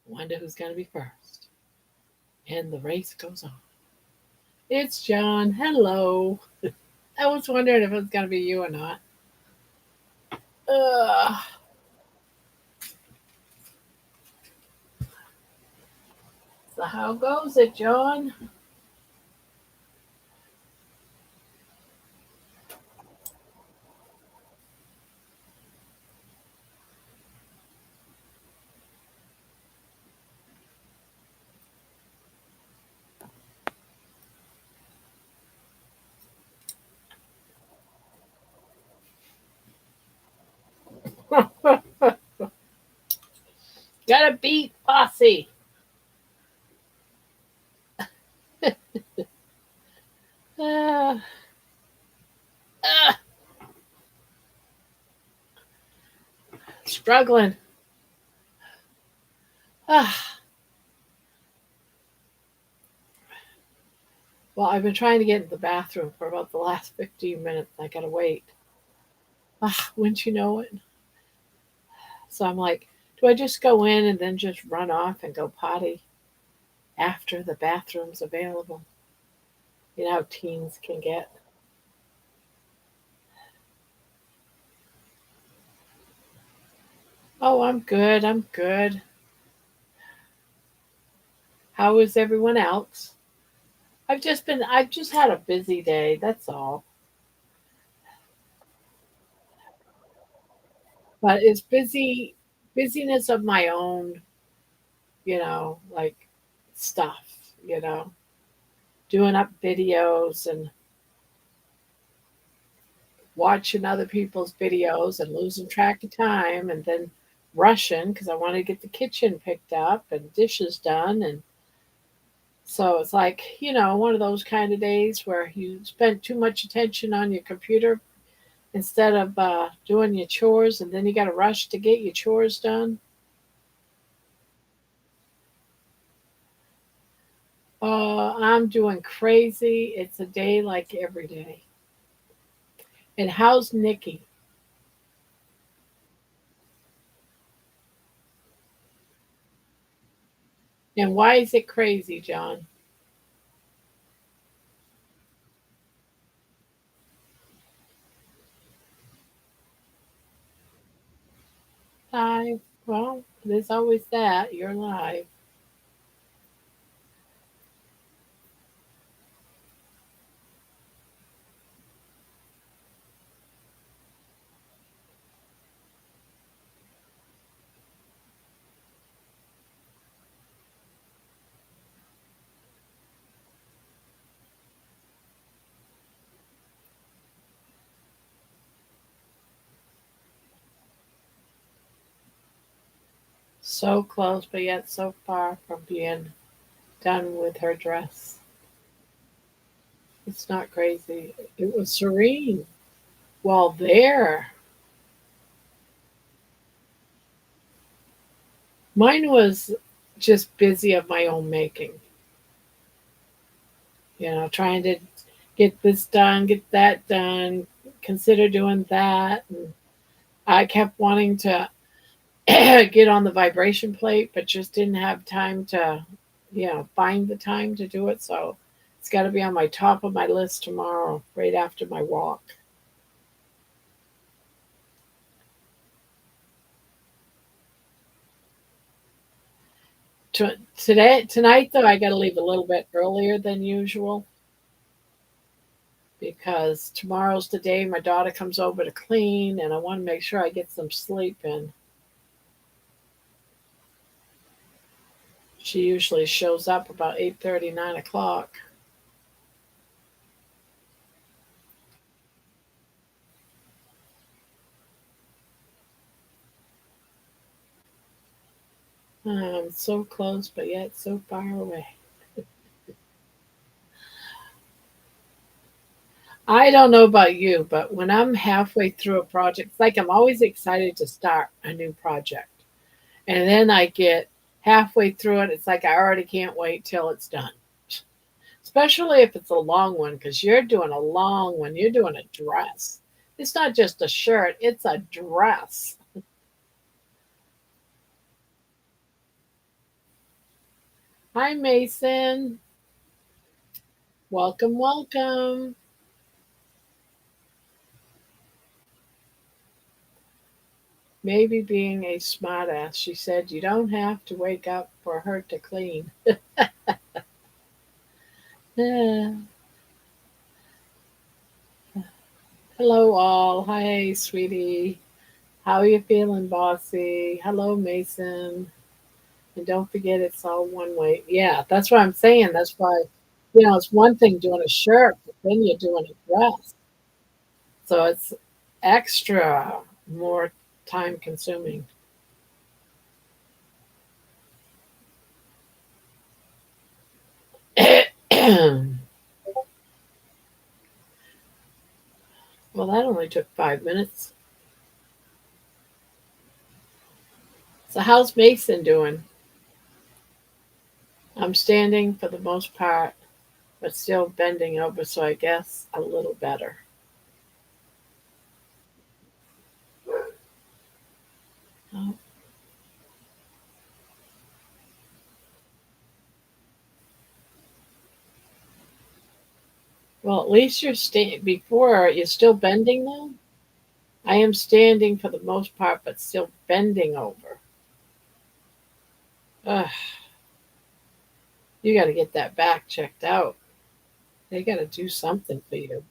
Wonder who's going to be first. And the race goes on. It's John. Hello. I was wondering if it was going to be you or not. Ugh. So, how goes it, John? Gotta beat Posse. Uh, uh, Struggling. Uh, well, I've been trying to get into the bathroom for about the last 15 minutes. I gotta wait. Wouldn't you know it? So I'm like, do I just go in and then just run off and go potty after the bathroom's available? You know how teens can get. Oh, I'm good. I'm good. How is everyone else? I've just had a busy day. That's all. But it's busyness of my own, like stuff, you know, doing up videos and watching other people's videos and losing track of time and then rushing because I want to get the kitchen picked up and dishes done. And so it's like, one of those kind of days where you spend too much attention on your computer instead of doing your chores, and then you got to rush to get your chores done. I'm doing crazy. It's a day like every day. And how's Nikki? And why is it crazy, John? Live. Well, there's always that. You're live. So close, but yet so far from being done with her dress. It's not crazy. It was serene. Well, there. Mine was just busy of my own making, trying to get this done, get that done, consider doing that. And I kept wanting to get on the vibration plate, but just didn't have time to, find the time to do it. So it's got to be on my top of my list tomorrow, right after my walk. Tonight, though, I got to leave a little bit earlier than usual because tomorrow's the day my daughter comes over to clean, and I want to make sure I get some sleep in. She usually shows up about 8:30, 9 o'clock. So close, but yet so far away. I don't know about you, but when I'm halfway through a project, it's like I'm always excited to start a new project. And then I get halfway through it, it's like I already can't wait till it's done. Especially if it's a long one, because you're doing a long one. You're doing a dress. It's not just a shirt, it's a dress. Hi, Mason. Welcome, welcome. Maybe being a smartass, she said you don't have to wake up for her to clean. Yeah. Hello, all. Hi, sweetie. How are you feeling, bossy? Hello, Mason. And don't forget, it's all one way. Yeah, that's what I'm saying. That's why, it's one thing doing a shirt, but then you're doing a dress. So it's extra more time consuming. Well, that only took 5 minutes. So, how's Mason doing? I'm standing for the most part, but still bending over, so I guess a little better. Oh, well, at least you're before you're still bending though. I am standing for the most part, but still bending over. Ugh, you got to get that back checked out. They got to do something for you.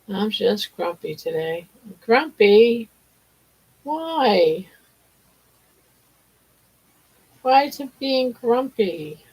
I'm just grumpy today. Grumpy? Why? Why is it being grumpy?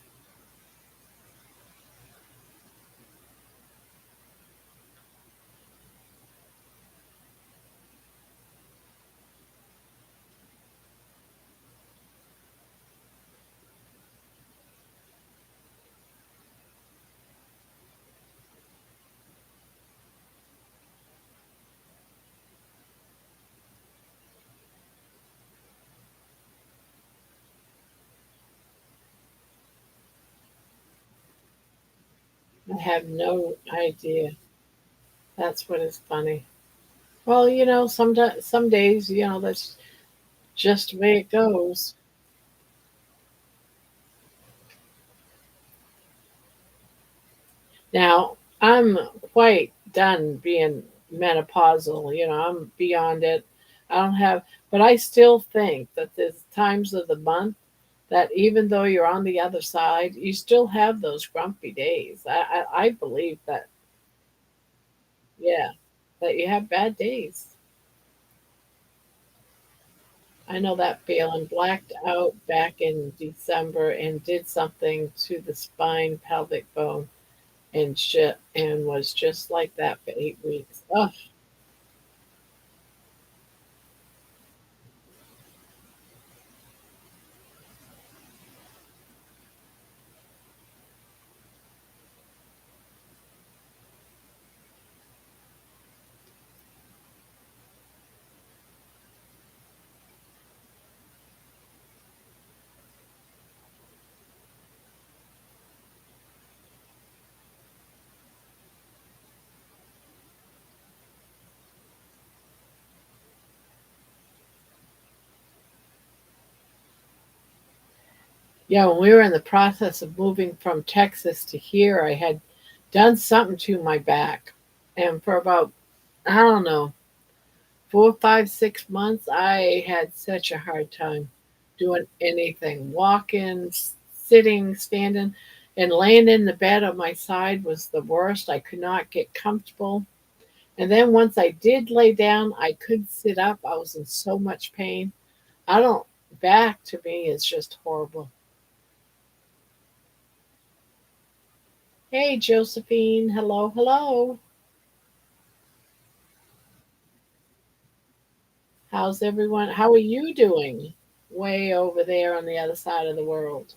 I have no idea. That's what is funny. Well, some days, that's just the way it goes. Now, I'm quite done being menopausal. I'm beyond it. I don't have, but I still think that there's times of the month that even though you're on the other side, you still have those grumpy days. I believe that, yeah, that you have bad days. I know that feeling. Blacked out back in December and did something to the spine pelvic bone and shit and was just like that for 8 weeks. Oh, yeah, when we were in the process of moving from Texas to here, I had done something to my back. And for about, I don't know, 4, 5, 6 months, I had such a hard time doing anything. Walking, sitting, standing, and laying in the bed on my side was the worst. I could not get comfortable. And then once I did lay down, I couldn't sit up. I was in so much pain. I don't, back to me is just horrible. Hey, Josephine. Hello, hello. How's everyone? How are you doing? Way over there on the other side of the world.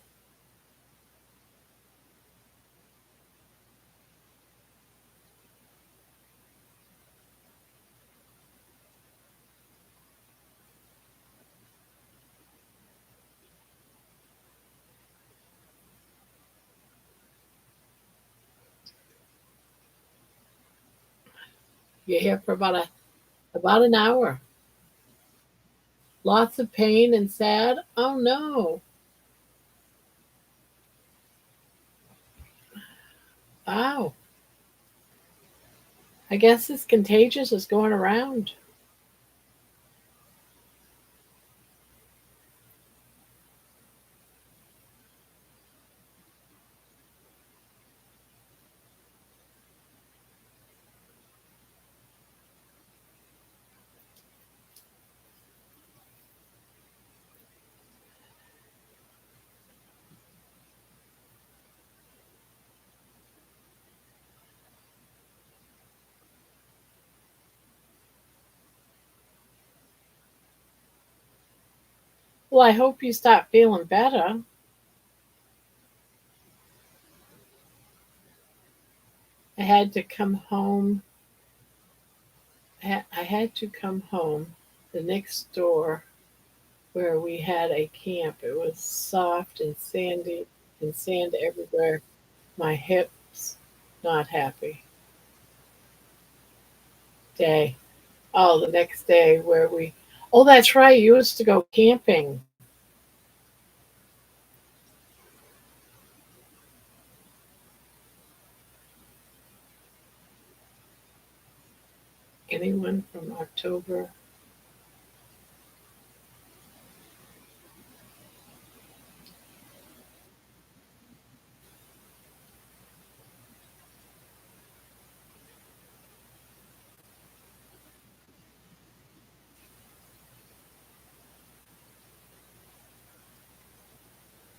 You're here for about an hour. Lots of pain and sad. Oh no. Wow. I guess it's contagious. It's going around. Well, I hope you stop feeling better. I had to come home. I had to come home the next door where we had a camp. It was soft and sandy and sand everywhere. My hips, not happy. Day. Oh, the next day where we, oh, that's right. You used to go camping. Anyone from October?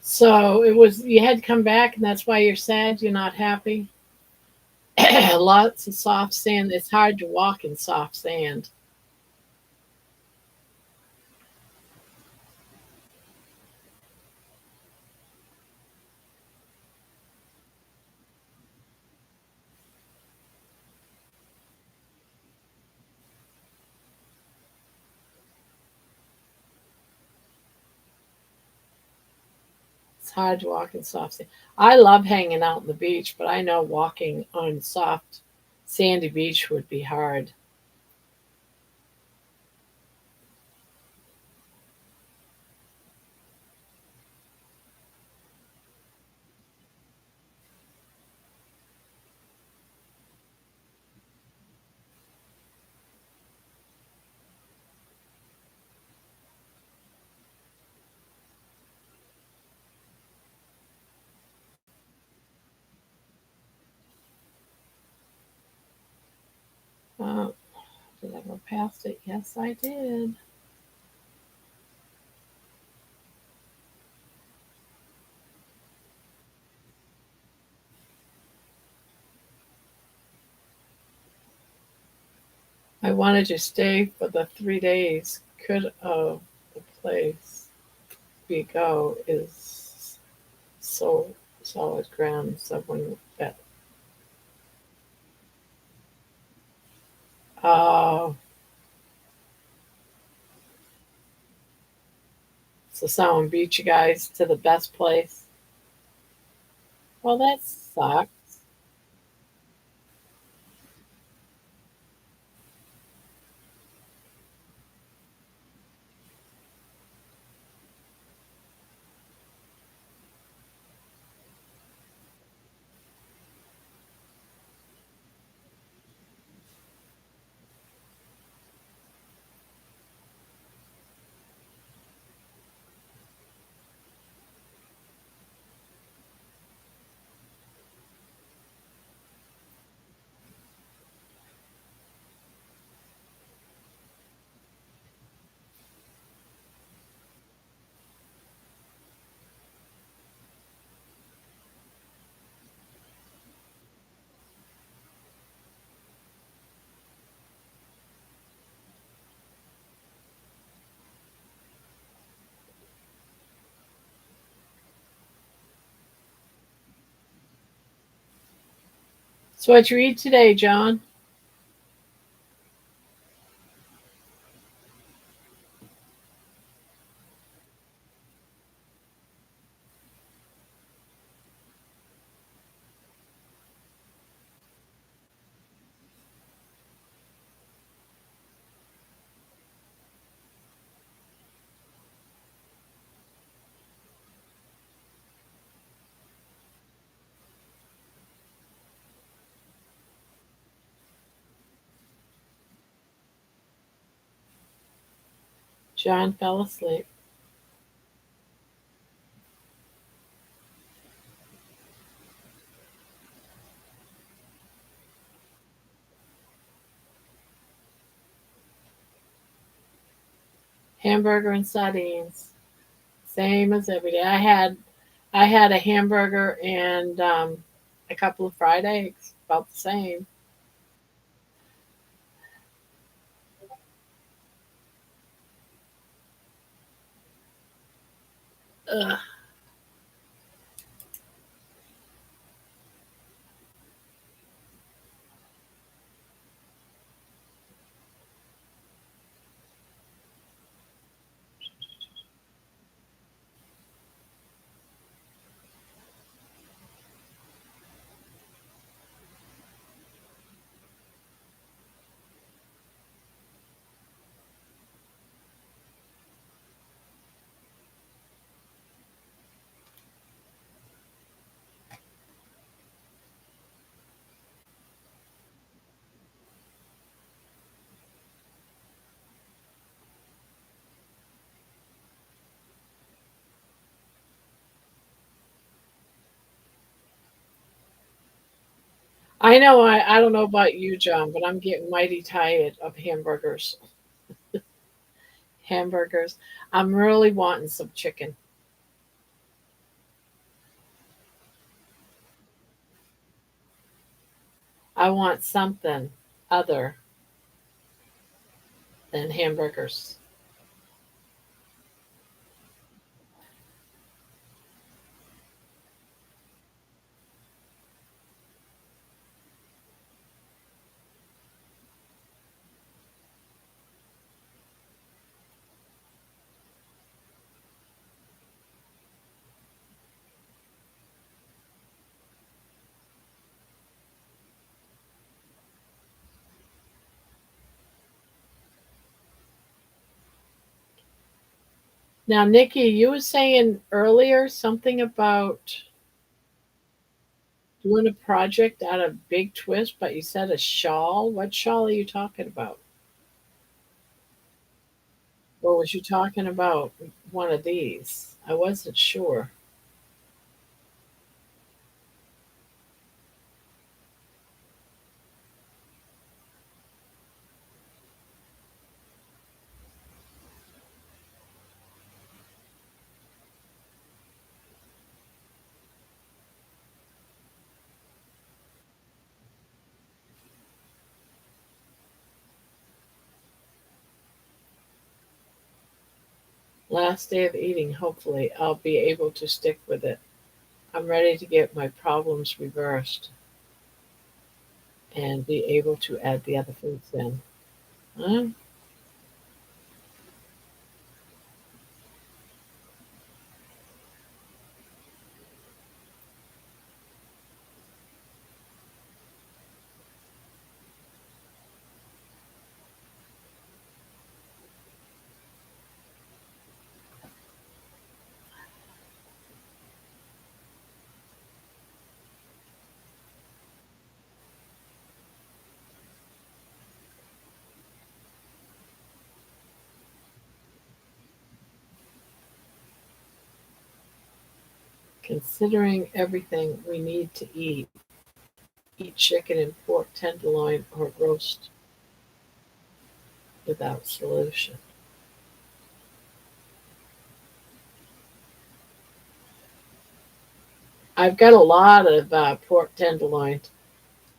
So it was, you had to come back, and that's why you're sad. You're not happy. Lots of soft sand. It's hard to walk in soft sand. It's hard to walk in soft sand. I love hanging out on the beach, but I know walking on soft, sandy beach would be hard. Uh, did I go past it? Yes, I did. I wanted to stay for the 3 days. Could the place we go is so solid ground. Someone that oh, so someone beat you guys to the best place. Well, that sucks. So what you eat today, John? John fell asleep. Hamburger and sardines, same as every day. I had a hamburger and a couple of fried eggs, about the same. Ugh. I know I don't know about you, John, but I'm getting mighty tired of hamburgers. Hamburgers. I'm really wanting some chicken. I want something other than hamburgers. Now, Nikki, you were saying earlier something about doing a project out of Big Twist, but you said a shawl. What shawl are you talking about? Or was you talking about one of these? I wasn't sure. Last day of eating, hopefully, I'll be able to stick with it. I'm ready to get my problems reversed and be able to add the other foods in. Huh? Considering everything we need to eat chicken and pork tenderloin or roast without solution. I've got a lot of pork tenderloin.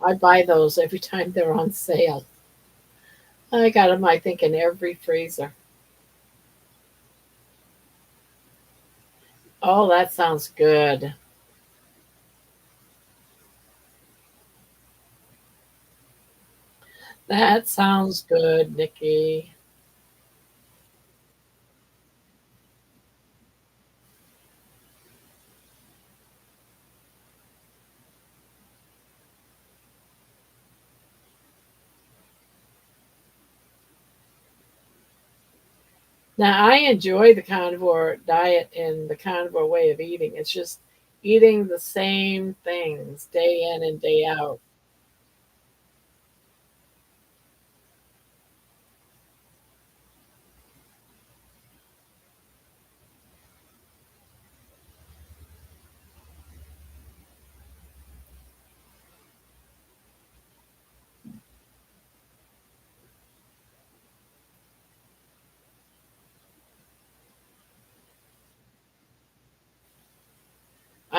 I buy those every time they're on sale. I got them, I think, in every freezer. Oh, that sounds good. That sounds good, Nikki. Now, I enjoy the carnivore diet and the carnivore way of eating. It's just eating the same things day in and day out.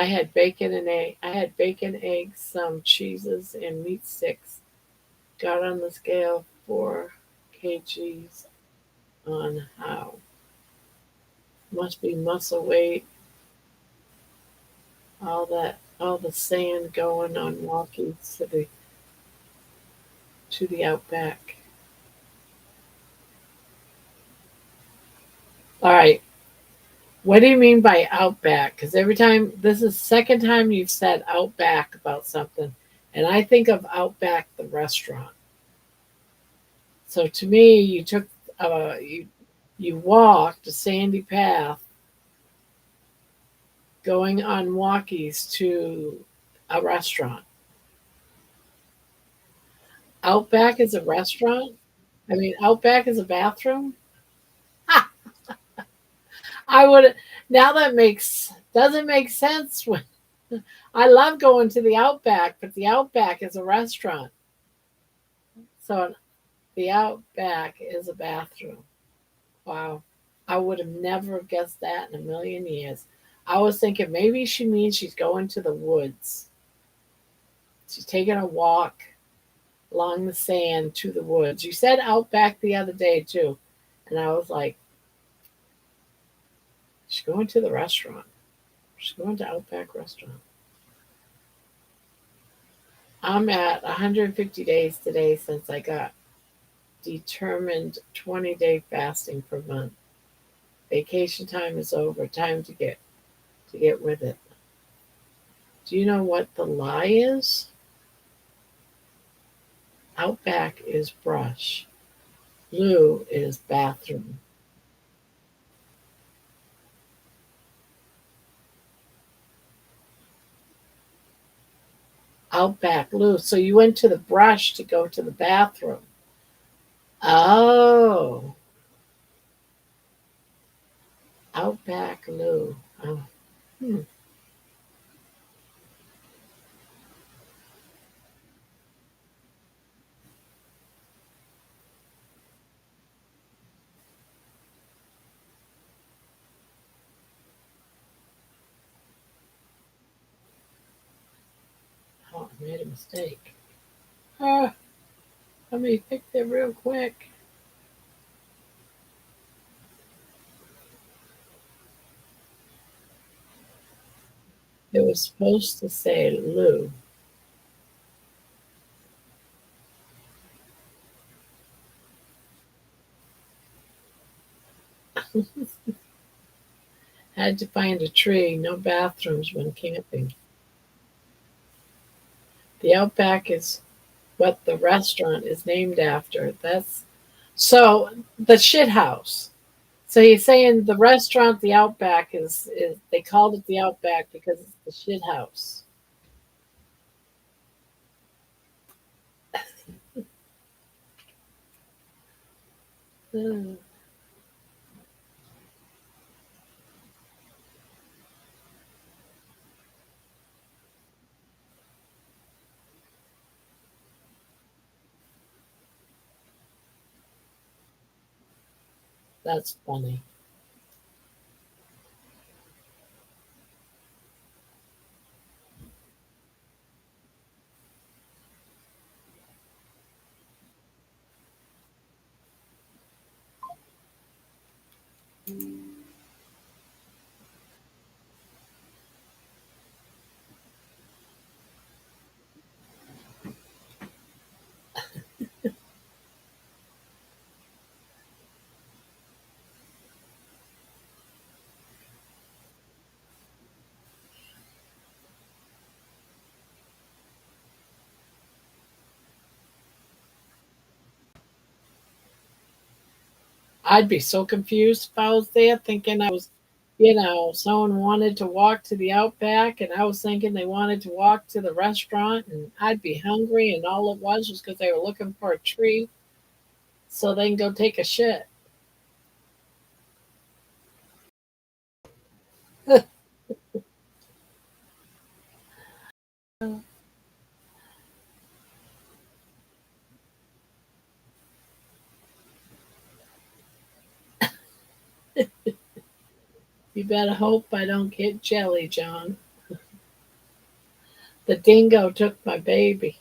I had bacon and egg. I had bacon, eggs, some cheeses, and meat sticks. Got on the scale 4 kgs on how? Must be muscle weight. All the sand going on walking to the outback. All right. What do you mean by outback? Because every time this is the second time you've said outback about something, and I think of Outback the restaurant. So to me, you took you walked a sandy path going on walkies to a restaurant. Outback is a restaurant? I mean, Outback is a bathroom? Ha! I would now that makes doesn't make sense when I love going to the Outback, but the Outback is a restaurant. So the Outback is a bathroom. Wow. I would have never guessed that in a million years. I was thinking maybe she means she's going to the woods. She's taking a walk along the sand to the woods. You said Outback the other day too. And I was like, she's going to the restaurant. She's going to Outback restaurant. I'm at 150 days today since I got determined 20-day fasting per month. Vacation time is over. Time to get with it. Do you know what the lie is? Outback is brush. Blue is bathroom. Outback, Lou. So you went to the brush to go to the bathroom. Oh, Outback, Lou. Oh, hmm. Oh, I made a mistake. Ah, let me fix it real quick. It was supposed to say Lou. Had to find a tree. No bathrooms when camping. The Outback is what the restaurant is named after. That's so the shit house. So you're saying the restaurant, the Outback, is they called it the Outback because it's the shit house. Hmm, that's funny. I'd be so confused if I was there thinking I was, someone wanted to walk to the Outback and I was thinking they wanted to walk to the restaurant and I'd be hungry and all it was because they were looking for a tree so they can go take a shit. You better hope I don't get jelly, John. The dingo took my baby.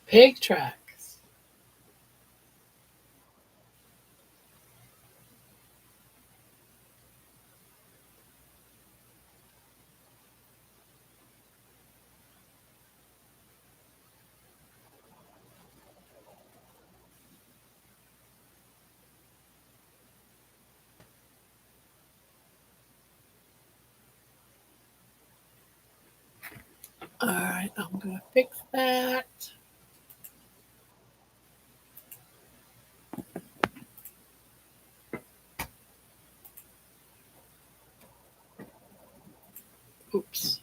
Pig tracks. All right, I'm going to fix that. Oops.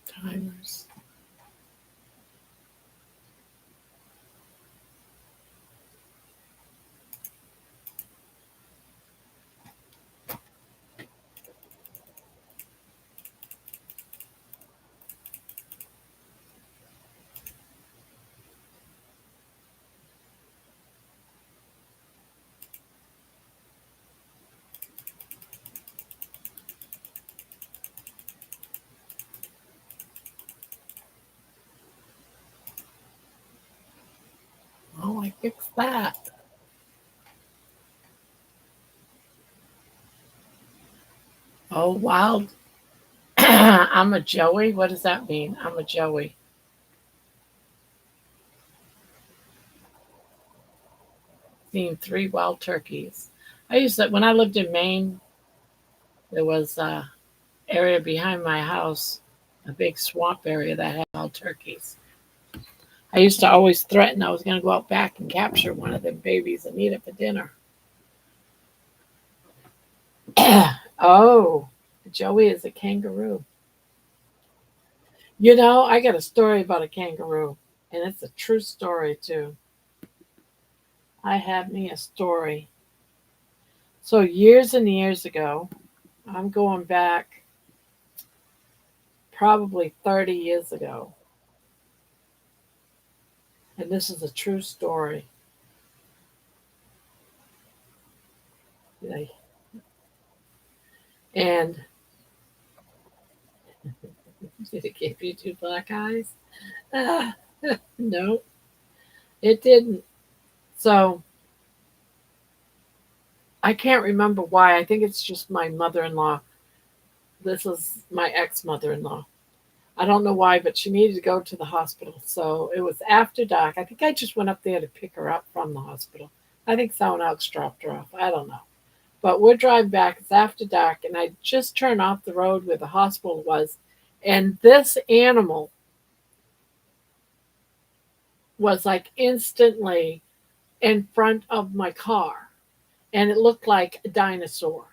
Timers. Oh, I fixed that. Oh, wow. I'm a Joey. What does that mean? I'm a Joey. Seen three wild turkeys. I used to, when I lived in Maine, there was a area behind my house, a big swamp area that had wild turkeys. I used to always threaten I was going to go out back and capture one of them babies and eat it for dinner. Oh, Joey is a kangaroo. You know, I got a story about a kangaroo, and it's a true story too. I have me a story. So years and years ago, I'm going back probably 30 years ago, and this is a true story. And did it give you two black eyes? Ah, no, it didn't. So I can't remember why. I think it's just my mother in law. This was my ex mother in law. I don't know why, but she needed to go to the hospital. So it was after dark. I think I just went up there to pick her up from the hospital. I think someone else dropped her off. I don't know. But we're driving back. It's after dark. And I just turned off the road where the hospital was. And this animal was like instantly in front of my car. And it looked like a dinosaur.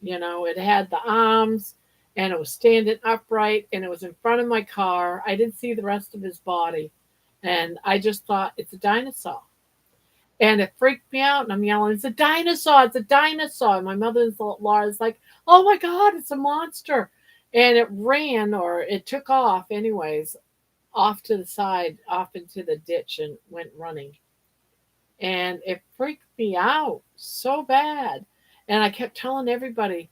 You know, it had the arms and it was standing upright and it was in front of my car. I didn't see the rest of his body. And I just thought, it's a dinosaur. And it freaked me out. And I'm yelling, it's a dinosaur. It's a dinosaur. And my mother in law is like, oh my God, it's a monster. And it ran or it took off, anyways, off to the side, off into the ditch and went running. And it freaked me out so bad. And I kept telling everybody,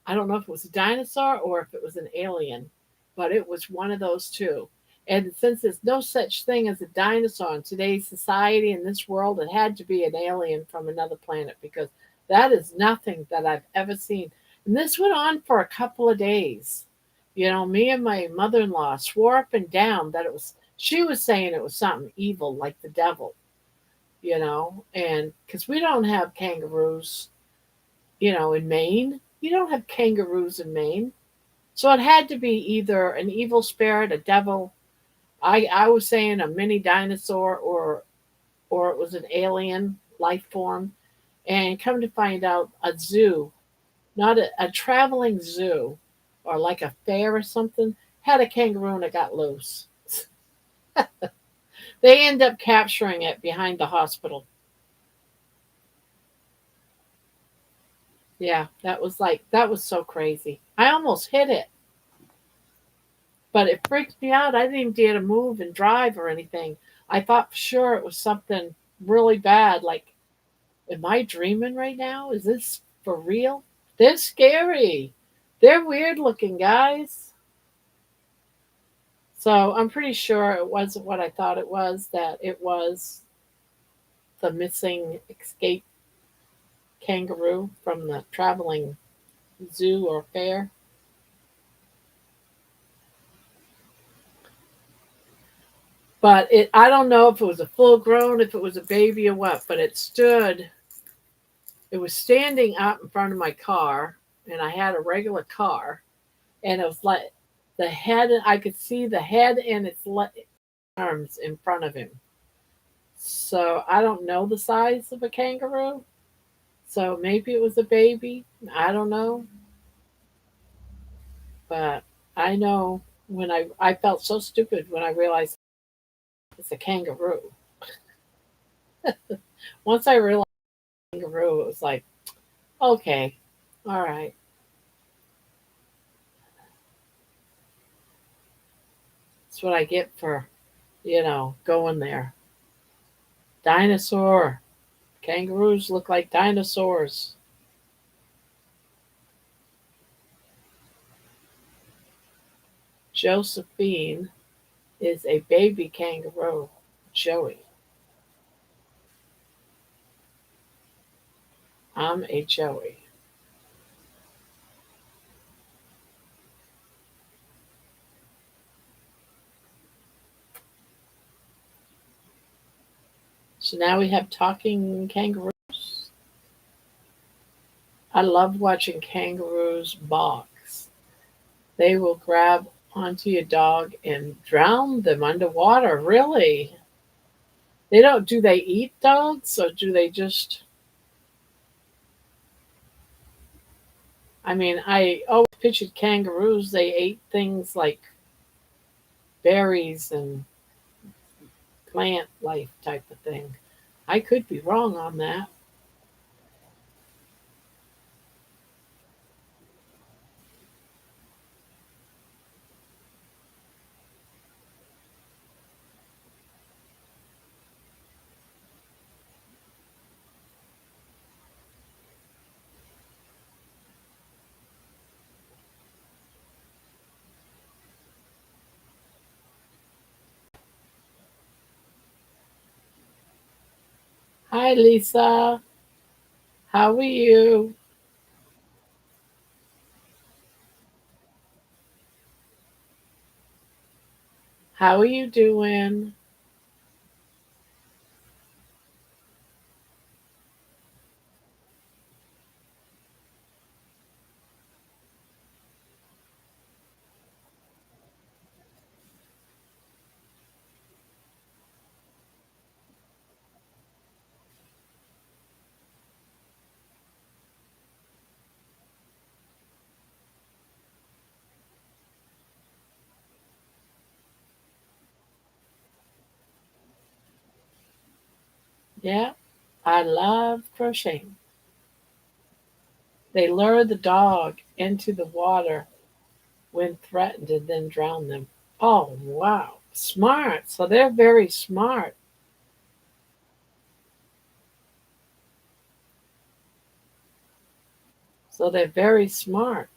I don't know if it was a dinosaur or if it was an alien, but it was one of those two. And since there's no such thing as a dinosaur in today's society, in this world, it had to be an alien from another planet because that is nothing that I've ever seen. And this went on for a couple of days. You know, me and my mother in law swore up and down that it was, she was saying it was something evil like the devil, you know, and because we don't have kangaroos, you know, in Maine. You don't have kangaroos in Maine. So it had to be either an evil spirit, a devil. I was saying a mini dinosaur or it was an alien, life form. And come to find out, a zoo, not a traveling zoo or like a fair or something, had a kangaroo and it got loose. They end up capturing it behind the hospital. Yeah, that was so crazy. I almost hit it, but it freaked me out. I didn't even dare to move and drive or anything. I thought for sure it was something really bad. Like, am I dreaming right now? Is this for real? They're scary. They're weird looking, guys. So I'm pretty sure it wasn't what I thought it was, that it was the missing escape kangaroo from the traveling zoo or fair. But I don't know if it was a full grown, if it was a baby or what, but it was standing out in front of my car, and I had a regular car, and it was like the head, I could see the head and its arms in front of him. So I don't know the size of a kangaroo. So maybe it was a baby. I don't know. But I know when I felt so stupid when I realized it's a kangaroo. Once I realized kangaroo, it was like, okay, all right. That's what I get for, going there. Dinosaur. Kangaroos look like dinosaurs. Josephine is a baby kangaroo. Joey. I'm a Joey. So now we have talking kangaroos. I love watching kangaroos box. They will grab onto your dog and drown them underwater. Really? They don't, do they eat dogs or do they just, I mean, I always pictured kangaroos, they ate things like berries and plant life type of thing. I could be wrong on that. Hi, Lisa. How are you? How are you doing? Yeah, I love crocheting. They lure the dog into the water when threatened and then drown them. Oh, wow. Smart. So they're very smart. So they're very smart.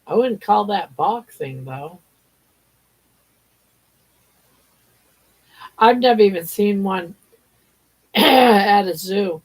I wouldn't call that boxing, though. I've never even seen one at a zoo.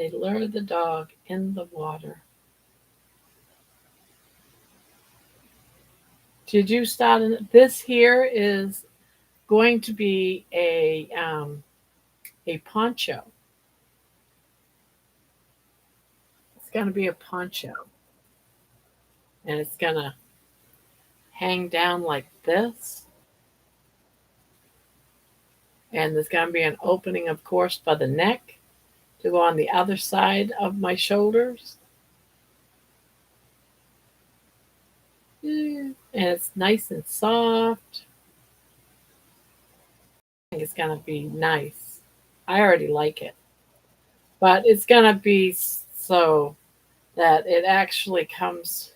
They lure the dog in the water. Did you start? This here is going to be a poncho. It's going to be a poncho, and it's going to hang down like this. And there's going to be an opening, of course, by the neck to go on the other side of my shoulders. And it's nice and soft. I think it's going to be nice. I already like it. But it's going to be so that it actually comes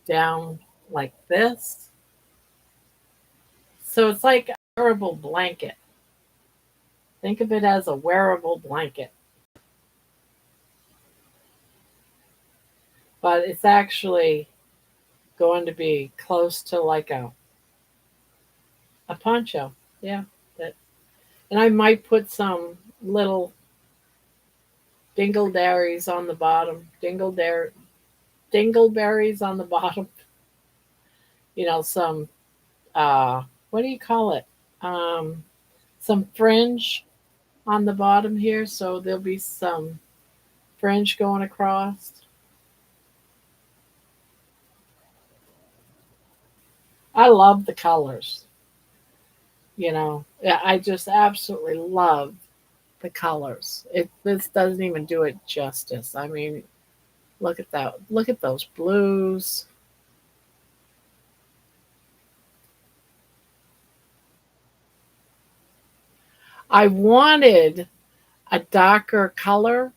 down like this. So it's like a wearable blanket. Think of it as a wearable blanket. But it's actually going to be close to like a poncho. Yeah. That, and I might put some little dingleberries on the bottom. Dingleberries on the bottom. Some what do you call it? Um, some fringe on the bottom here, so there'll be some fringe going across. I love the colors. Yeah, I just absolutely love the colors. This doesn't even do it justice. I mean, look at that. Look at those blues. I wanted a darker color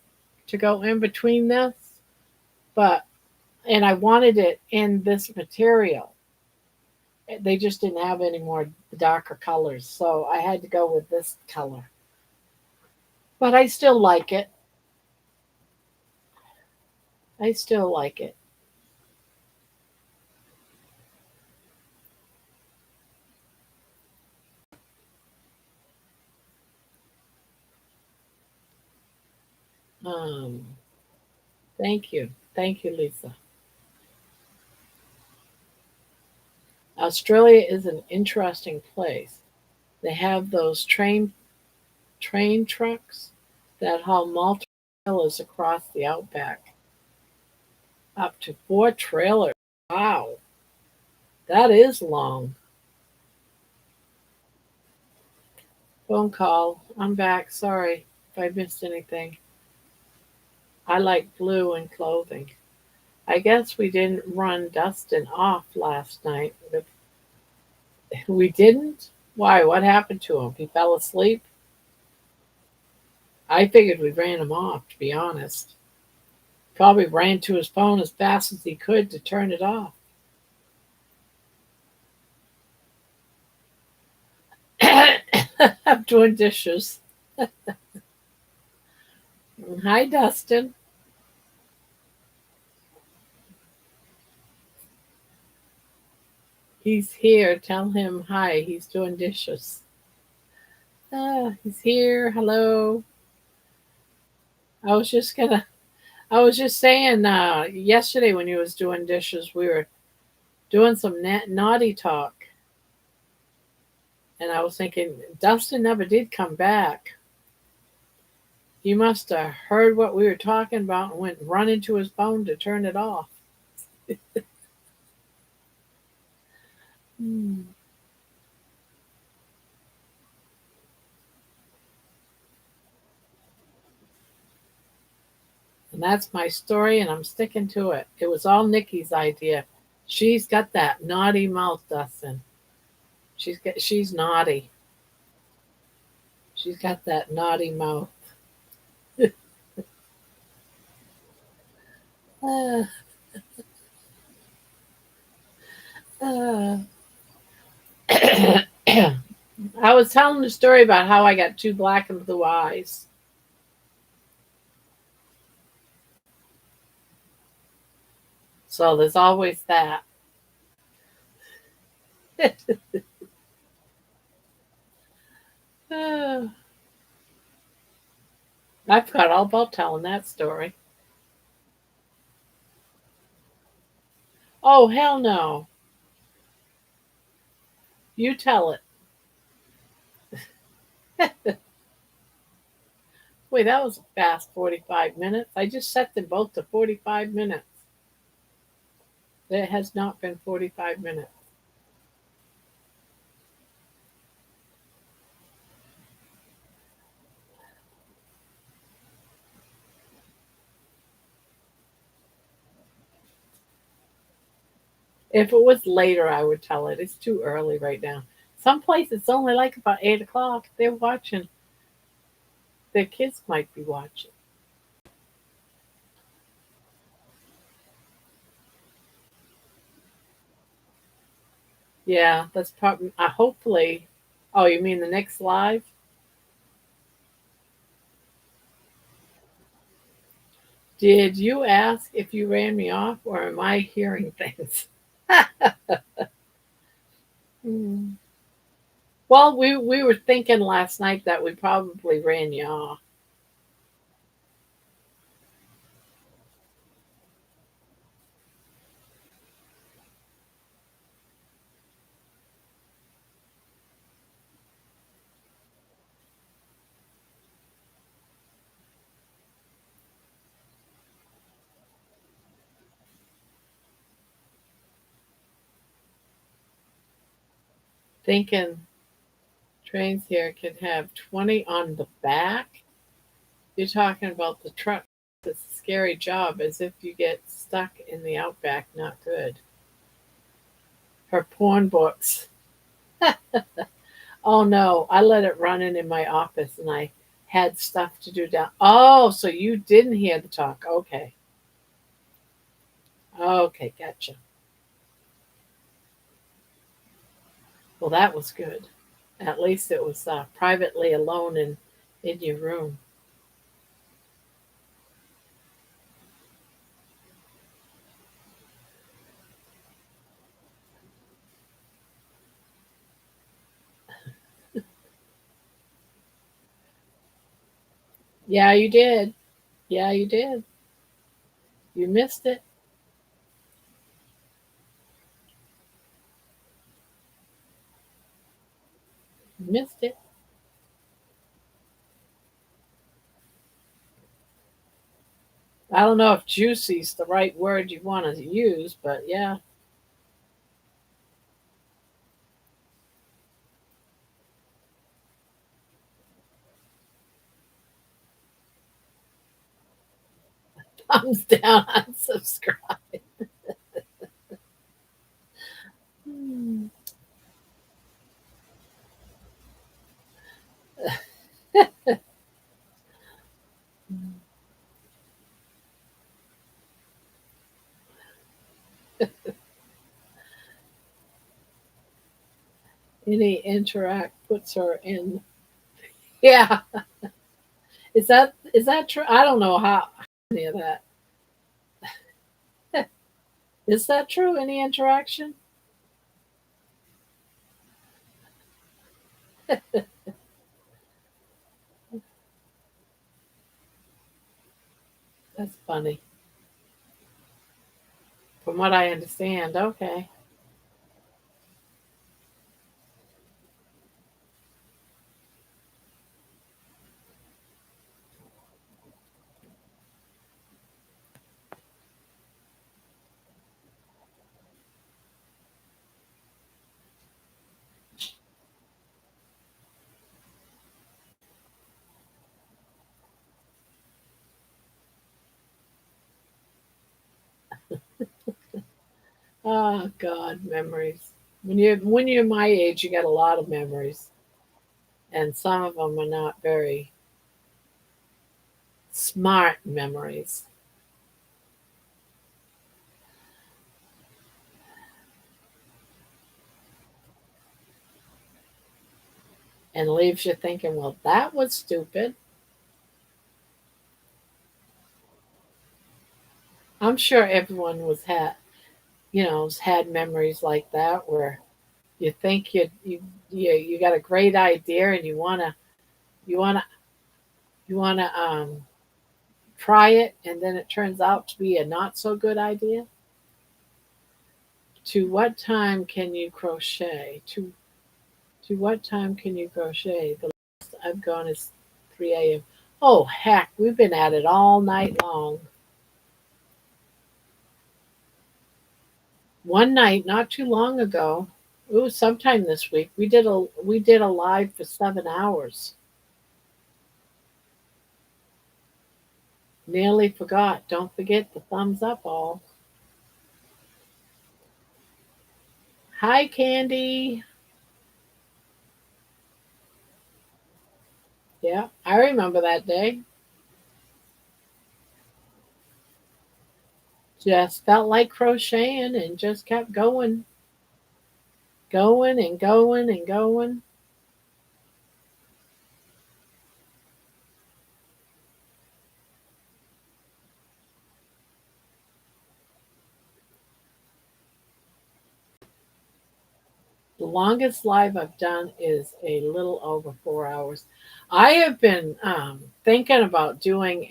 to go in between this, but and I wanted it in this material. They just didn't have any more darker colors, so I had to go with this color. But I still like it. I still like it. Um, Thank you. Thank you, Lisa. Australia is an interesting place. They have those train trucks that haul multiple trailers across the outback. Up to 4 trailers. Wow, that is long. Phone call. I'm back. Sorry if I missed anything. I like blue in clothing. I guess we didn't run Dustin off last night. We didn't? Why? What happened to him? He fell asleep? I figured we ran him off, to be honest. Probably ran to his phone as fast as he could to turn it off. I'm doing dishes. Hi, Dustin. He's here. Tell him hi. He's doing dishes. He's here. Hello. I was just gonna. I was just saying. Yesterday when he was doing dishes, we were doing some naughty talk, and I was thinking Dustin never did come back. He must have heard what we were talking about and went running to his phone to turn it off. Hmm. And that's my story, and I'm sticking to it. It was all Nikki's idea. She's got that naughty mouth, Dustin. She's naughty. She's got that naughty mouth. Uh, uh. I was telling the story about how I got two black and blue eyes. So there's always that. Uh, I forgot all about telling that story. Oh, hell no. You tell it. Wait, that was a fast 45 minutes. I just set them both to 45 minutes. It has not been 45 minutes. If it was later, I would tell it. It's too early right now. Some places it's only like about 8 o'clock. They're watching. Their kids might be watching. Yeah, that's probably. Hopefully. Oh, you mean the next live? Did you ask if you ran me off, or am I hearing things? Hmm. Well, we were thinking last night that we probably ran you off, thinking trains here can have 20 on the back. You're talking about the truck. It's a scary job, as if you get stuck in the outback. Not good. Her porn books. Oh no, I let it run in my office, and I had stuff to do down. Oh, so you didn't hear the talk? Okay, okay, gotcha. Well, that was good. At least it was privately alone in your room. Yeah, you did. Yeah, you did. You missed it. You missed it. I don't know if juicy's the right word you want to use, but yeah, thumbs down on subscribe. Hmm. Any interact puts her in. Yeah, is that true? I don't know how any of that. Is that true? Any interaction? That's funny. From what I understand, okay. Oh God, memories. When you're my age, you got a lot of memories, and some of them are not very smart memories, and leaves you thinking, "Well, that was stupid." I'm sure everyone has had memories like that where you think you got a great idea and you wanna You want to try it and then it turns out to be a not so good idea? To what time can you crochet? To what time can you crochet? The last I've gone is 3 a.m. Oh, heck, we've been at it all night long. One night, not too long ago, it was sometime this week, we did a live for 7 hours. Nearly forgot. Don't forget the thumbs up all. Hi, Candy. Yeah, I remember that day. Just felt like crocheting and just kept going, going and going and going. The longest live I've done is a little over 4 hours. I have been thinking about doing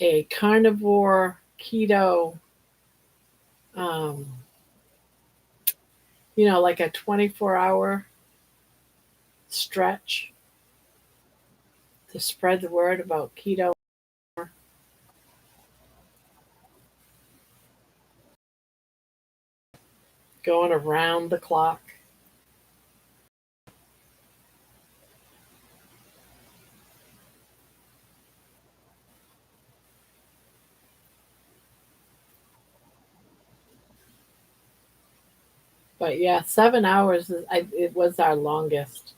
a carnivore keto, um, like a 24-hour stretch to spread the word about keto, going around the clock. But yeah, 7 hours it was our longest.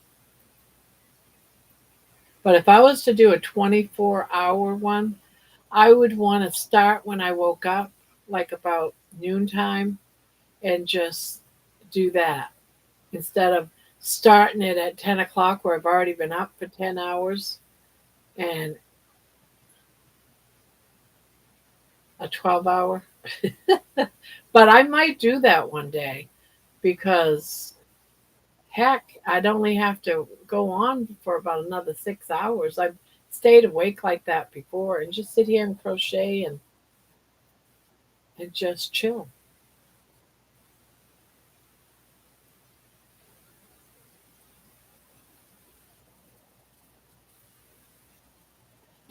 But if I was to do a 24-hour one, I would want to start when I woke up, like about noontime, and just do that instead of starting it at 10 o'clock where I've already been up for 10 hours and a 12 hour. But I might do that one day because, heck, I'd only have to go on for about another 6 hours. I've stayed awake like that before and just sit here and crochet and just chill.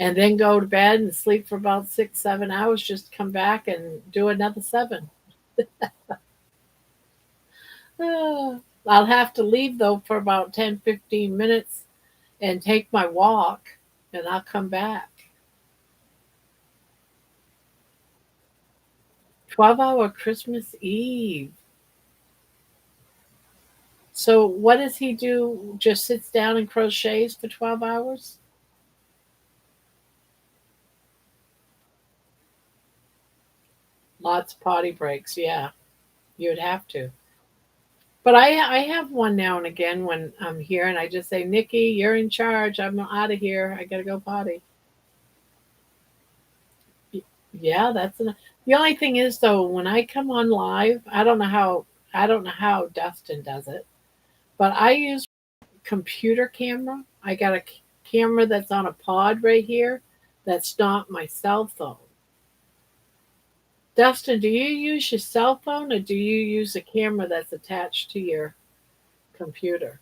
And then go to bed and sleep for about 6, 7 hours, just come back and do another seven. I'll have to leave though for about 10, 15 minutes and take my walk and I'll come back. 12-hour Christmas Eve. So what does he do? Just sits down and crochets for 12 hours? Lots of potty breaks. Yeah, you'd have to. But I have one now and again when I'm here and I just say, Nikki, you're in charge. I'm out of here. I got to go potty. Yeah, the only thing is though, when I come on live, I don't know how Dustin does it, but I use computer camera. I got a camera that's on a pod right here. That's not my cell phone. Dustin, do you use your cell phone or do you use a camera that's attached to your computer?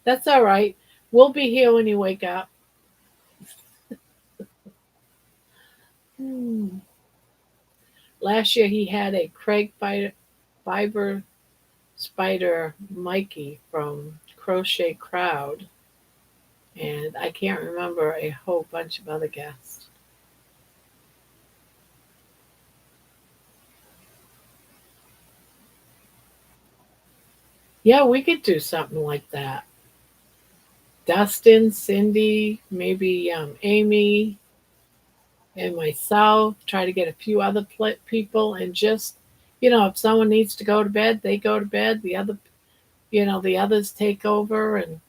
That's all right. We'll be here when you wake up. Hmm. Last year he had a Craig fiber spider Mikey from Crochet Crowd, and I can't remember a whole bunch of other guests. Yeah, we could do something like that. Dustin, Cindy, maybe Amy, and myself. Try to get a few other people, and just if someone needs to go to bed, they go to bed. The others take over, and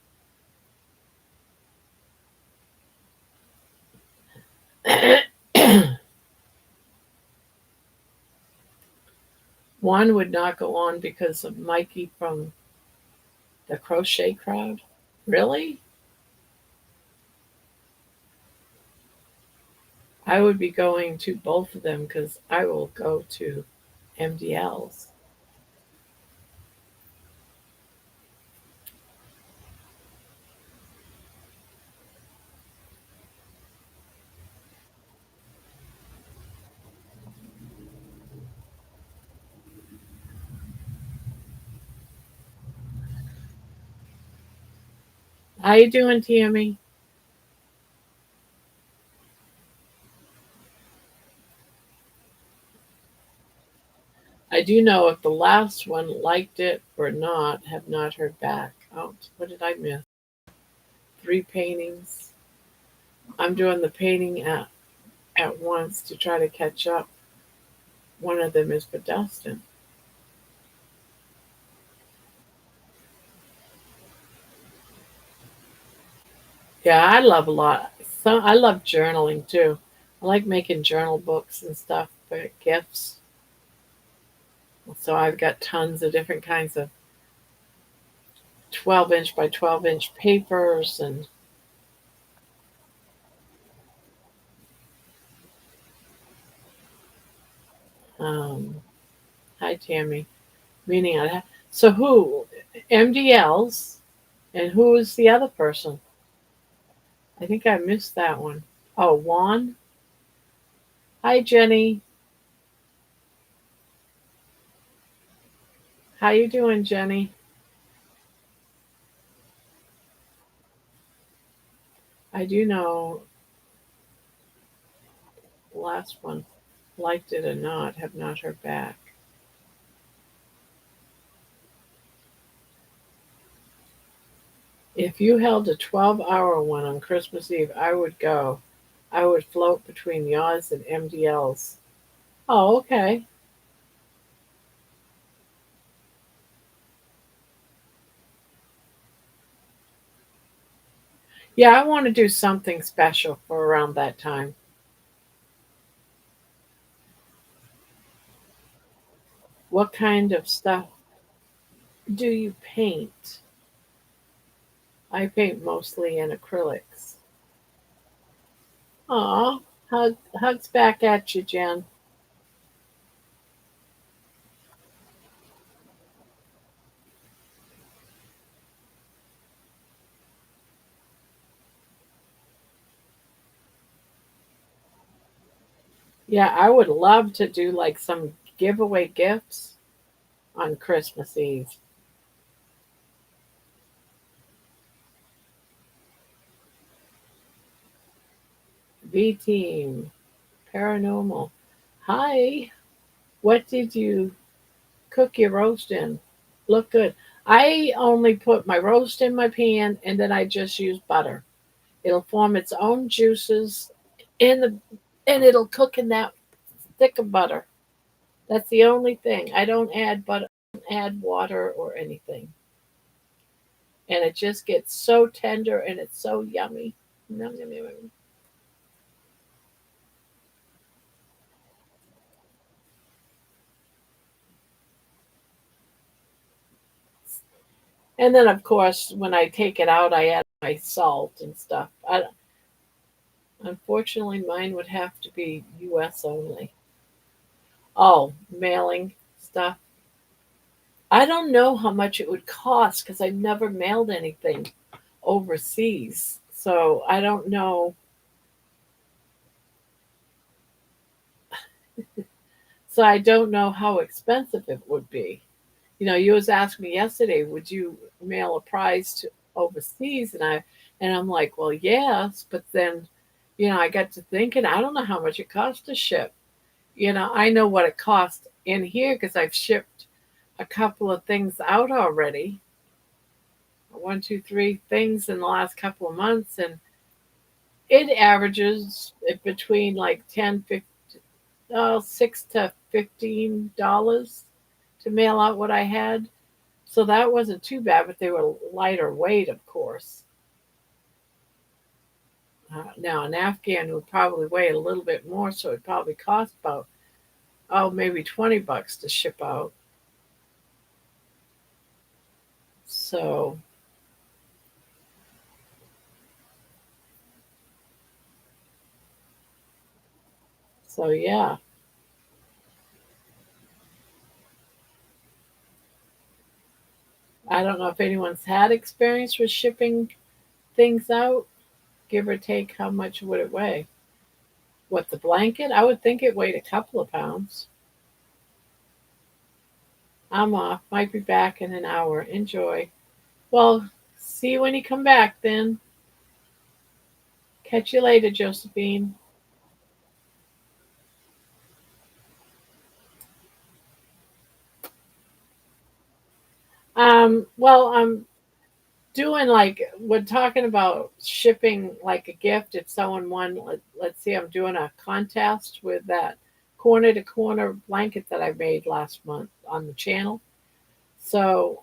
One would not go on because of Mikey from the crochet crowd. Really? I would be going to both of them because I will go to MDLs. How you doing, Tammy? I do know if the last one liked it or not, have not heard back. Oh, what did I miss? Three paintings. I'm doing the painting at once to try to catch up. One of them is for Dustin. Yeah, I love a lot. So I love journaling too. I like making journal books and stuff for gifts. So I've got tons of different kinds of 12-inch by 12-inch papers and um, hi Tammy. Meaning so who MDLs and who is the other person? I think I missed that one. Oh, Juan. Hi Jenny. How you doing, Jenny? I do know the last one liked it or not, have not heard back. If you held a 12-hour one on Christmas Eve, I would go. I would float between yours and MDL's. Oh, okay. Yeah, I want to do something special for around that time. What kind of stuff do you paint? I paint mostly in acrylics. Aw, hugs back at you, Jen. Yeah, I would love to do like some giveaway gifts on Christmas Eve. V Team, Paranormal. Hi, what did you cook your roast in? Look good. I only put my roast in my pan and then I just use butter. It'll form its own juices in the and it'll cook in that thick of butter. That's the only thing. I don't add butter, add water or anything. And it just gets so tender and it's so yummy. Yum, yum, yum, yum. And then, of course, when I take it out, I add my salt and stuff. Unfortunately, mine would have to be U.S. only. Oh, mailing stuff. I don't know how much it would cost because I never mailed anything overseas. So I don't know. So I don't know how expensive it would be. You was asking me yesterday, would you mail a prize to overseas? And I'm like, well, yes, but then, I got to thinking, I don't know how much it costs to ship. I know what it costs in here because I've shipped a couple of things out already. One, two, three things in the last couple of months, and it averages between like 6 to $15 to mail out what I had. So that wasn't too bad, but they were lighter weight, of course. Now, an Afghan would probably weigh a little bit more, so it probably cost about oh, maybe $20 to ship out. So, so yeah. I don't know if anyone's had experience with shipping things out. Give or take, how much would it weigh? What, the blanket? I would think it weighed a couple of pounds. I'm off. Might be back in an hour. Enjoy. Well, see you when you come back then. Catch you later, Josephine. Well, I'm doing like we're talking about shipping like a gift if someone won. Let's see, I'm doing a contest with that corner to corner blanket that I made last month on the channel. So,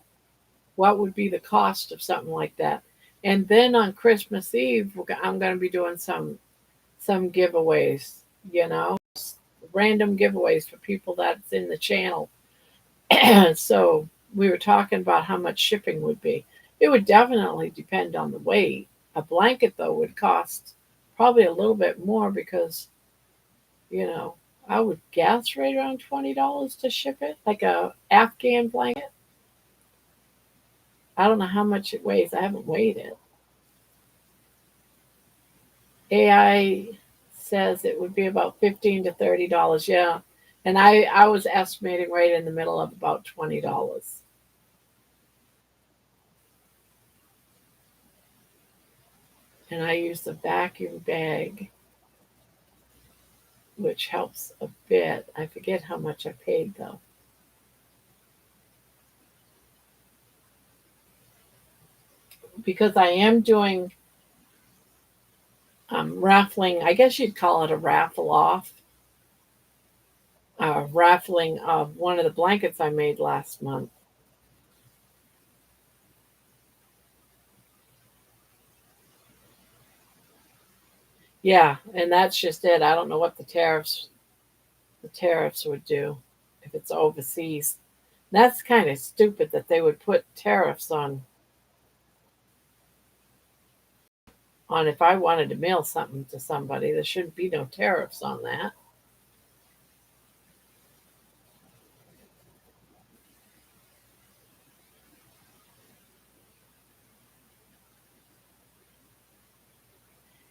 what would be the cost of something like that? And then on Christmas Eve, I'm going to be doing some giveaways. You know, random giveaways for people that's in the channel. So we were talking about how much shipping would be. It would definitely depend on the weight. A blanket, though, would cost probably a little bit more because, you know, I would guess right around $20 to ship it, like a Afghan blanket. I don't know how much it weighs. I haven't weighed it. AI says it would be about $15 to $30. Yeah, and I was estimating right in the middle of about $20. And I use the vacuum bag, which helps a bit. I forget how much I paid though, because I am doing raffling. I guess you'd call it a raffle off. Raffling of one of the blankets I made last month. Yeah, and that's just it. I don't know what the tariffs would do if it's overseas. That's kind of stupid that they would put tariffs on if I wanted to mail something to somebody. There shouldn't be no tariffs on that.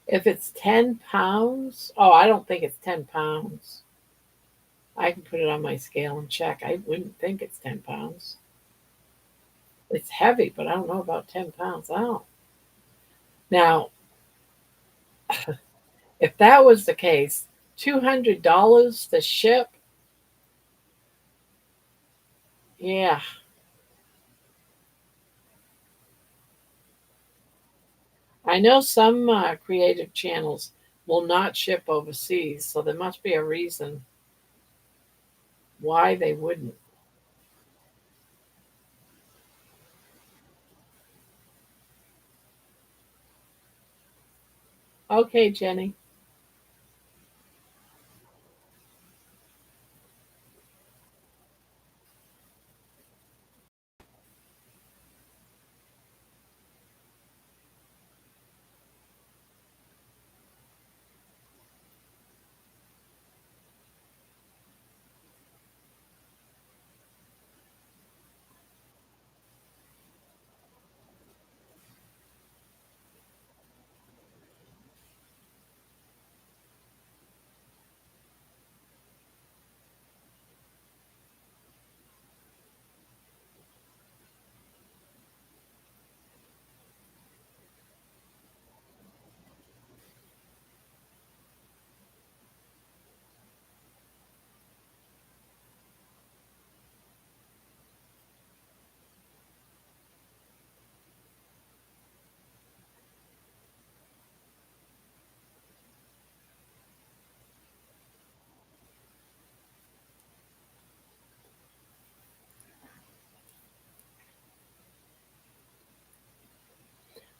If it's 10 pounds, oh, I don't think it's 10 pounds. I can put it on my scale and check. I wouldn't think it's 10 pounds. It's heavy, but I don't know about 10 pounds. I don't. Now, if that was the case, $200 to ship, yeah. I know some creative channels will not ship overseas, so there must be a reason why they wouldn't. Okay, Jenny.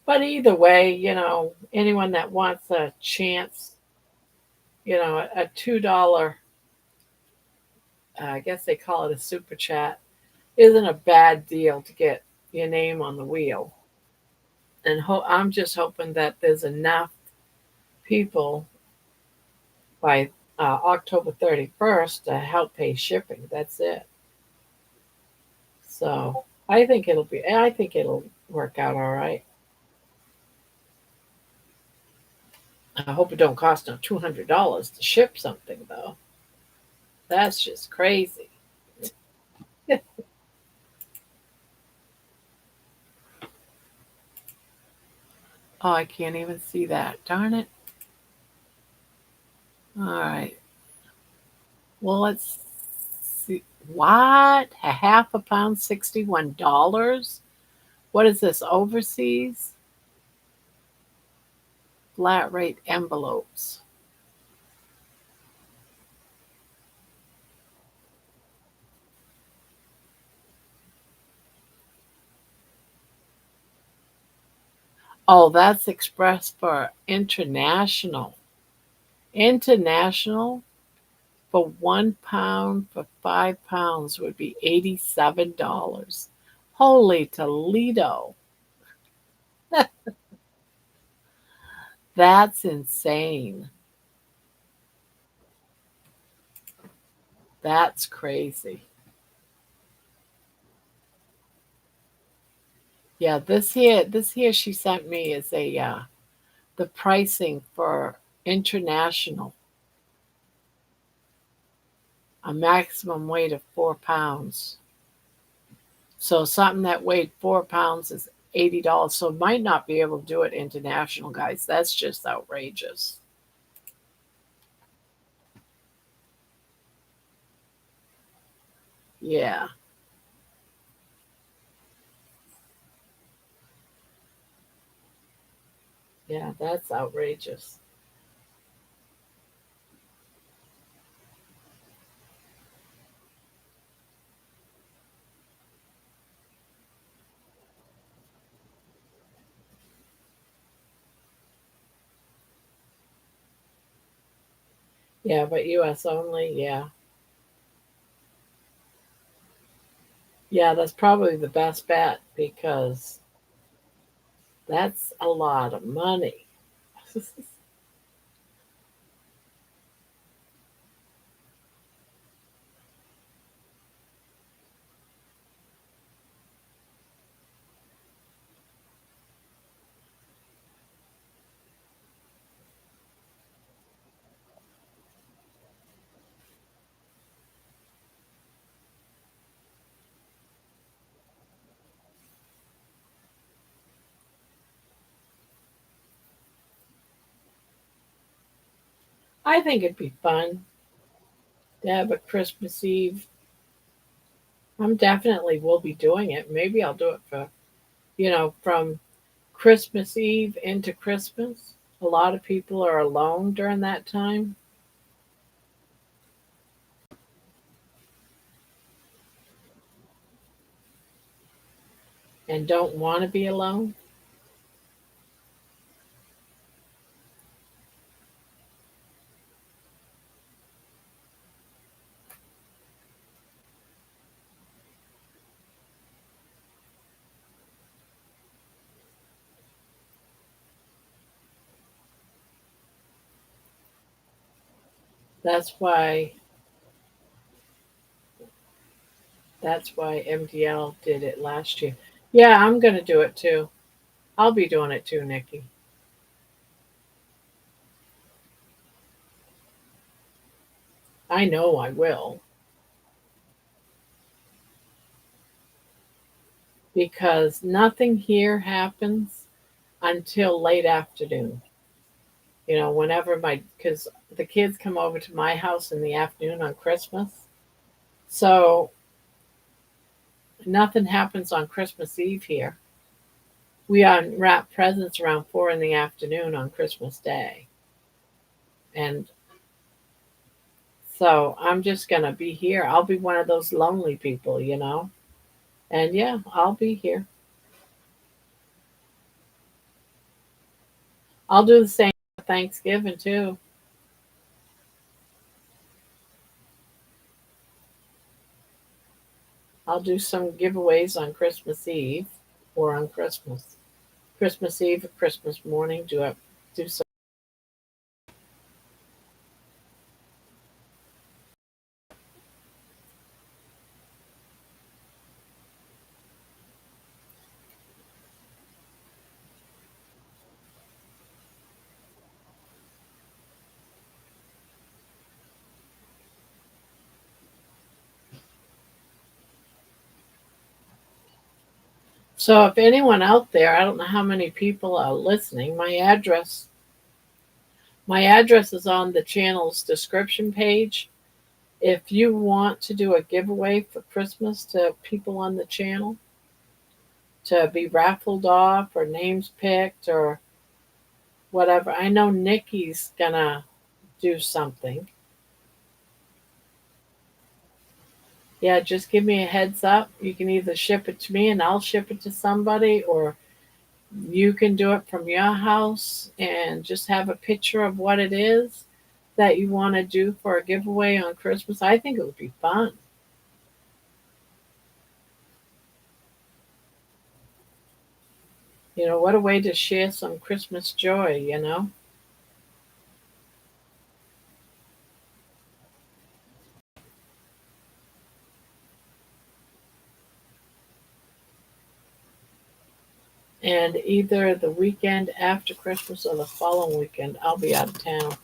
But either way, anyone that wants a chance, a $2 I guess they call it a super chat, isn't a bad deal to get your name on the wheel. And I'm just hoping that there's enough people by October 31st to help pay shipping. That's it. So I think it'll work out all right. I hope it don't cost them $200 to ship something though. That's just crazy. Oh, I can't even see that. Darn it. All right. Well, let's see. What? A half a pound, $61? What is this? Overseas? Flat rate envelopes. Oh, that's express for international. International for 1 pound for 5 pounds would be $87. Holy Toledo. That's insane. That's crazy. Yeah, this here she sent me is a the pricing for international, a maximum weight of 4 pounds. So something that weighed 4 pounds is $80. So might not be able to do it international, guys. That's just outrageous. Yeah, yeah, that's outrageous. Yeah, but US only, yeah. Yeah, that's probably the best bet because that's a lot of money. I think it'd be fun to have a Christmas Eve. I'm definitely will be doing it. Maybe I'll do it for, from Christmas Eve into Christmas. A lot of people are alone during that time and don't want to be alone. That's why that's why MDL did it last year. Yeah, I'm going to do it too. I'll be doing it too, Nikki. I know I will because nothing here happens until late afternoon. Whenever because the kids come over to my house in the afternoon on Christmas. So nothing happens on Christmas Eve here. We unwrap presents around 4 in the afternoon on Christmas Day. And so I'm just going to be here. I'll be one of those lonely people. And yeah, I'll be here. I'll do the same for Thanksgiving too. I'll do some giveaways on Christmas Eve or on Christmas Eve or Christmas morning. Do some. So if anyone out there, I don't know how many people are listening. My address is on the channel's description page. If you want to do a giveaway for Christmas to people on the channel to be raffled off or names picked or whatever, I know Nikki's gonna do something. Yeah, just give me a heads up. You can either ship it to me and I'll ship it to somebody, or you can do it from your house and just have a picture of what it is that you want to do for a giveaway on Christmas. I think it would be fun. What a way to share some Christmas joy. And either the weekend after Christmas or the following weekend, I'll be out of town.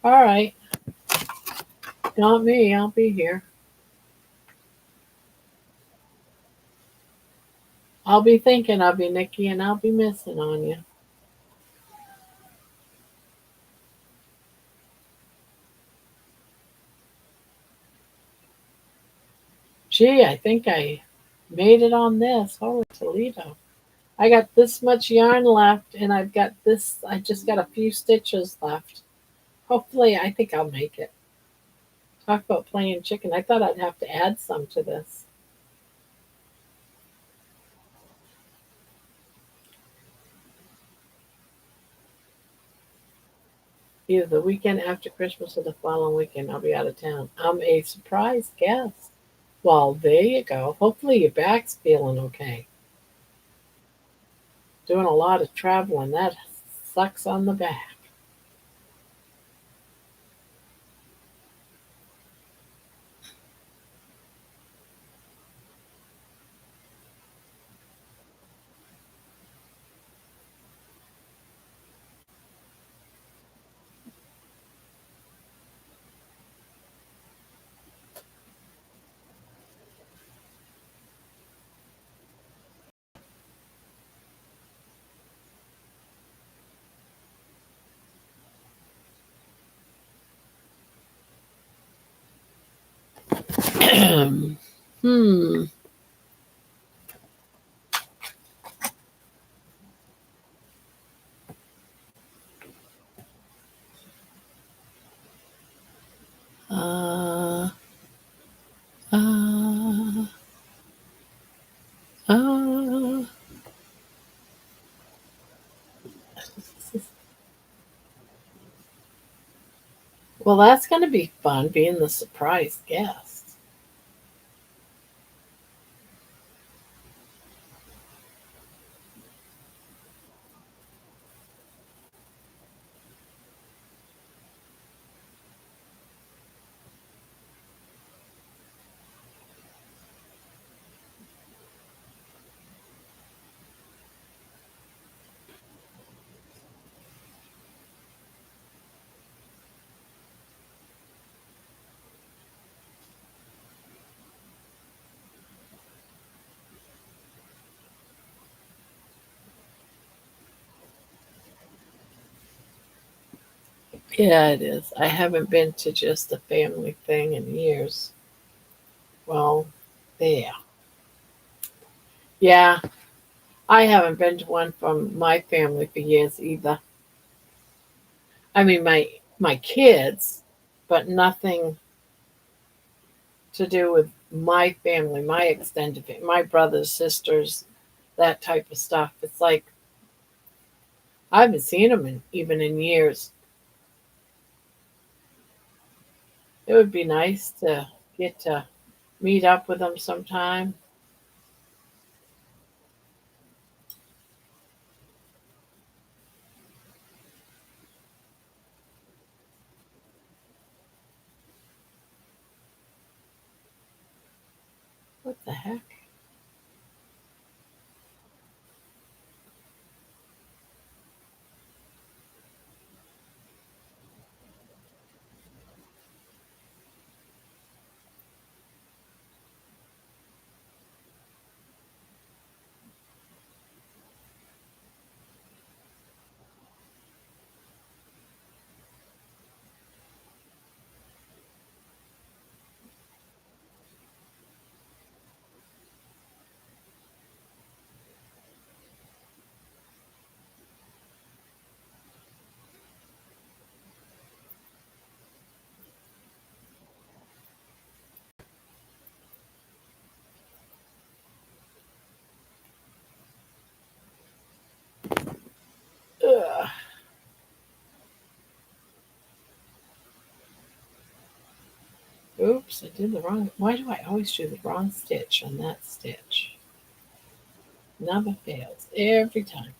All right. Not me. I'll be here. I'll be thinking of you, Nikki, and I'll be missing on you. Gee, I think I made it on this. Holy Toledo. I got this much yarn left, and I just got a few stitches left. Hopefully, I think I'll make it. Talk about playing chicken. I thought I'd have to add some to this. Either the weekend after Christmas or the following weekend, I'll be out of town. I'm a surprise guest. Well, there you go. Hopefully, your back's feeling okay. Doing a lot of traveling. That sucks on the back. hmm. Uh, uh, uh. Well, that's going to be fun being the surprise guest. Yeah, it is. I haven't been to just a family thing in years. Well, there. Yeah, I haven't been to one from my family for years either. I mean, my kids, but nothing to do with my family, my extended family, my brothers, sisters, that type of stuff. It's like I haven't seen them even in years. It would be nice to get to meet up with them sometime. What the heck? Ugh. Oops, I did the wrong. Why do I always do the wrong stitch on that stitch? Never fails every time.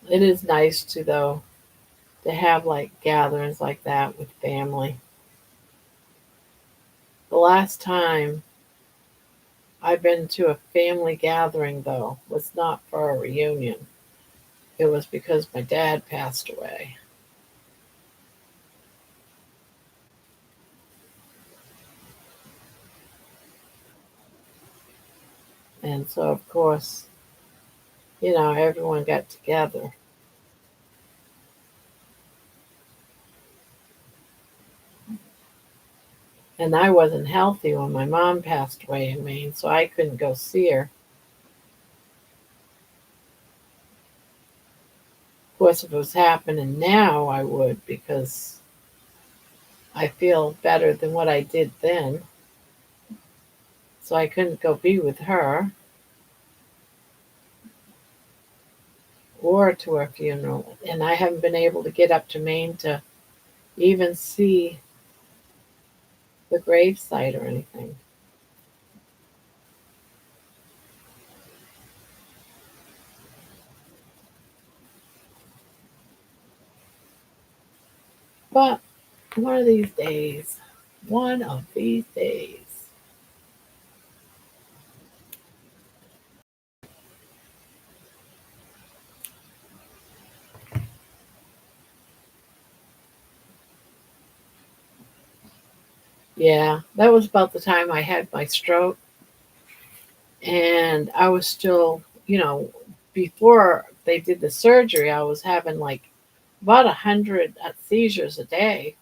It is nice to though to have like gatherings like that with family. The last time I've been to a family gathering though was not for a reunion. It was because my dad passed away. And so of course, everyone got together. And I wasn't healthy when my mom passed away in Maine, so I couldn't go see her. Of course, if it was happening now, I would because I feel better than what I did then. So I couldn't go be with her or to her funeral. And I haven't been able to get up to Maine to even see the gravesite or anything. But one of these days, yeah, that was about the time I had my stroke. And I was still, before they did the surgery, I was having like about 100 seizures a day.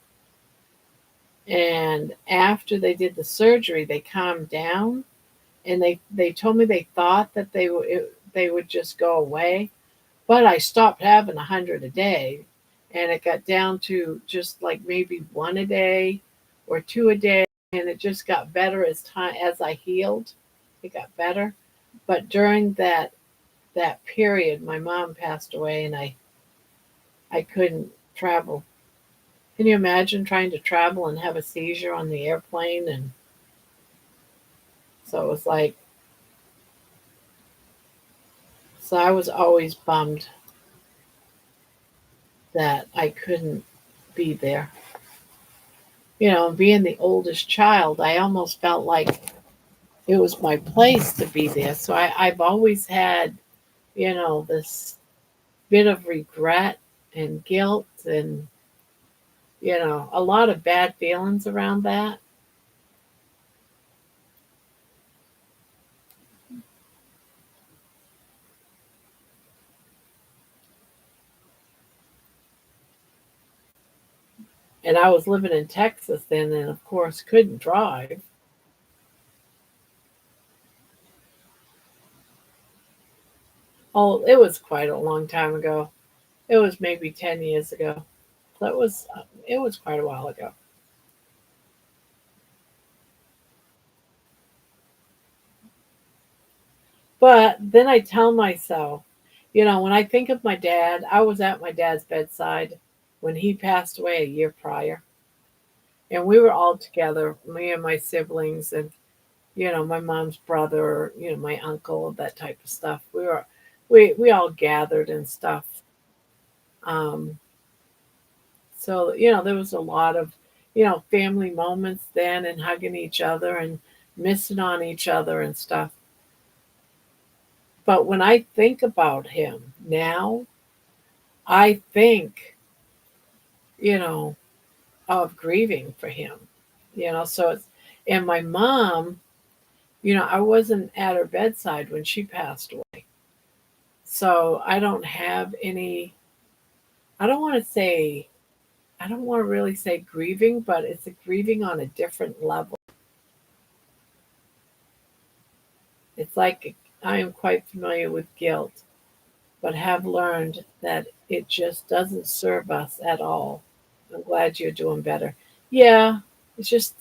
And after they did the surgery, they calmed down, and they told me they thought that they would just go away. But I stopped having 100 a day, and it got down to just like maybe one a day or two a day, and it just got better as I healed. It got better. But during that period, my mom passed away, and I couldn't travel. Can you imagine trying to travel and have a seizure on the airplane? And so it was like, so I was always bummed that I couldn't be there. Being the oldest child, I almost felt like it was my place to be there. So I've always had, this bit of regret and guilt and, a lot of bad feelings around that. And I was living in Texas then, and of course couldn't drive. Oh, it was quite a long time ago. It was maybe 10 years ago. That was it was quite a while ago. But then I tell myself, when I think of my dad, I was at my dad's bedside when he passed away a year prior. And we were all together, me and my siblings and my mom's brother, my uncle, that type of stuff. We all gathered and stuff. Um, so there was a lot of family moments then, and hugging each other and missing on each other and stuff. But when I think about him now, I think, you know, of grieving for him. So it's and my mom, I wasn't at her bedside when she passed away. So I don't have any I don't want to say I don't want to really say grieving, but it's a grieving on a different level. It's like I am quite familiar with guilt, but have learned that it just doesn't serve us at all. I'm glad you're doing better. Yeah, it's just,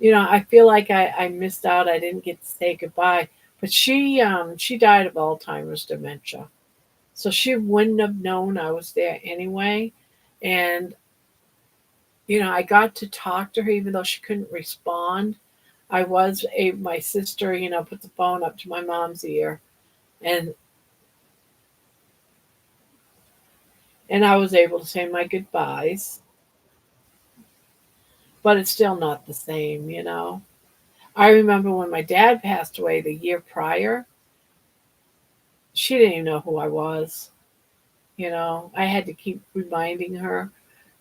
I feel like I missed out. I didn't get to say goodbye. But she died of Alzheimer's dementia. So she wouldn't have known I was there anyway. And, I got to talk to her even though she couldn't respond. My sister, put the phone up to my mom's ear and I was able to say my goodbyes, but it's still not the same. I remember when my dad passed away the year prior, she didn't even know who I was. I had to keep reminding her,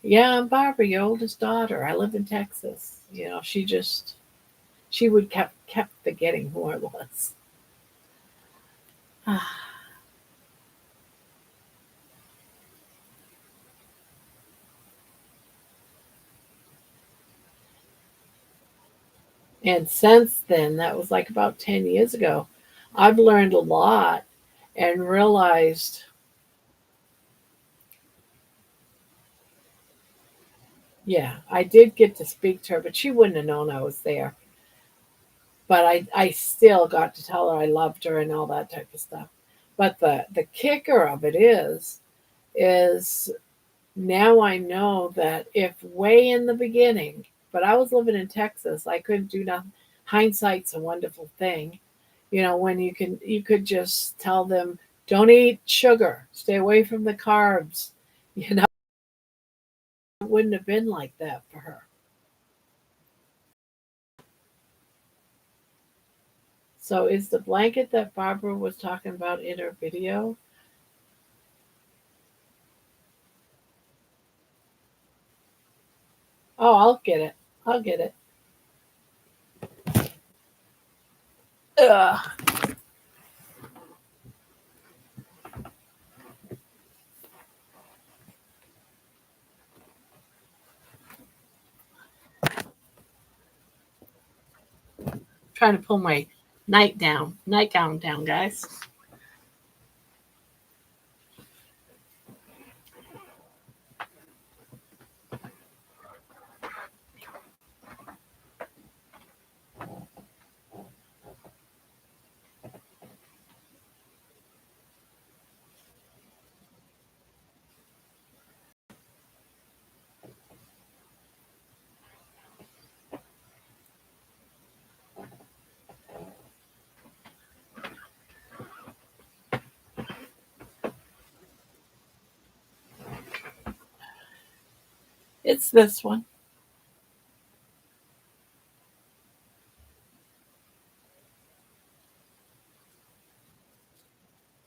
yeah, I'm Barbara, your oldest daughter. I live in Texas. She would kept forgetting who I was. And since then, that was like about 10 years ago, I've learned a lot and realized, yeah, I did get to speak to her, but she wouldn't have known I was there. But I still got to tell her I loved her and all that type of stuff. But the kicker of it is now I know that if way in the beginning, but I was living in Texas, I couldn't do nothing. Hindsight's a wonderful thing. When you could just tell them, don't eat sugar, stay away from the carbs. It wouldn't have been like that for her. So is the blanket that Barbara was talking about in her video? Oh, I'll get it. I'll get it. Ugh. Trying to pull my nightgown down, guys. It's this one.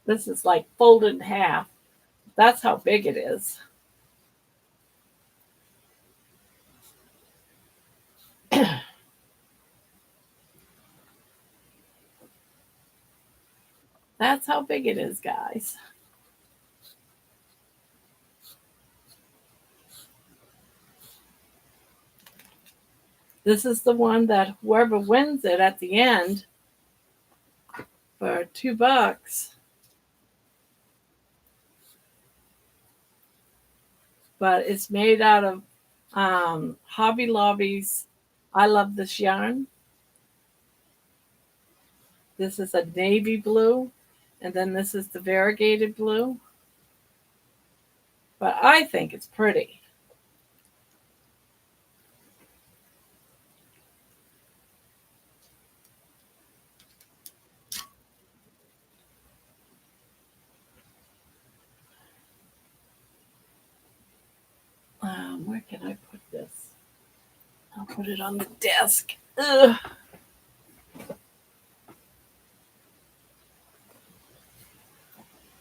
This is like folded in half. That's how big it is. That's how big it is, guys. This is the one that whoever wins it at the end for $2. But it's made out of Hobby Lobby's I Love This Yarn. This is a navy blue, and then this is the variegated blue. But I think it's pretty. Where can I put this? I'll put it on the desk. Ugh.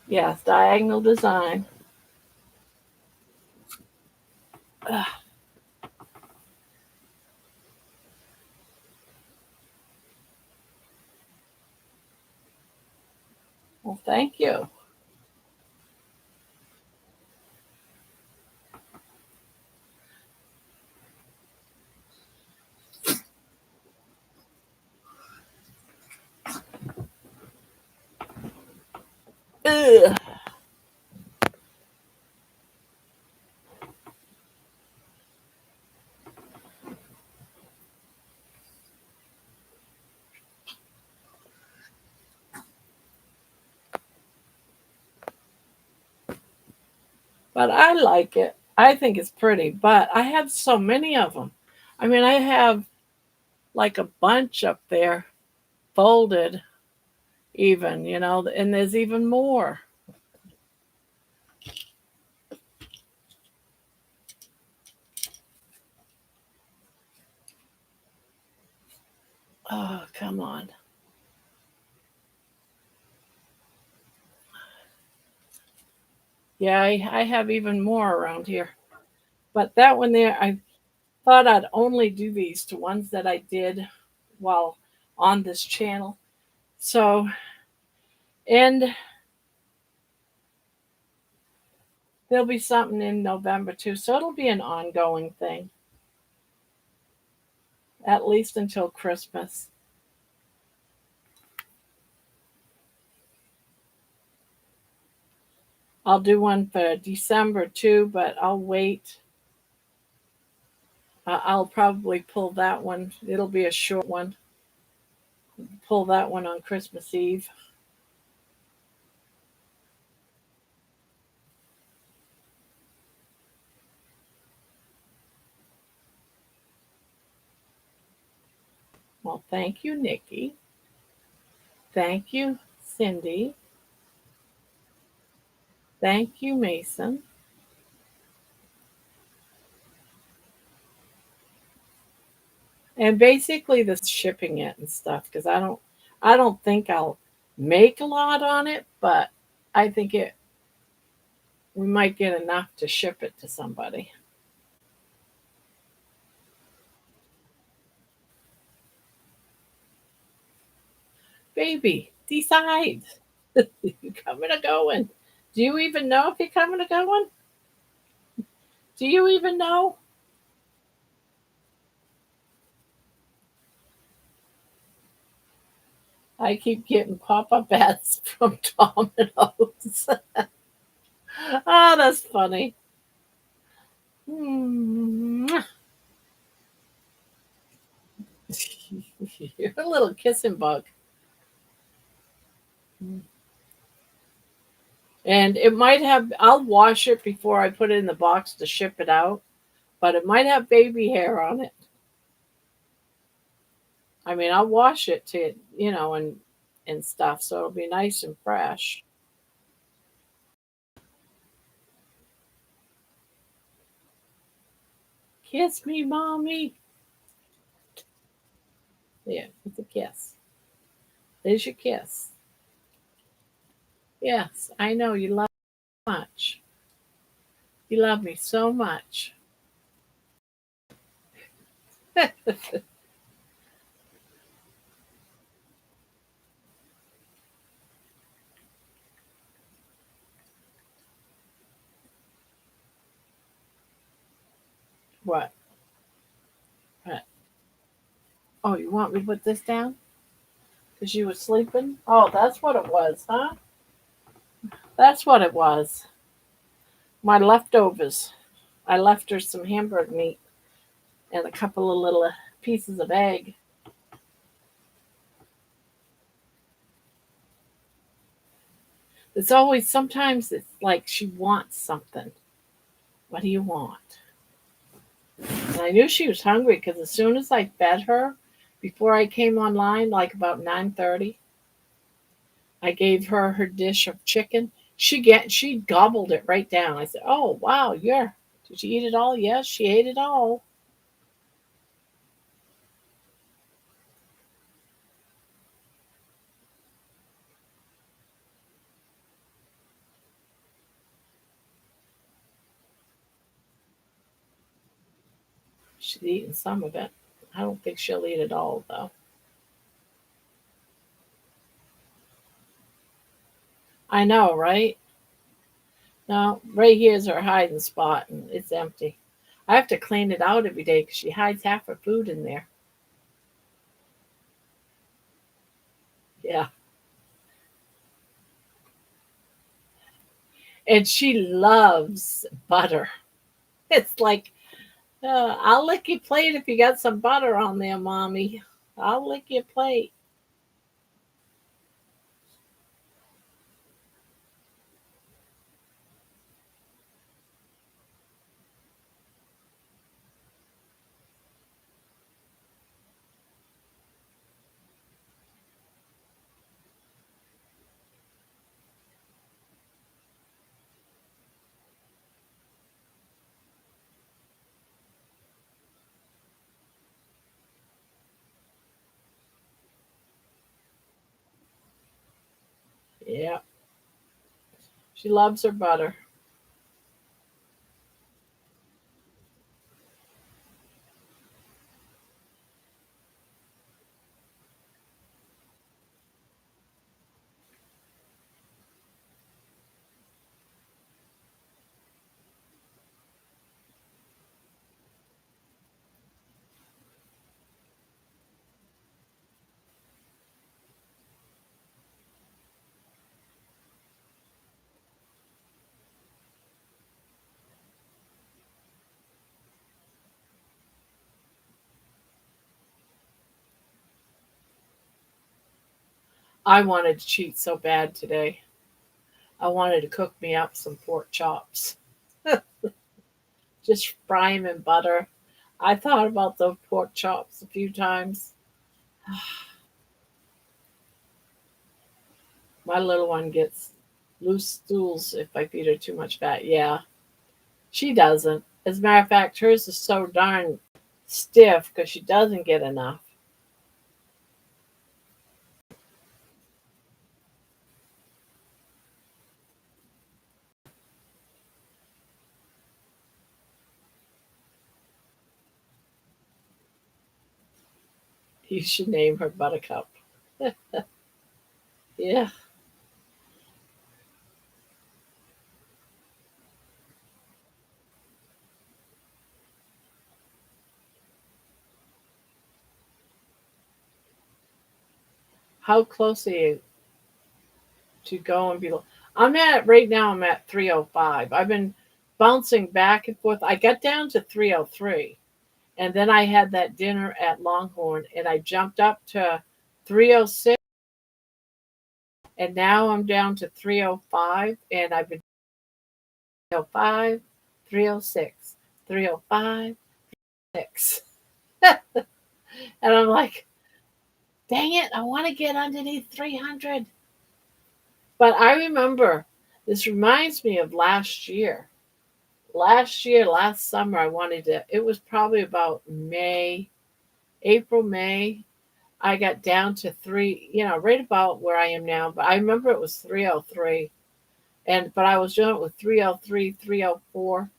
Yes, diagonal design. Ugh. Well, thank you. Ugh. But I like it. I think it's pretty, but I have so many of them. I mean, I have like a bunch up there folded, even, and there's even more. Oh, come on. Yeah, I have even more around here. But that one there, I thought I'd only do these to ones that I did while on this channel. So, and there'll be something in November too. So it'll be an ongoing thing, at least until Christmas. I'll do one for December too, but I'll wait. I'll probably pull that one. It'll be a short one. Pull that one on Christmas Eve. Well, thank you, Nikki. Thank you, Cindy. Thank you, Mason. And basically the shipping it and stuff, because I don't think I'll make a lot on it, but I think we might get enough to ship it to somebody. Baby, decide. You coming or going? Do you even know if you're coming or going? Do you even know? I keep getting pop-up ads from Domino's. Oh, that's funny. Mm. You're a little kissing bug. And it might have, I'll wash it before I put it in the box to ship it out, but it might have baby hair on it. I mean, I'll wash it and stuff, so it'll be nice and fresh. Kiss me, mommy. Yeah, it's a kiss. There's your kiss. Yes, I know you love me much. You love me so much. What? What? Oh, you want me to put this down? Because you were sleeping? Oh, that's what it was, huh? That's what it was. My leftovers. I left her some hamburger meat and a couple of little pieces of egg. It's always, sometimes it's like she wants something. What do you want? And I knew she was hungry because as soon as I fed her, before I came online, like about 9:30, I gave her her dish of chicken. She gobbled it right down. I said, "Oh wow, yeah. Did she eat it all?" Yes, she ate it all. She's eaten some of it. I don't think she'll eat it all though. I know, right? No, right here's her hiding spot, and it's empty. I have to clean it out every day because she hides half her food in there. Yeah, and she loves butter. It's like, I'll lick your plate if you got some butter on there, mommy. I'll lick your plate. Yeah, she loves her butter. I wanted to cheat so bad today. I wanted to cook me up some pork chops. Just fry them in butter. I thought about those pork chops a few times. My little one gets loose stools if I feed her too much fat. Yeah, she doesn't. As a matter of fact, hers is so darn stiff because she doesn't get enough. You should name her Buttercup. Yeah. How close are you to go and below? I'm at right now. I'm at 305. I've been bouncing back and forth. I got down to 303, and then I had that dinner at Longhorn, and I jumped up to 306, and now I'm down to 305, and I've been 305, 306, 305, 6. And I'm like, dang it, I want to get underneath 300. But I remember, this reminds me of last year. Last year, last summer, I wanted to, it was probably about May, April, May. I got down to three, right about where I am now. But I remember it was 303. But I was doing it with 303, 304,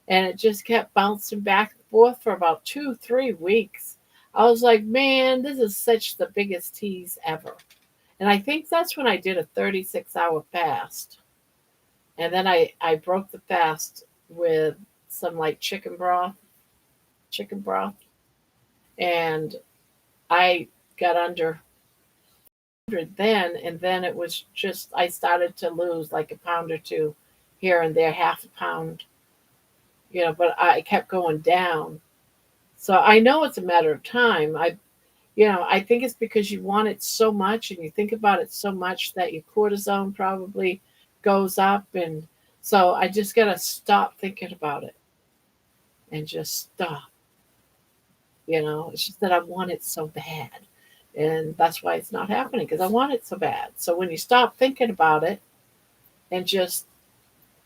and it just kept bouncing back and forth for about 2, 3 weeks. I was like, man, this is such the biggest tease ever. And I think that's when I did a 36-hour fast. And then I broke the fast with some like chicken broth, and I got under 100 then, and then it was just I started to lose like a pound or two here and there, half a pound, but I kept going down. So I know it's a matter of time. I think it's because you want it so much and you think about it so much that your cortisone probably goes up. And so I just got to stop thinking about it and just stop. It's just that I want it so bad. And that's why it's not happening because I want it so bad. So when you stop thinking about it and just,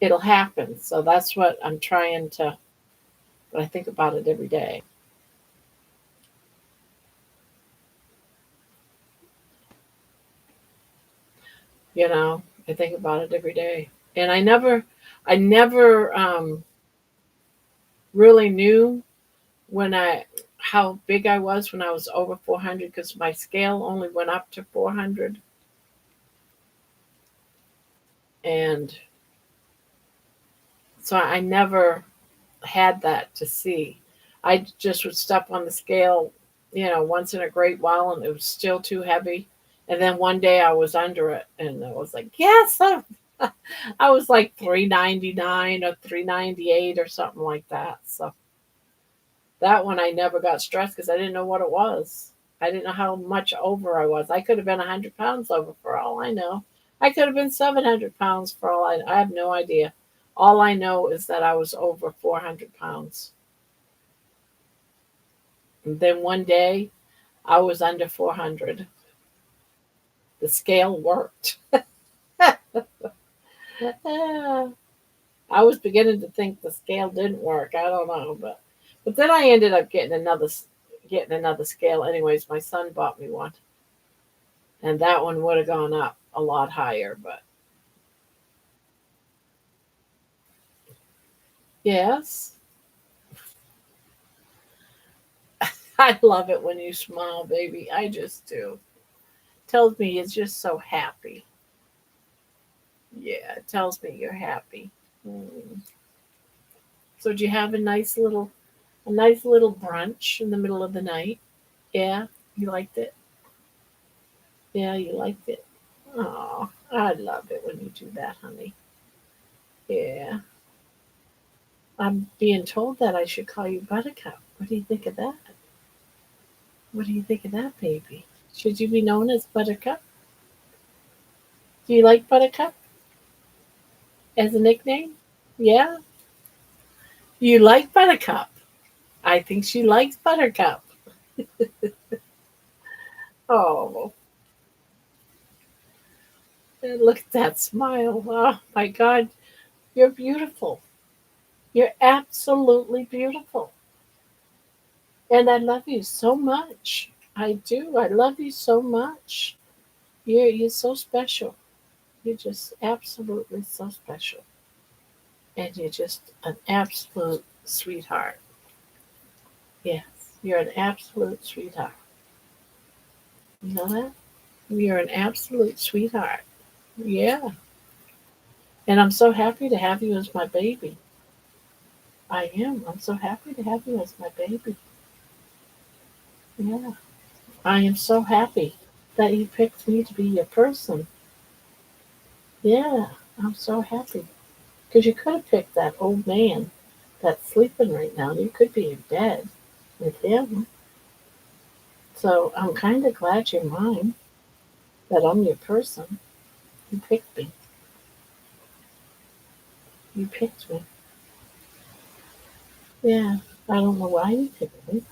it'll happen. So that's what I'm trying to, but I think about it every day. I think about it every day. And I never really knew when I how big I was when I was over 400 because my scale only went up to 400, and so I never had that to see. I just would step on the scale, once in a great while, and it was still too heavy. And then one day I was under it, and I was like, "Yes!" I was like 399 or 398 or something like that. So that one I never got stressed because I didn't know what it was. I didn't know how much over I was. I could have been 100 pounds over for all I know. I could have been 700 pounds for all I know. I have no idea. All I know is that I was over 400 pounds. And then one day I was under 400. The scale worked. I was beginning to think the scale didn't work. I don't know, but then I ended up getting another scale. Anyways, my son bought me one, and that one would have gone up a lot higher. But yes, I love it when you smile, baby. I just do. Tells me you're just so happy. Yeah, it tells me you're happy. Mm. So did you have a nice little brunch in the middle of the night? Yeah, you liked it. Yeah, you liked it. Oh, I love it when you do that, honey. Yeah, I'm being told that I should call you Buttercup. What do you think of that? What do you think of that, baby? Should you be known as Buttercup? Do you like Buttercup as a nickname? Yeah, you like Buttercup. I think she likes Buttercup. Oh, and look at that smile. Oh my God, you're beautiful. You're absolutely beautiful. And I love you so much. I do. I love you so much. You're so special. You're just absolutely so special. And you're just an absolute sweetheart. Yes, you're an absolute sweetheart. You know that? You're an absolute sweetheart. Yeah. And I'm so happy to have you as my baby. I am. I'm so happy to have you as my baby. Yeah. I am so happy that you picked me to be your person. Yeah. I'm so happy. Because you could have picked that old man that's sleeping right now. You could be in bed with him. So I'm kind of glad you're mine, that I'm your person. You picked me. You picked me. Yeah. I don't know why you picked me.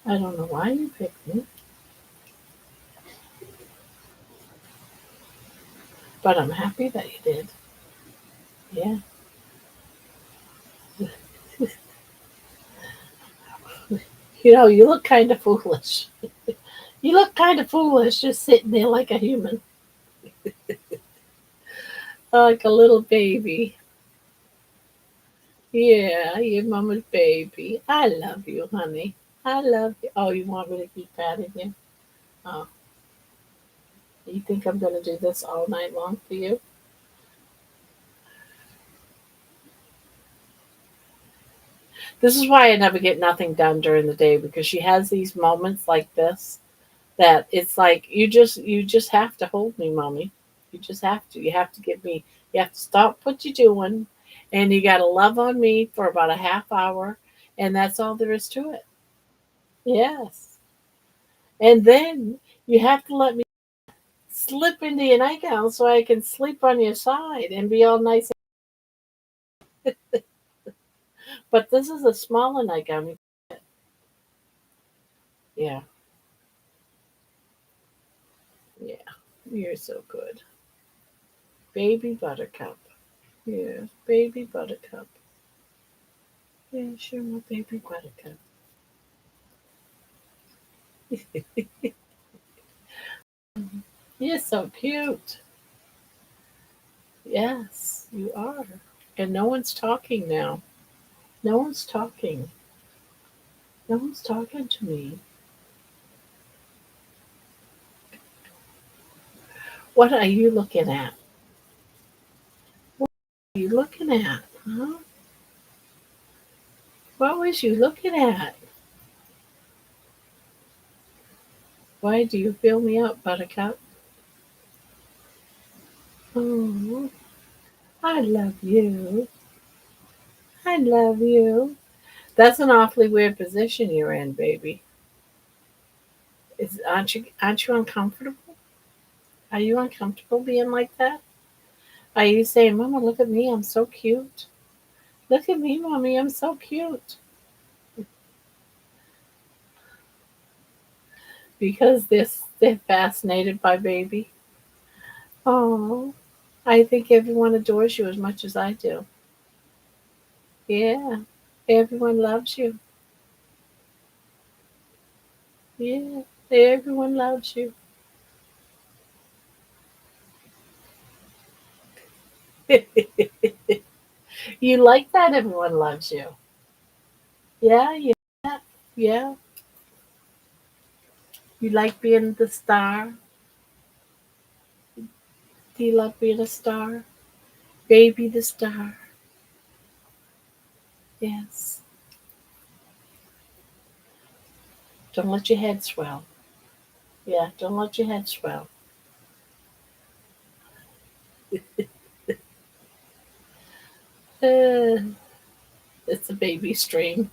I don't know why you picked me, but I'm happy that you did. Yeah. You look kind of foolish. You look kind of foolish just sitting there like a human, like a little baby. Yeah, your mama's baby. I love you, honey. I love you. Oh, you want me to keep patting you? Oh, you think I'm going to do this all night long for you? This is why I never get nothing done during the day, because she has these moments like this that it's like you just have to hold me, mommy. You just have to. You have to give me. You have to stop what you're doing, and you got to love on me for about a half hour, and that's all there is to it. Yes, and then you have to let me slip into your nightgown so I can sleep on your side and be all nice. But this is a smaller nightgown. Yeah, yeah. You're so good, baby buttercup. Yes, baby buttercup. Yeah, sure, my baby buttercup. You're so cute. Yes, you are. And no one's talking now. No one's talking. No one's talking to me. What are you looking at? What are you looking at? Huh? What was you looking at? Why do you fill me up, Buttercup? Oh, I love you. I love you. That's an awfully weird position you're in, baby. Aren't you uncomfortable? Are you uncomfortable being like that? Are you saying, Mama, look at me, I'm so cute? Look at me, Mommy, I'm so cute. Because they're fascinated by baby. Oh, I think everyone adores you as much as I do. Yeah, everyone loves you. Yeah, everyone loves you. You like that everyone loves you. Yeah, yeah, yeah. You like being the star. Do you love being a star? Baby the star. Yes. Don't let your head swell. Yeah, don't let your head swell. Uh, it's a baby stream.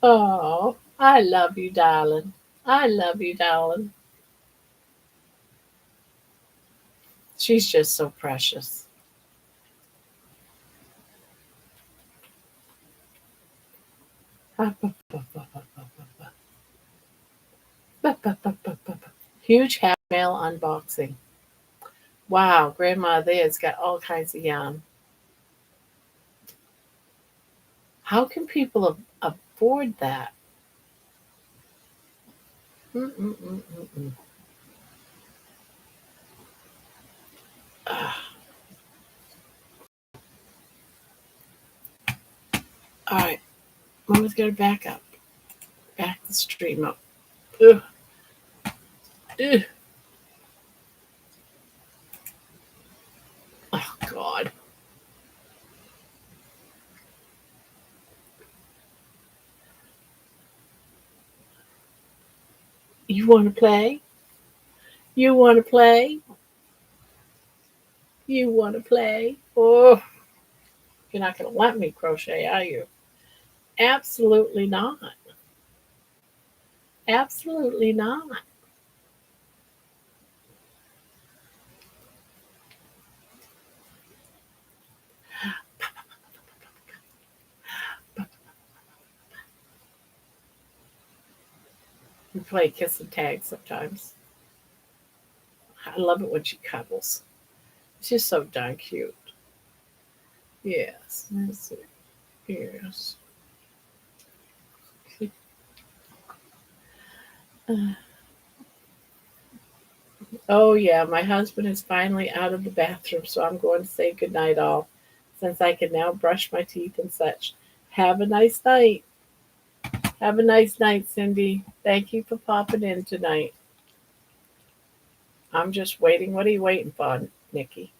Oh, I love you, darling. I love you, darling. She's just so precious. Huge half mail unboxing. Wow, Grandma there's got all kinds of yarn. How can people afford that? Mm-mm-mm-mm-mm. Ah, all right, Mama's got to back up. Back the stream up. Ugh, ugh. Oh, God. You want to play? You want to play? You want to play? Oh, you're not going to let me crochet, are you? Absolutely not. Absolutely not. We play kiss and tag sometimes. I love it when she cuddles. She's so darn cute. Yes. Let's see. Yes. Oh, yeah. My husband is finally out of the bathroom, so I'm going to say goodnight, all, since I can now brush my teeth and such. Have a nice night. Have a nice night, Cindy. Thank you for popping in tonight. I'm just waiting. What are you waiting for, Nikki?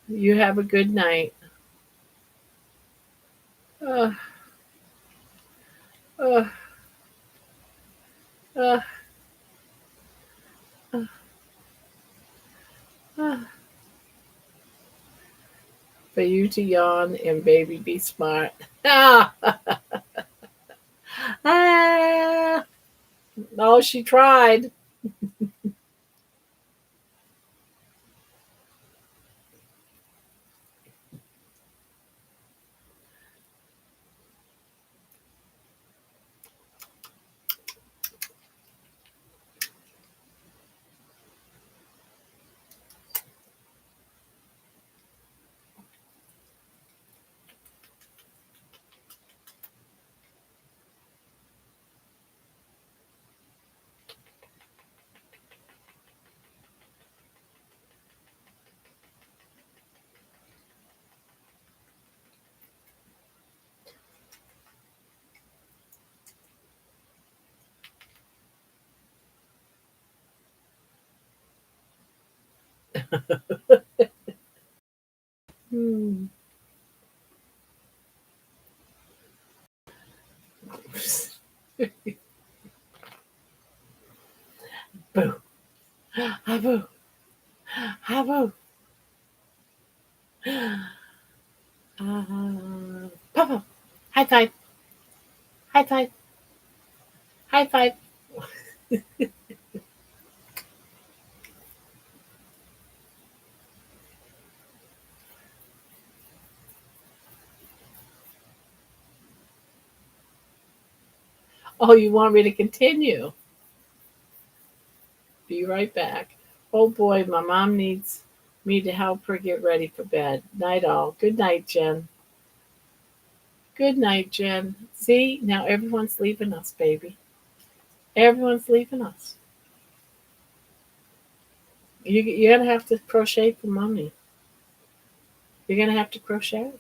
You have a good night. Uh, uh, uh, uh, uh. For you to yawn and baby be smart. Ah, ah. Oh, she tried. Hmm. Boo. Ah, boo. Ah, boo. Papa. High five. High five. High five. Oh, you want me to continue? Be right back. Oh boy, my mom needs me to help her get ready for bed. Night all. Good night, Jen. Good night, Jen. See, now everyone's leaving us, baby. Everyone's leaving us. You're gonna have to crochet for mommy. You're gonna have to crochet.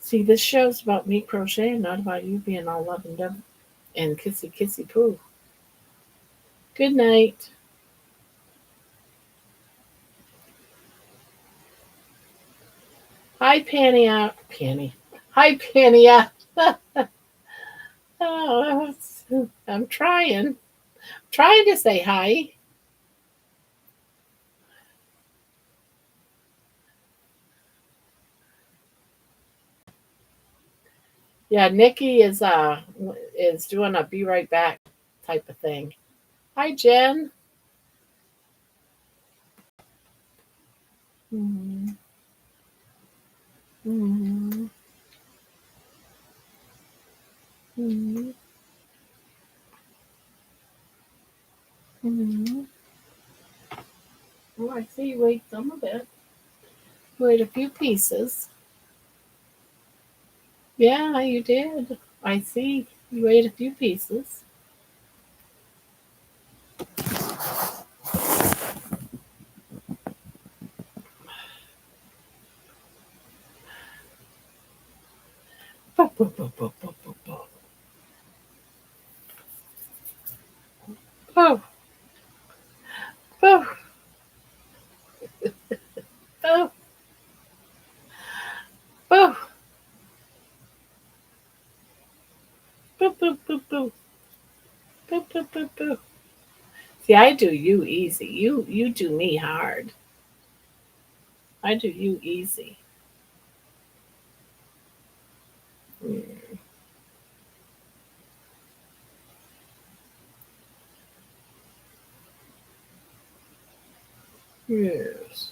See, this show's about me crocheting, not about you being all love and dove and kissy kissy poo. Good night. Hi, Pania. Panny. Hi, Pania. Oh, I'm trying to say hi. Yeah, Nikki is doing a be right back type of thing. Hi, Jen. Mm-hmm. Mm-hmm. Mm-hmm. Mm-hmm. Oh, I see you ate some of it. You ate a few pieces. Yeah, you did. I see you ate a few pieces. Boo, boo, boo, boo, boo, boo, boo. Boo, boo, boo, boo, boo, boo, boo, boo, boo, boo, boo, boo. See, I do you easy. You do me hard. I do you easy. Mm. Yes,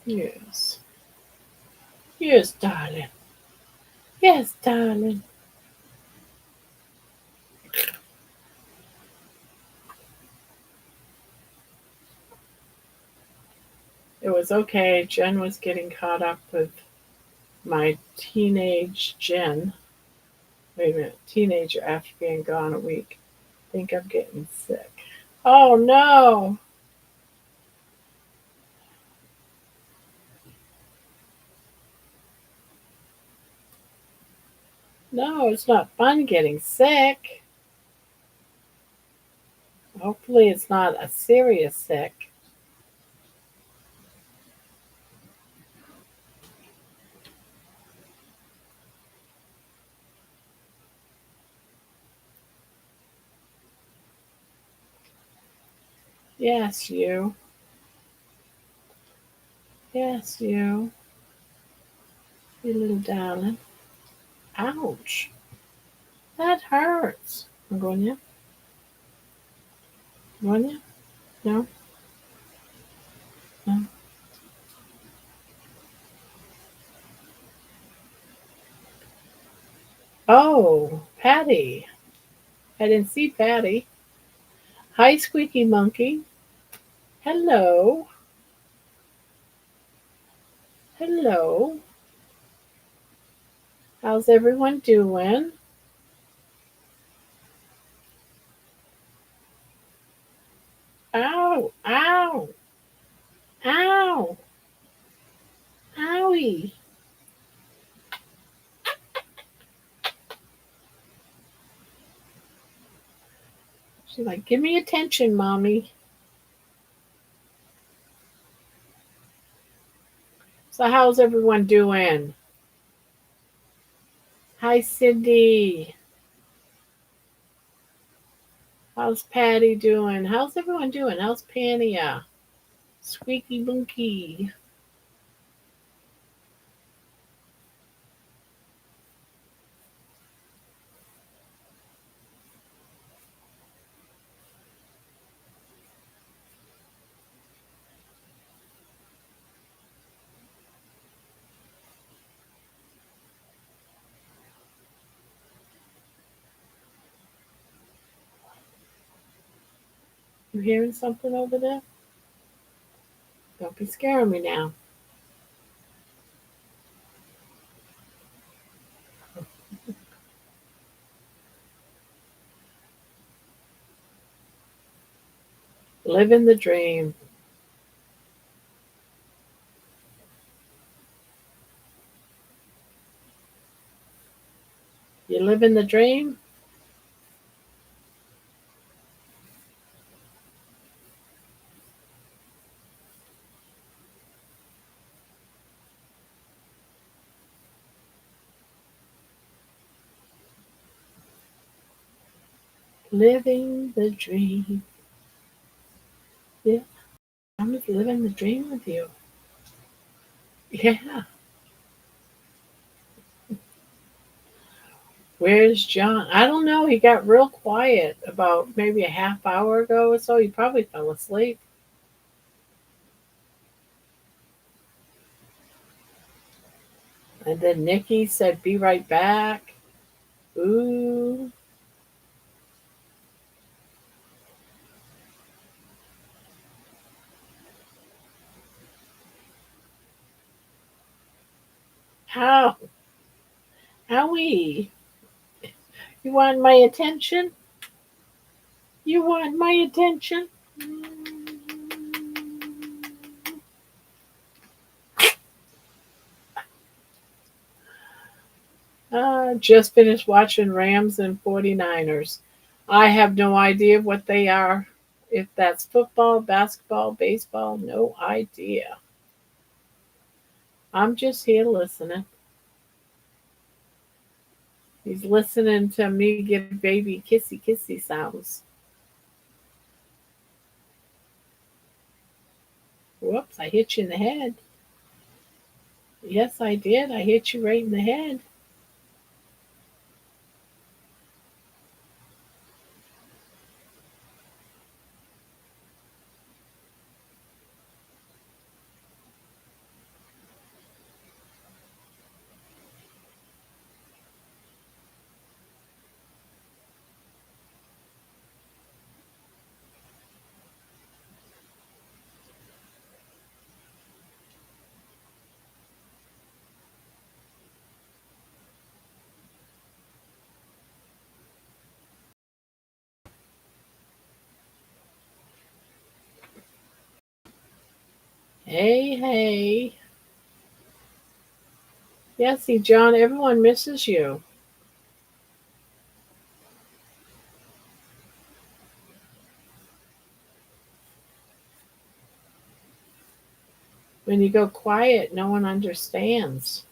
yes, yes, darling. Yes, darling. It was okay. Jen was getting caught up with my teenage Jen. Wait a minute, teenager after being gone a week. Think I'm getting sick. Oh no, no, it's not fun getting sick. Hopefully it's not a serious sick. Yes, you. Yes, you. You little darling. Ouch. That hurts. I'm going, yeah. Going, yeah. No, no. Oh, Patty. I didn't see Patty. Hi, Squeaky Monkey. Hello. Hello. How's everyone doing? Ow. Ow. Ow. Owie. She's like, give me attention, Mommy. So, how's everyone doing? Hi, Cindy. How's Patty doing? How's everyone doing? How's Pania? Squeaky Monkey. You hearing something over there? Don't be scaring me now. Living the dream. You living the dream? Living the dream. Yeah, I'm just living the dream with you. Yeah. Where's John? I don't know. He got real quiet about maybe a half hour ago or so. He probably fell asleep. And then Nikki said, be right back. Ooh. How? Owie. You want my attention? You want my attention? Just finished watching Rams and 49ers. I have no idea what they are. If that's football, basketball, baseball, no idea. I'm just here listening. He's listening to me give baby kissy kissy sounds. Whoops, I hit you in the head. Yes, I did. I hit you right in the head. Hey, hey. Yeah, see, John, everyone misses you. When you go quiet, no one understands.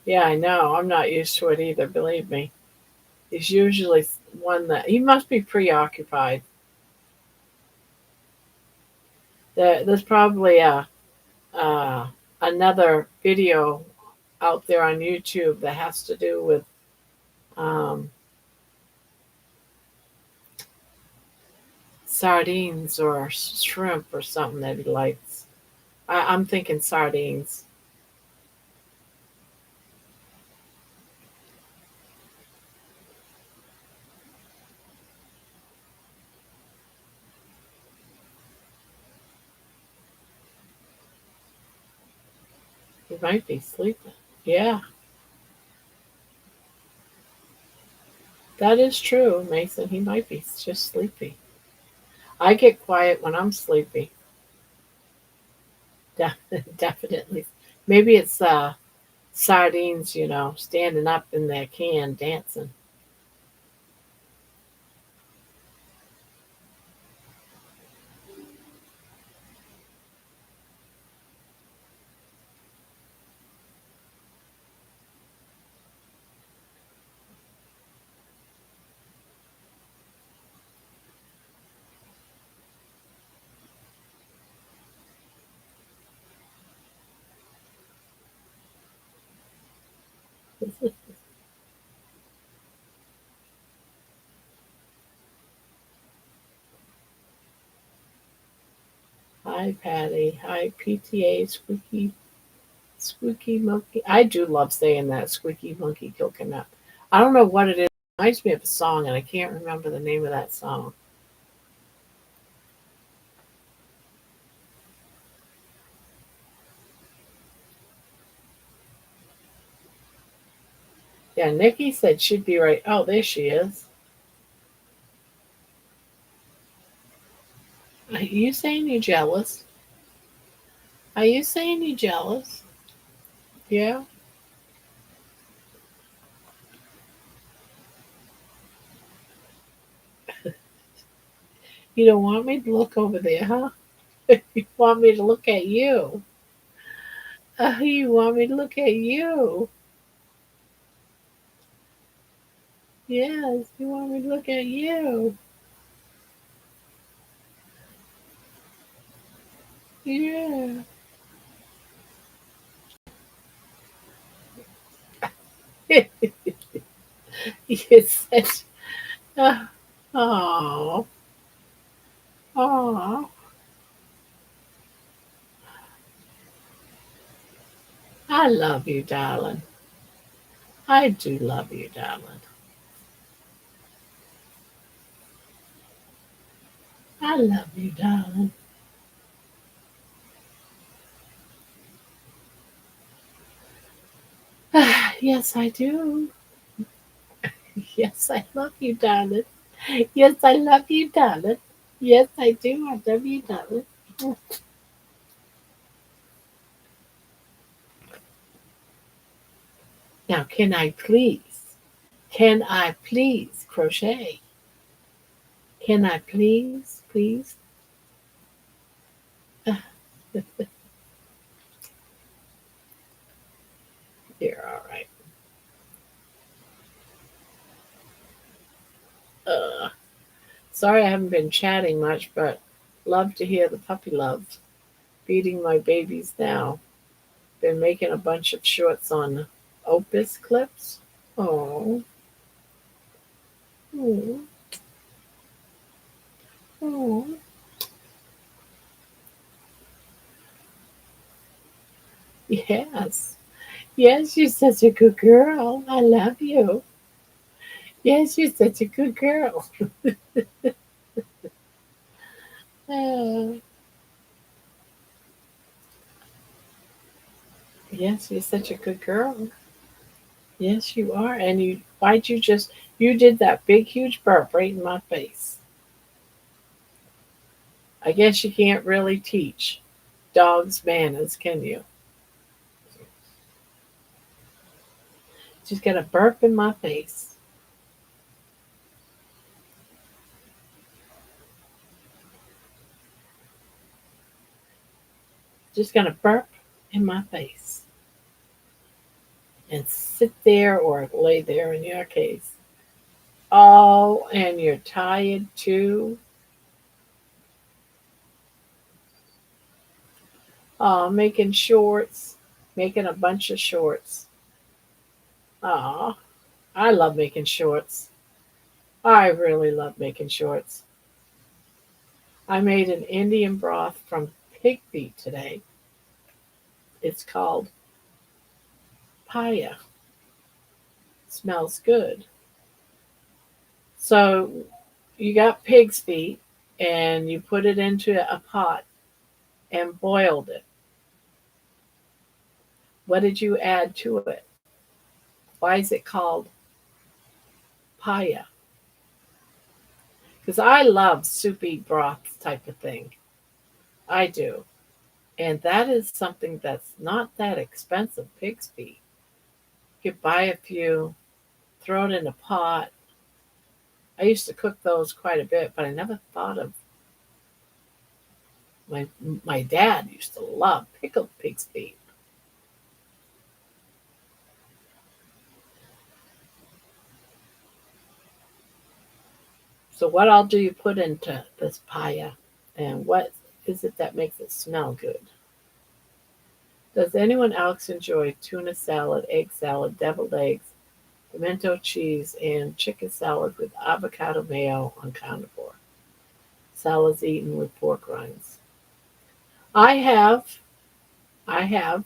Yeah, I know. I'm not used to it either, believe me. He's usually one that he must be preoccupied. There's probably uh, another video out there on YouTube that has to do with um, sardines or shrimp or something that he likes. I'm thinking sardines. He might be sleeping. Yeah, that is true, Mason. He might be just sleepy. I get quiet when I'm sleepy. Definitely. Maybe it's sardines, standing up in their can dancing. Hi, Patty. Hi, PTA Squeaky Monkey. I do love saying that, Squeaky Monkey Coconut. I don't know what it is. It reminds me of a song, and I can't remember the name of that song. Yeah, Nikki said she'd be right. Oh, there she is. Are you saying you're jealous? Are you saying you're jealous? Yeah. You don't want me to look over there, huh? You want me to look at you. You want me to look at you. Yes, you want me to look at you. Yeah. You said, oh, oh, oh, I love you, darling. I do love you, darling. I love you, darling. Yes, I do. Yes, I love you, darling. Yes, I love you, darling. Yes, I do. I love you, darling. Now, can I please crochet? Can I please? You're all right. Uh, Sorry I haven't been chatting much, but love to hear the puppy love. Feeding my babies now. Been making a bunch of shorts on Opus clips. Oh, oh, oh. Yes. Yes, you're such a good girl. I love you. Yes, you're such a good girl. Uh, yes, you're such a good girl. Yes, you are. And why'd you did that big, huge burp right in my face. I guess you can't really teach dogs manners, can you? Just got a burp in my face. Just gonna burp in my face and sit there or lay there in your case. Oh, and you're tired too. Oh, making shorts, making a bunch of shorts. Oh, I love making shorts. I really love making shorts. I made an Indian broth from pig feet today. It's called paya. Smells good. So you got pig's feet and you put it into a pot and boiled it. What did you add to it? Why is it called paya? Because I love soupy broth type of thing. I do. And that is something that's not that expensive, pig's feet. You could buy a few, throw it in a pot. I used to cook those quite a bit, but I never thought of my my dad used to love pickled pig's feet. So what all do you put into this paya? And what is it that makes it smell good? Does anyone else enjoy tuna salad, egg salad, deviled eggs, pimento cheese, and chicken salad with avocado mayo on carnivore? Salads eaten with pork rinds. I have. I have.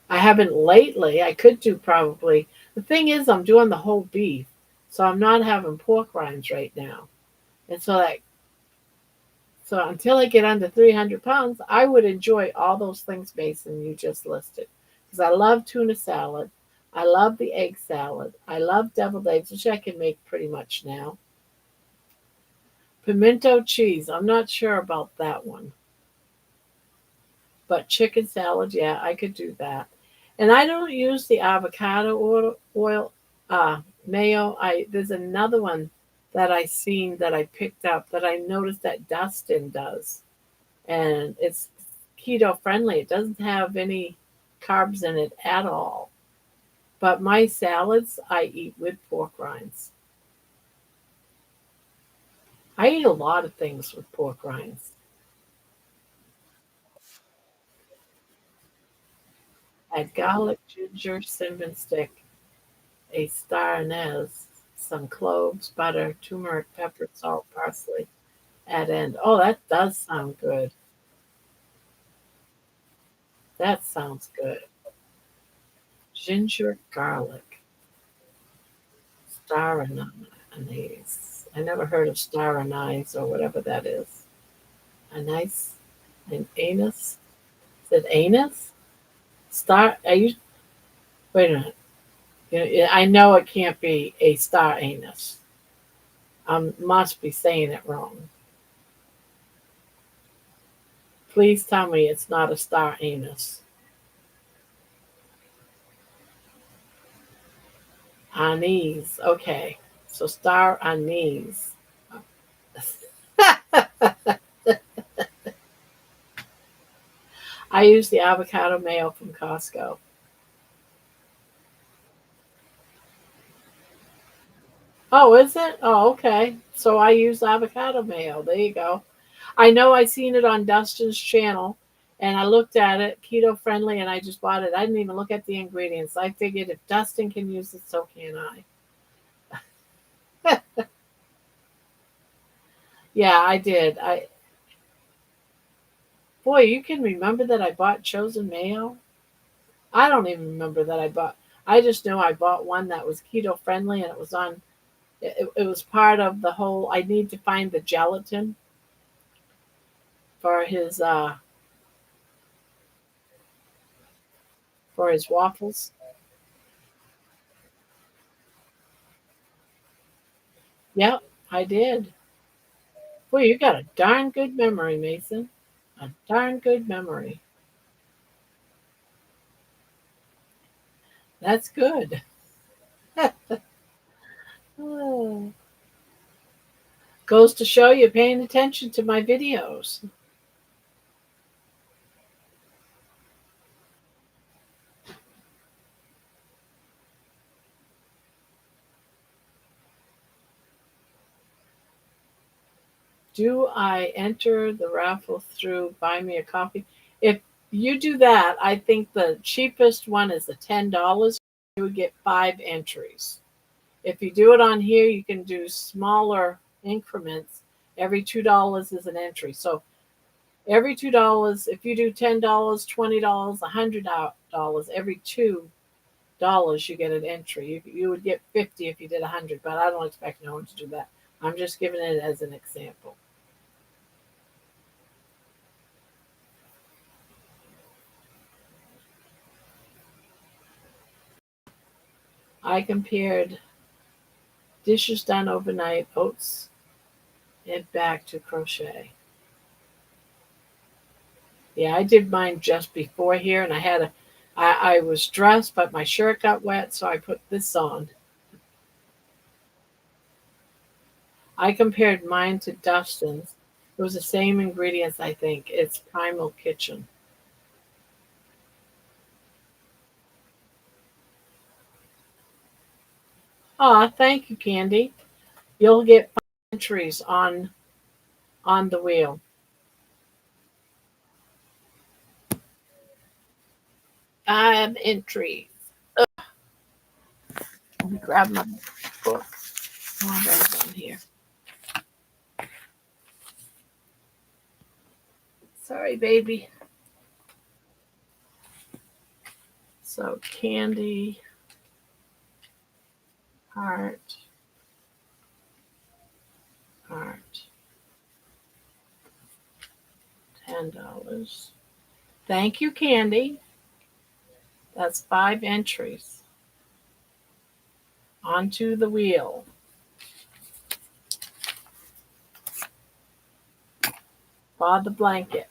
I haven't lately. I could do probably. The thing is, I'm doing the whole beef, so I'm not having pork rinds right now. And so until I get under 300 pounds, I would enjoy all those things, Mason, you just listed. Because I love tuna salad. I love the egg salad. I love deviled eggs, which I can make pretty much now. Pimento cheese. I'm not sure about that one. But chicken salad, yeah, I could do that. And I don't use the avocado oil mayo. I There's another one that I seen that I picked up that I noticed that Dustin does, and it's keto friendly. It doesn't have any carbs in it at all. But my salads I eat with pork rinds. I eat a lot of things with pork rinds. Add garlic, ginger, cinnamon stick, a star anise, some cloves, butter, turmeric, pepper, salt, parsley. Add in. Oh, that does sound good. That sounds good. Ginger, garlic, star anise. I never heard of star anise or whatever that is. Anise and anise. Is it anise? Star? Are you? Wait a minute. I know it can't be a star anise. I must be saying it wrong. Please tell me it's not a star anise. Anise. Okay. So star anise. I use the avocado mayo from Costco. Oh, is it? Oh, okay. So I use avocado mayo. There you go. I know I seen it on Dustin's channel and I looked at it, keto friendly, and I just bought it. I didn't even look at the ingredients. I figured if Dustin can use it, so can I. Yeah, I did. Boy, you can remember that I bought chosen mayo? I don't even remember that I bought. I just know I bought one that was keto friendly and it was on it was part of the whole I need to find the gelatin for his waffles. Yep, I did. Boy, you got a darn good memory, Mason. A darn good memory. That's good. Oh. Goes to show you paying attention to my videos. Do I enter the raffle through Buy Me a Coffee? If you do that, I think the cheapest one is the $10. You would get 5 entries. If you do it on here, you can do smaller increments. Every $2 is an entry. So every $2, if you do $10, $20, $100, every $2 you get an entry. You would get 50 if you did 100, but I don't expect no one to do that. I'm just giving it as an example. I compared dishes done overnight, oats, and back to crochet. Yeah, I did mine just before here, and I was dressed, but my shirt got wet, so I put this on. I compared mine to Dustin's. It was the same ingredients, I think. It's Primal Kitchen. Aw, thank you, Candy. You'll get 5 entries on the wheel. 5 entries. Let me grab my book. Oh, that's on here. Sorry, baby. So Candy, heart, heart, $10. Thank you, Candy. That's 5 entries onto the wheel. For the blanket.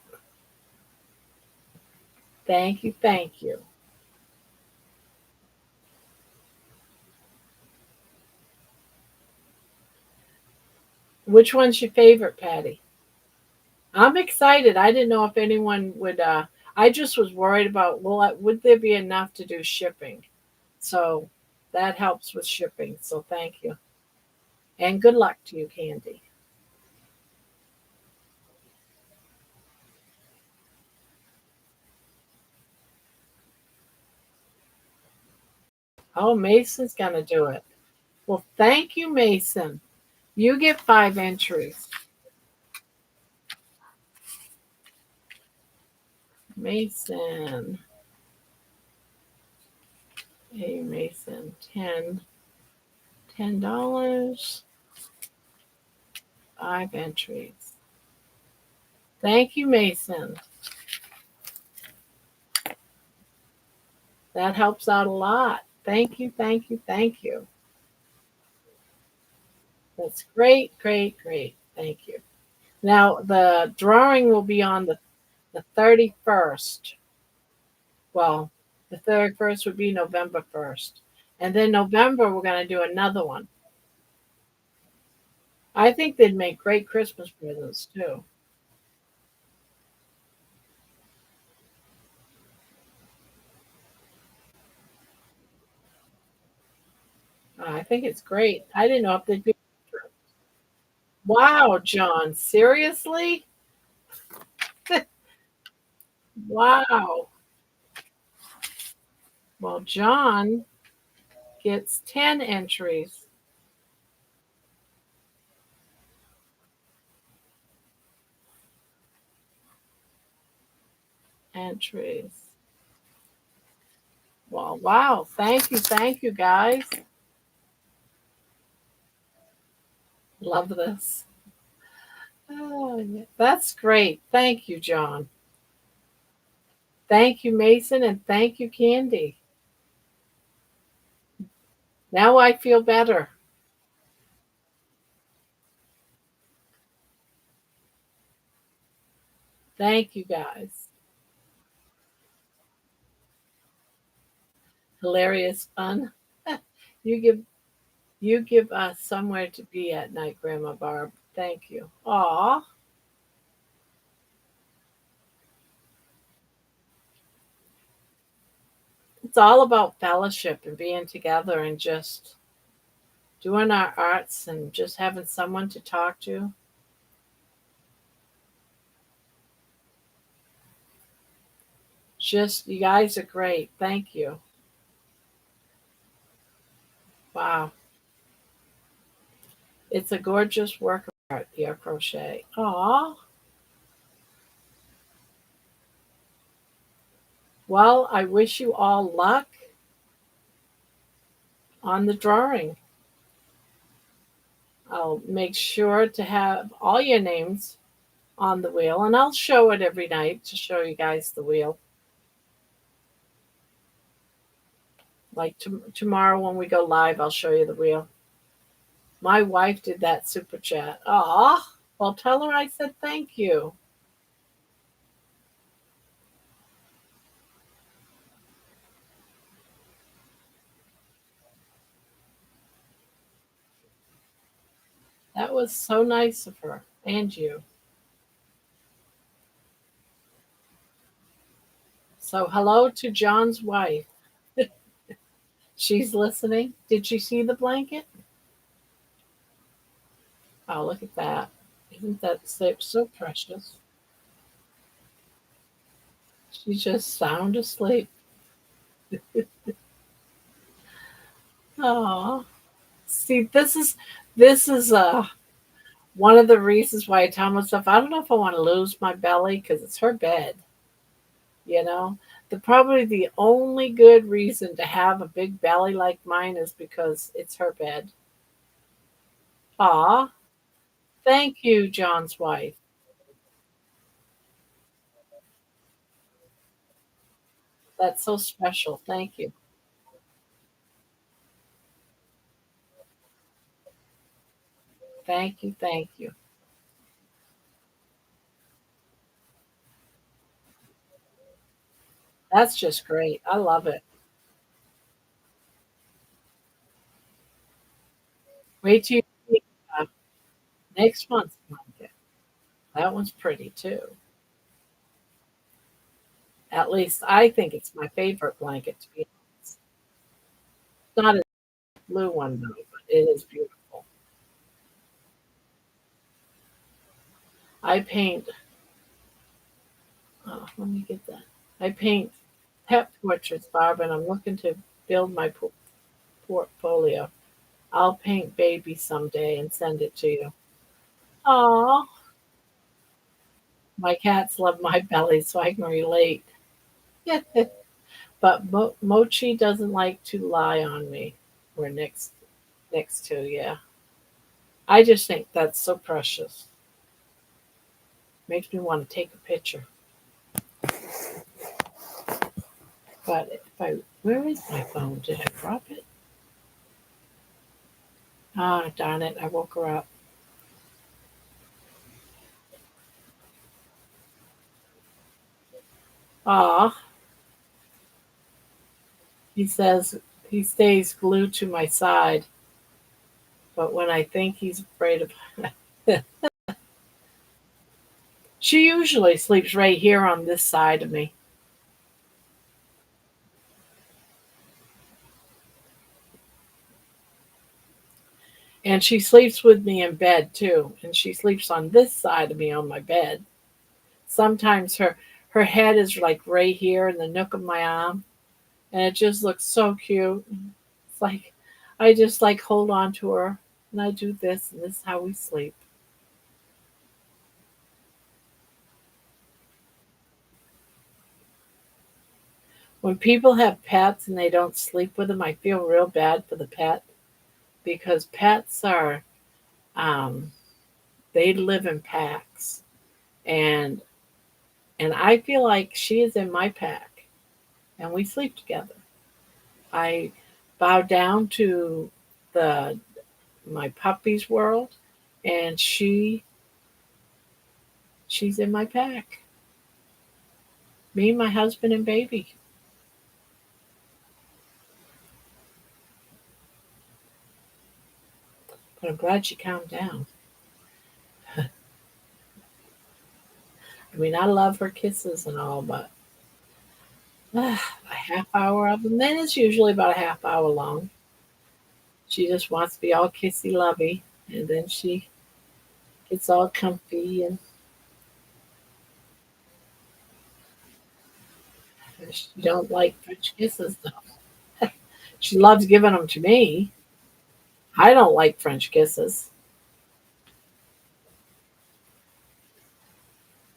Thank you, thank you. Which one's your favorite, Patty? I'm excited. I didn't know if anyone would. I just was worried about, well, would there be enough to do shipping? So that helps with shipping. So thank you. And good luck to you, Candy. Oh, Mason's going to do it. Well, thank you, Mason. You get 5 entries. Mason. Hey, Mason. $10. 5 entries. Thank you, Mason. That helps out a lot. Thank you, thank you, thank you. That's great, great, great. Thank you. Now, the drawing will be on the 31st. Well, the 31st would be November 1st. And then November, we're going to do another one. I think they'd make great Christmas presents too. I think it's great. I didn't know if they'd be. Wow, John, seriously? Wow. Well, John gets 10 entries. Entries. Well, wow. Thank you, guys. Love this. Oh, yeah. That's great. Thank you, John. Thank you, Mason, and thank you, Candy. Now I feel better. Thank you guys. Hilarious fun. You give you give us somewhere to be at night, Grandma Barb. Thank you. Aw, it's all about fellowship and being together and just doing our arts and just having someone to talk to. Just you guys are great. Thank you. Wow. It's a gorgeous work of art, your crochet. Aw. Well, I wish you all luck on the drawing. I'll make sure to have all your names on the wheel, and I'll show it every night to show you guys the wheel. Like tomorrow when we go live, I'll show you the wheel. My wife did that super chat. Aw. Well, tell her I said thank you. That was so nice of her and you. So, hello to John's wife. She's listening. Did she see the blanket? Oh, look at that. Isn't that so precious? She's just sound asleep. Oh, see, this is one of the reasons why I tell myself I don't know if I want to lose my belly because it's her bed. You know, probably the only good reason to have a big belly like mine is because it's her bed. Aw, thank you, John's wife. That's so special. Thank you. Thank you. Thank you. That's just great. I love it. Wait till you see uh, next month's blanket. That one's pretty too. At least I think it's my favorite blanket, to be honest. It's not a blue one, though, but it is beautiful. I paint, oh, let me get that. I paint pet portraits, Barb, and I'm looking to build my portfolio. I'll paint baby someday and send it to you. Aw, my cats love my belly, so I can relate. But Mochi doesn't like to lie on me. We're next to, yeah. I just think that's so precious. Makes me want to take a picture. But if I, where is my phone? Did I drop it? Ah, darn it! I woke her up. Ah, he says he stays glued to my side, but when I think he's afraid of, she usually sleeps right here on this side of me, and she sleeps with me in bed too, and she sleeps on this side of me on my bed. Sometimes her head is like right here in the nook of my arm, and it just looks so cute. It's like I just like hold on to her, and I do this, and this is how we sleep. When people have pets and they don't sleep with them, I feel real bad for the pet because pets are um, they live in packs, and I feel like she is in my pack, and we sleep together. I bow down to the my puppy's world, and she's in my pack. Me, my husband, and baby. But I'm glad she calmed down. I mean, I love her kisses and all, but a half hour of them. Then it's usually about a half hour long. She just wants to be all kissy lovey, and then she gets all comfy, and she don't like French kisses though. She loves giving them to me. I don't like French kisses.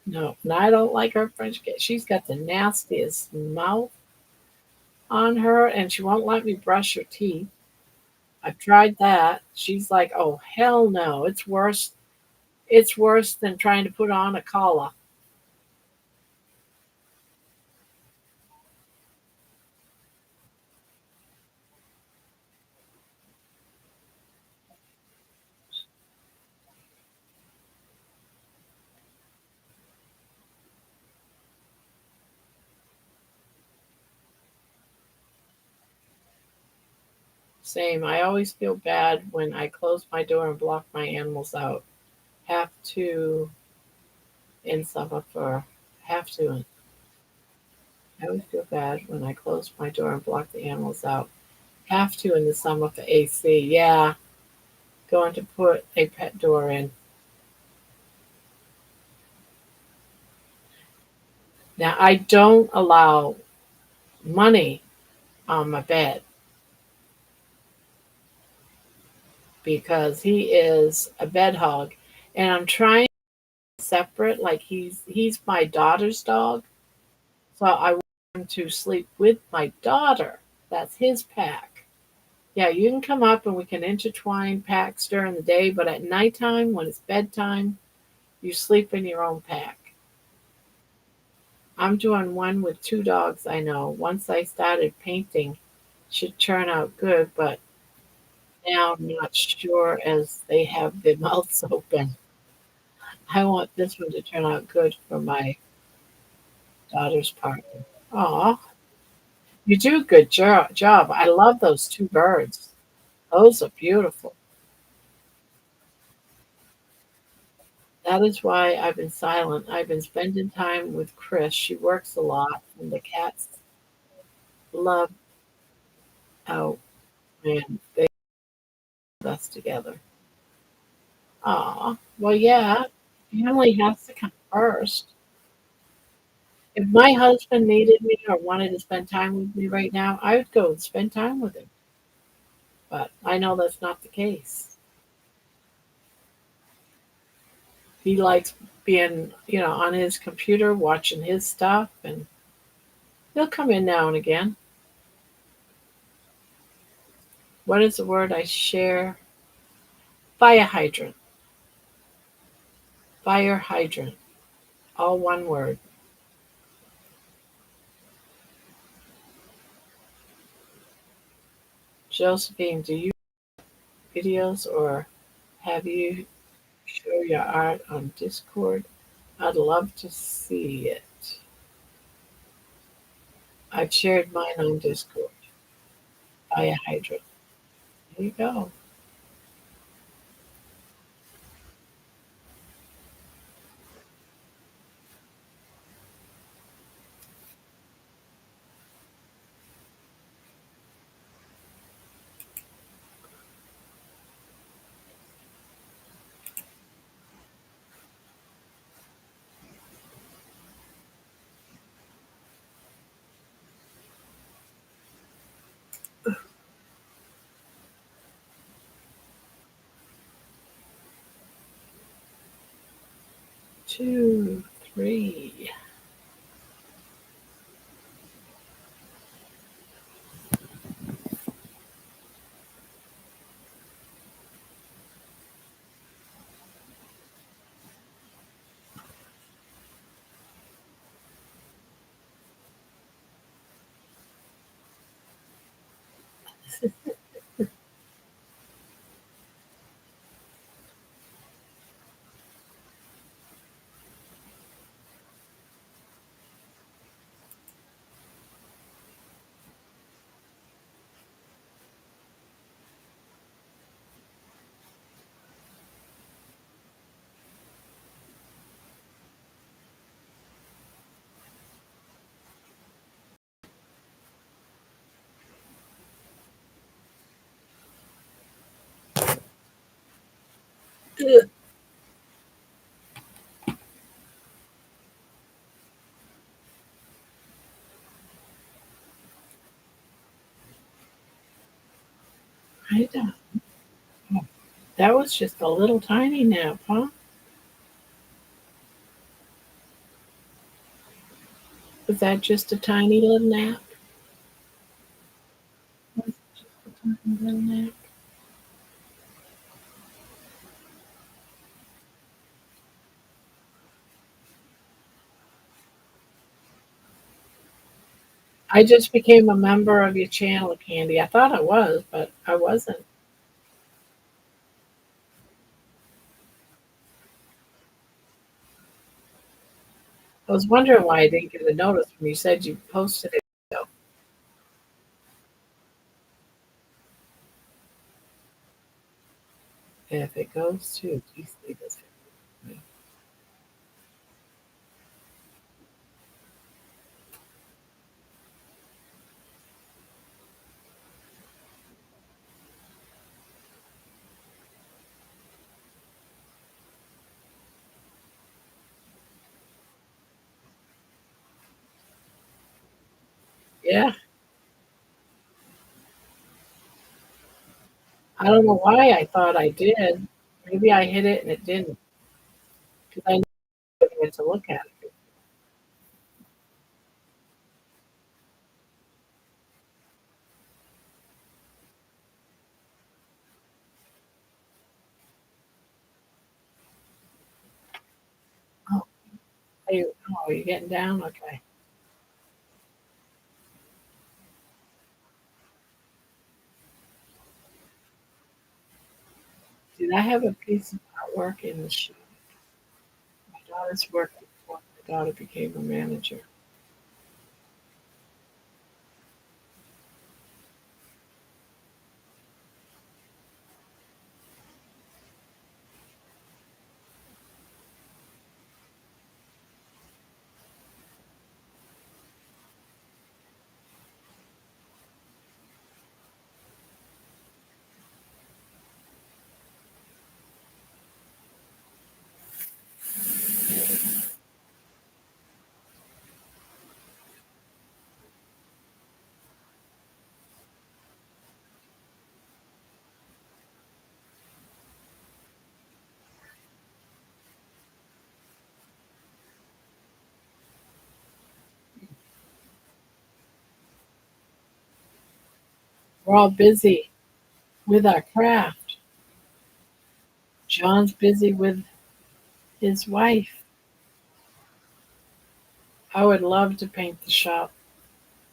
No, and I don't like her French kiss. She's got the nastiest mouth on her, and she won't let me brush her teeth. I've tried that. She's like, "Oh hell no! It's worse. It's worse than trying to put on a collar." Same. I always feel bad when I close my door and block my animals out. Have to in summer for have to. I always feel bad when I close my door and block the animals out. Have to in the summer for AC. Yeah, going to put a pet door in. Now I don't allow money on my bed because he is a bed hog, and I'm trying separate. Like he's my daughter's dog, so I want him to sleep with my daughter. That's his pack. Yeah, you can come up and we can intertwine packs during the day, but at nighttime, when it's bedtime, you sleep in your own pack. I'm doing one with two dogs I know. Once I started painting, should turn out good, but now I'm not sure as they have their mouths open. I want this one to turn out good for my daughter's partner. Aw, you do a good job. I love those two birds. Those are beautiful. That is why I've been silent. I've been spending time with Chris. She works a lot, and the cats love out and they love us together. Aw, well, yeah, family has to come first. If my husband needed me or wanted to spend time with me right now, I would go and spend time with him. But I know that's not the case. He likes being, on his computer watching his stuff, and he'll come in now and again. What is the word I share? Fire hydrant. Fire hydrant. All one word. Josephine, do you videos or have you show your art on Discord? I'd love to see it. I've shared mine on Discord. Fire hydrant. There you go. 2, 3. I know. That was just a little tiny nap, huh? Was that just a tiny little nap? Was it just a tiny little nap? I just became a member of your channel, Candy. I thought I was, but I wasn't. I was wondering why I didn't get a notice when you said you posted it. So if it goes to, geez, leave this for me. Yeah, I don't know why I thought I did. Maybe I hit it and it didn't because I didn't get to look at it. Oh, you're getting down? Okay. Did I have a piece of artwork in the shoe? My daughter's worked before my daughter became a manager. We're all busy with our craft. John's busy with his wife. I would love to paint the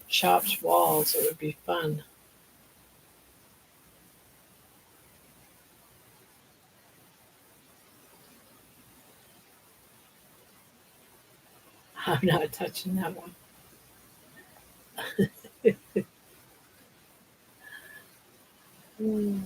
shop's walls. It would be fun. I'm not touching that one. Mm.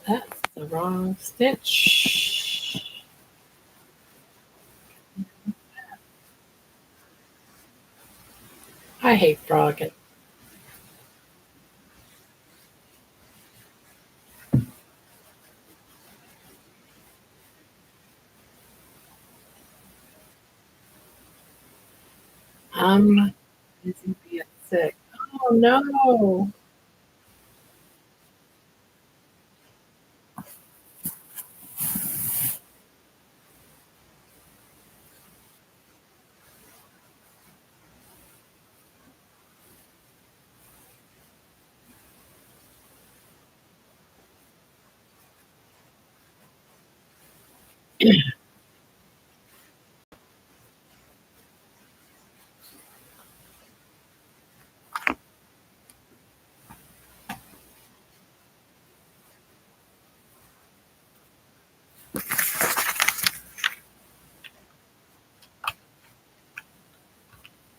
That's the wrong stitch. I hate frogging. I'm busy being sick. Oh no.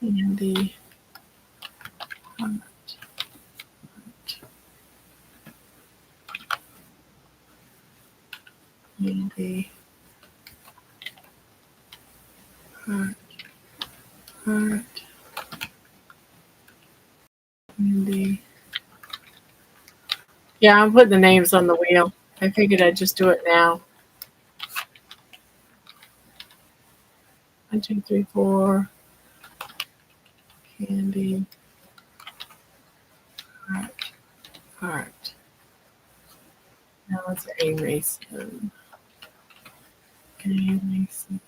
Candy, heart, candy, heart, heart, candy. Yeah, I'm putting the names on the wheel. I figured I'd just do it now. 1, 2, 3, 4. Candy, heart, heart. Now it's A Mason. A Mason.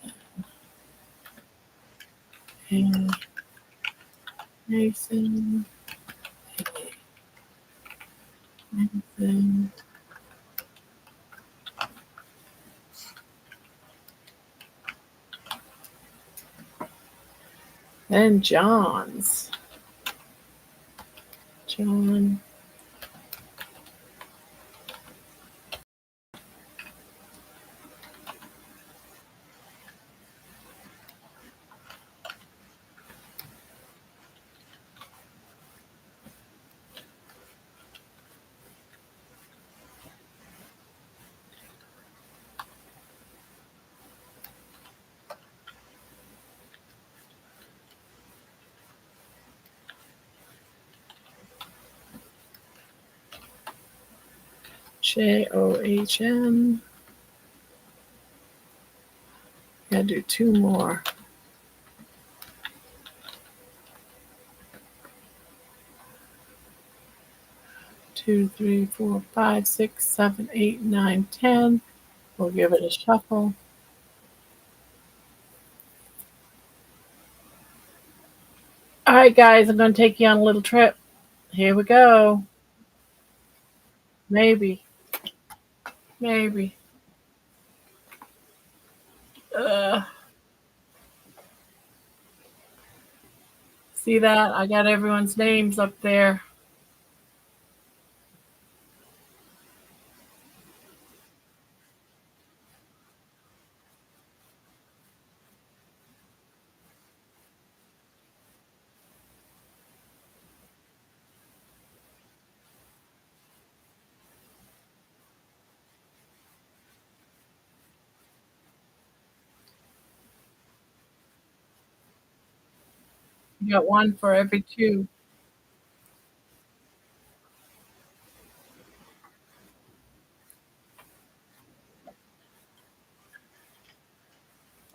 A Mason. A Mason. Then John's. John. John. Gotta do 2 more. 2, 3, 4, 5, 6, 7, 8, 9, 10. We'll give it a shuffle. All right, guys, I'm going to take you on a little trip. Here we go. Maybe. Maybe. See that? I got everyone's names up there. You got 1 for every 2.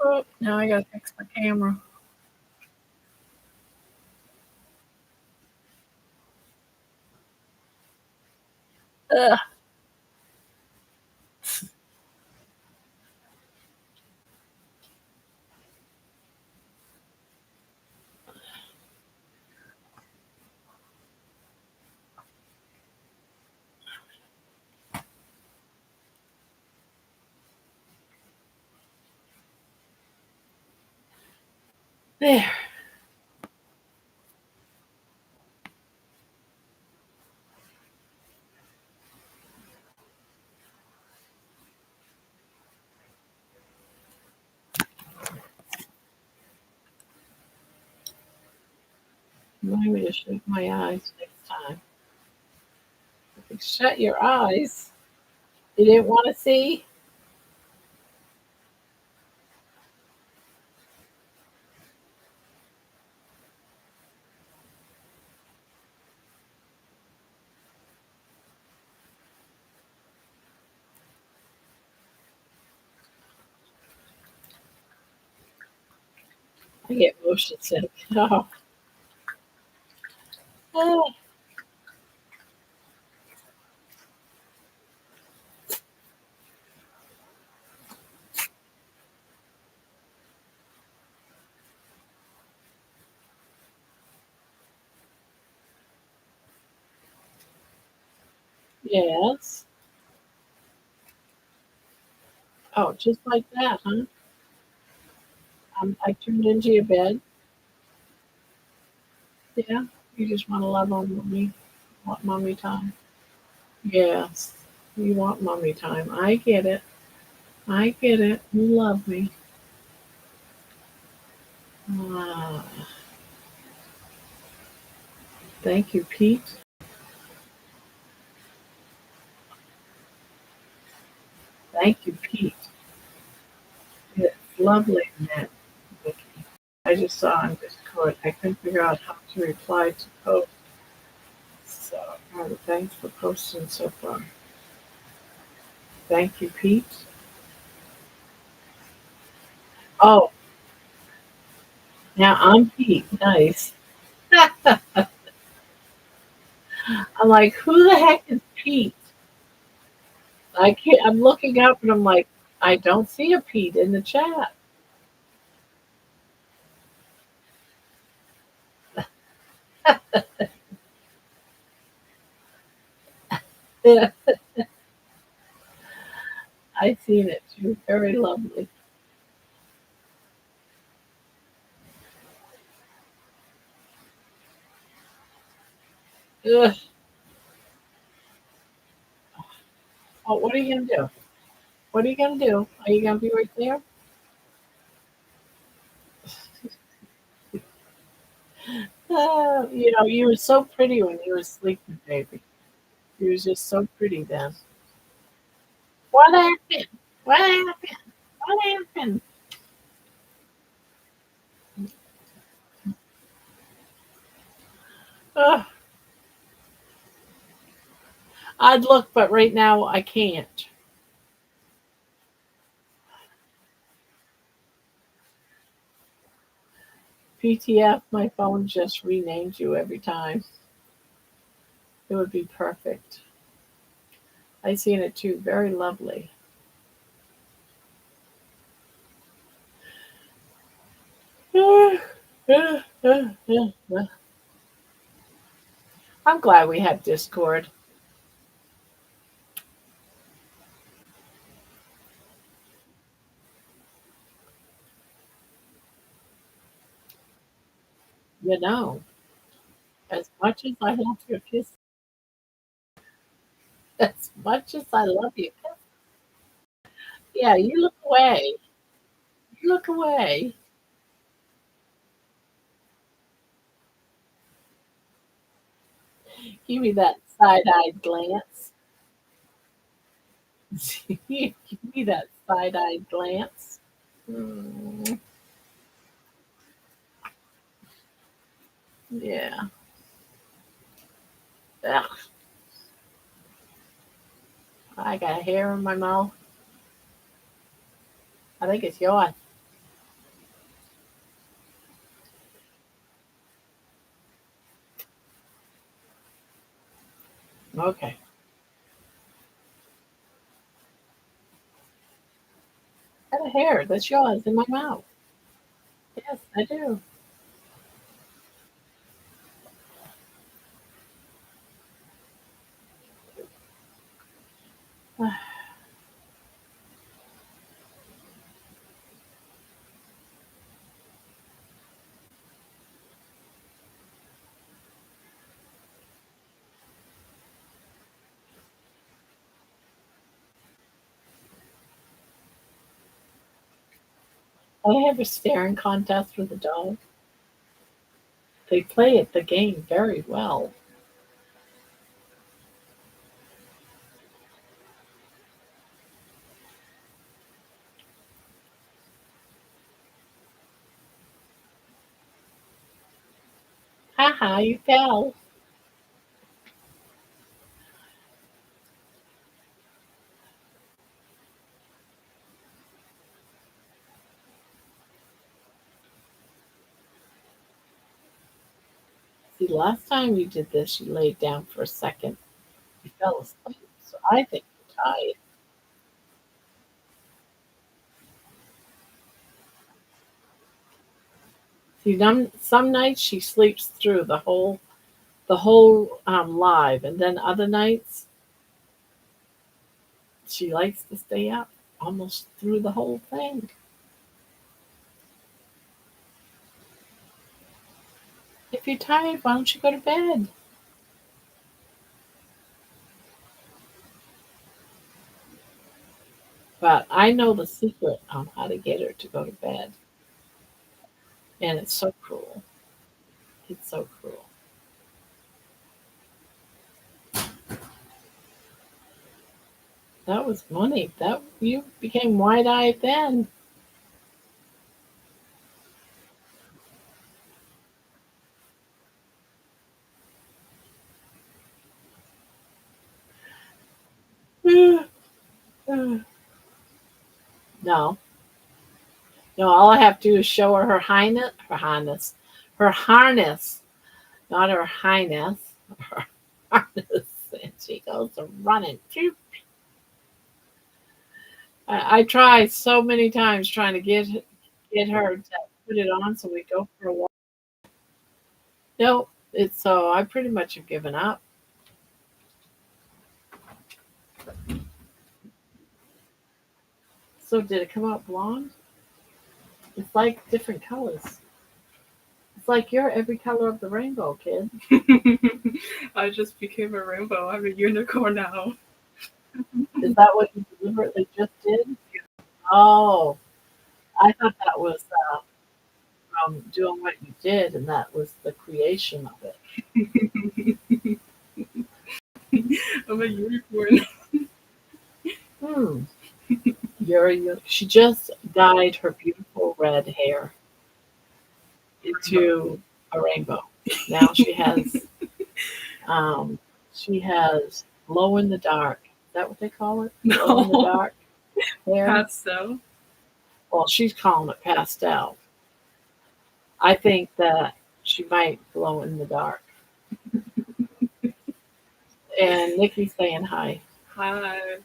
Oh, now I got to fix my camera. Ugh. There. Remind me to shut my eyes next time. Shut your eyes. You didn't want to see? I get motion sick. Oh. Oh. Yes. Oh, just like that, huh? I turned into your bed. Yeah. You just want to love on mommy. Want mommy time. Yes. You want mommy time. I get it. I get it. You love me. Ah. Thank you, Pete. Thank you, Pete. It's lovely, Matt. Vicky. I just saw on Discord. I couldn't figure out how to reply to post. So, thanks for posting so far. Thank you, Pete. Oh, now I'm Pete. Nice. I'm like, who the heck is Pete? I can't. I'm looking up and I'm like, I don't see a Pete in the chat. Yeah, I seen it too. Very lovely. Ugh. Oh, what are you gonna do? What are you gonna do? Are you gonna be right there? You were so pretty when you were sleeping, baby. You were just so pretty then. What happened? What happened? What happened? Ugh. I'd look, but right now I can't. PTF, my phone just renamed you every time. It would be perfect. I seen it too. Very lovely. I'm glad we have Discord. You know, as much as I love your kiss, as much as I love you, yeah, you look away. You look away. Give me that side-eyed glance. Give me that side-eyed glance. Mm, yeah. Ugh, I got hair in my mouth. I think it's yours. Okay. I got a hair that's yours in my mouth. Yes, I do. I have a staring contest with a dog. They play at the game very well. Haha, you fell. See, last time you did this, you laid down for a second. You fell asleep. So I think you're tired. See, some nights she sleeps through the whole live, and then other nights she likes to stay up almost through the whole thing. If you're tired, why don't you go to bed? But I know the secret on how to get her to go to bed, and it's so cruel. It's so cruel. That was money. That you became wide-eyed then. No, no. All I have to do is show her her harness, not her highness, her harness, and she goes running. I tried so many times trying to get her to put it on so we go for a walk. No, it's so I pretty much have given up. So did it come out blonde? It's like different colors. It's like you're every color of the rainbow, kid. I just became a rainbow. I'm a unicorn now. Is that what you deliberately just did? Oh, I thought that was from doing what you did, and that was the creation of it. I'm a unicorn. Hmm. She just dyed her beautiful red hair into a rainbow. Now um, she has glow in the dark. Is that what they call it? Glow in the No. dark hair. Pastel. Well, she's calling it pastel. I think that she might glow in the dark. And Nikki's saying hi. Hi.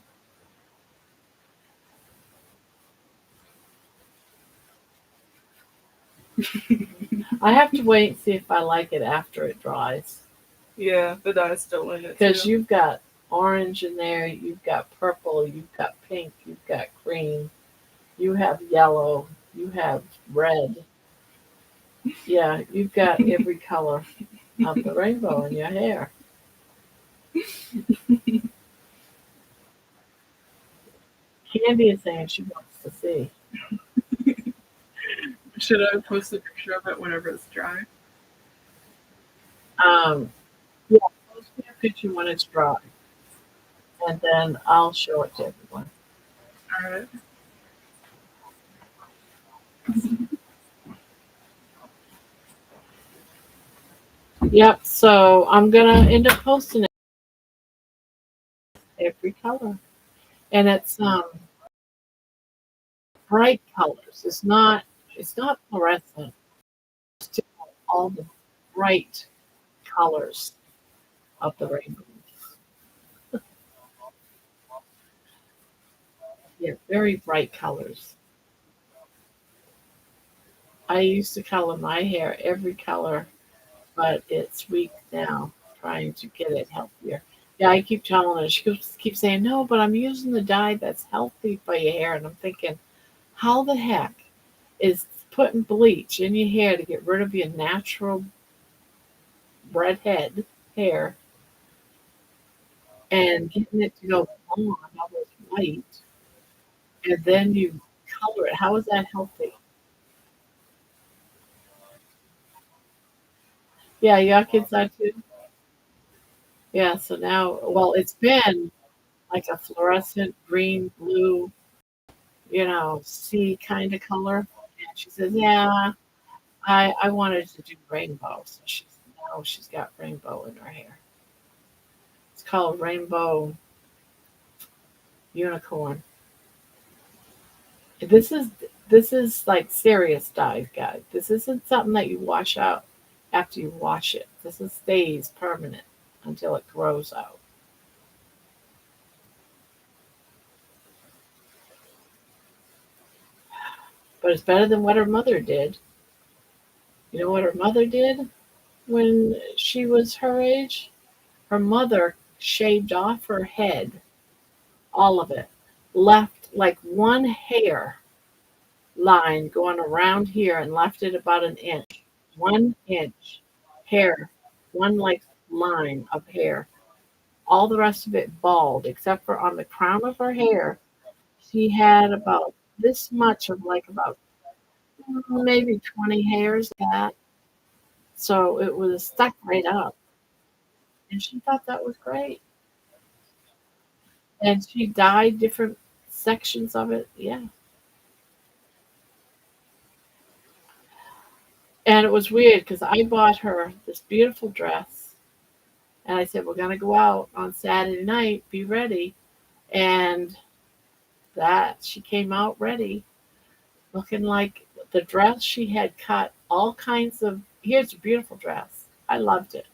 I have to wait and see if I like it after it dries. Yeah, the dye's still in it Because too. you've got orange in there, you've got purple, you've got pink, you've got green, you have yellow, you have red. Yeah, you've got every color of the rainbow in your hair. Candy is saying she wants to see. Should I post a picture of it whenever it's dry? Um, yeah, post me a picture when it's dry, and then I'll show it to everyone. Alright. Yep, so I'm gonna end up posting it every color. And it's bright colors. It's not fluorescent. It's just all the bright colors of the rainbow. Yeah, very bright colors. I used to color my hair every color, but it's weak now, trying to get it healthier. Yeah, I keep telling her. She keeps saying, no, but I'm using the dye that's healthy for your hair. And I'm thinking, how the heck is putting bleach in your hair to get rid of your natural redhead hair and getting it to go blonde, almost white, and then you color it? How is that healthy? Yeah, you got kids that too? Yeah, so now, well, it's been like a fluorescent green, blue, sea kind of color. And she says, yeah, I wanted to do rainbow. So she's got rainbow in her hair. It's called Rainbow Unicorn. This is this is like serious dye, guys. This isn't something that you wash out after you wash it. Stays permanent until it grows out. But it's better than what her mother did. You know what her mother did when she was her age? Her mother shaved off her head, all of it, left like one hair line going around here and left it about an inch. 1 inch hair, one like line of hair. All the rest of it bald, except for on the crown of her hair, she had about this much of like about maybe 20 hairs of that. So it was stuck right up. And she thought that was great. and she dyed different sections of it. Yeah. And it was weird because I bought her this beautiful dress, and I said, "We're gonna go out on Saturday night. Be ready." And that she came out ready, looking like the dress she had cut all kinds of. Here's a beautiful dress. I loved it.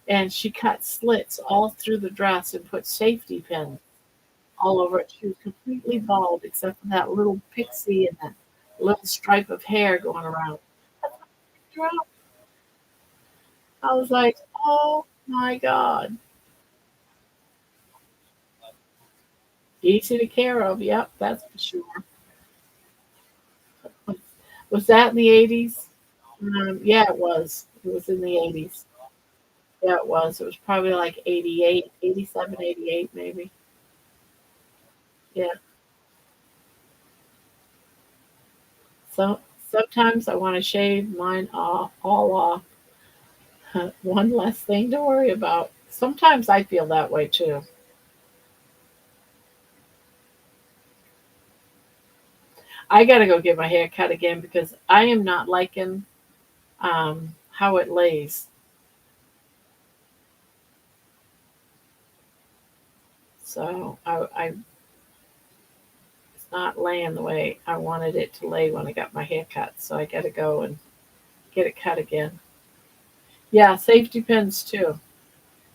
And she cut slits all through the dress and put safety pins all over it. She was completely bald except for that little pixie and that little stripe of hair going around. I was like, oh my God. Easy to care of. Yep, that's for sure. Was that in the 80s? Yeah, it was. It was in the 80s. Yeah, it was. It was probably like 88, 87, 88, maybe. Yeah. So sometimes I want to shave mine off, all off. One less thing to worry about. Sometimes I feel that way too. I got to go get my hair cut again because I am not liking how it lays. So it's not laying the way I wanted it to lay when I got my hair cut. So I got to go and get it cut again. Yeah, safety pins too.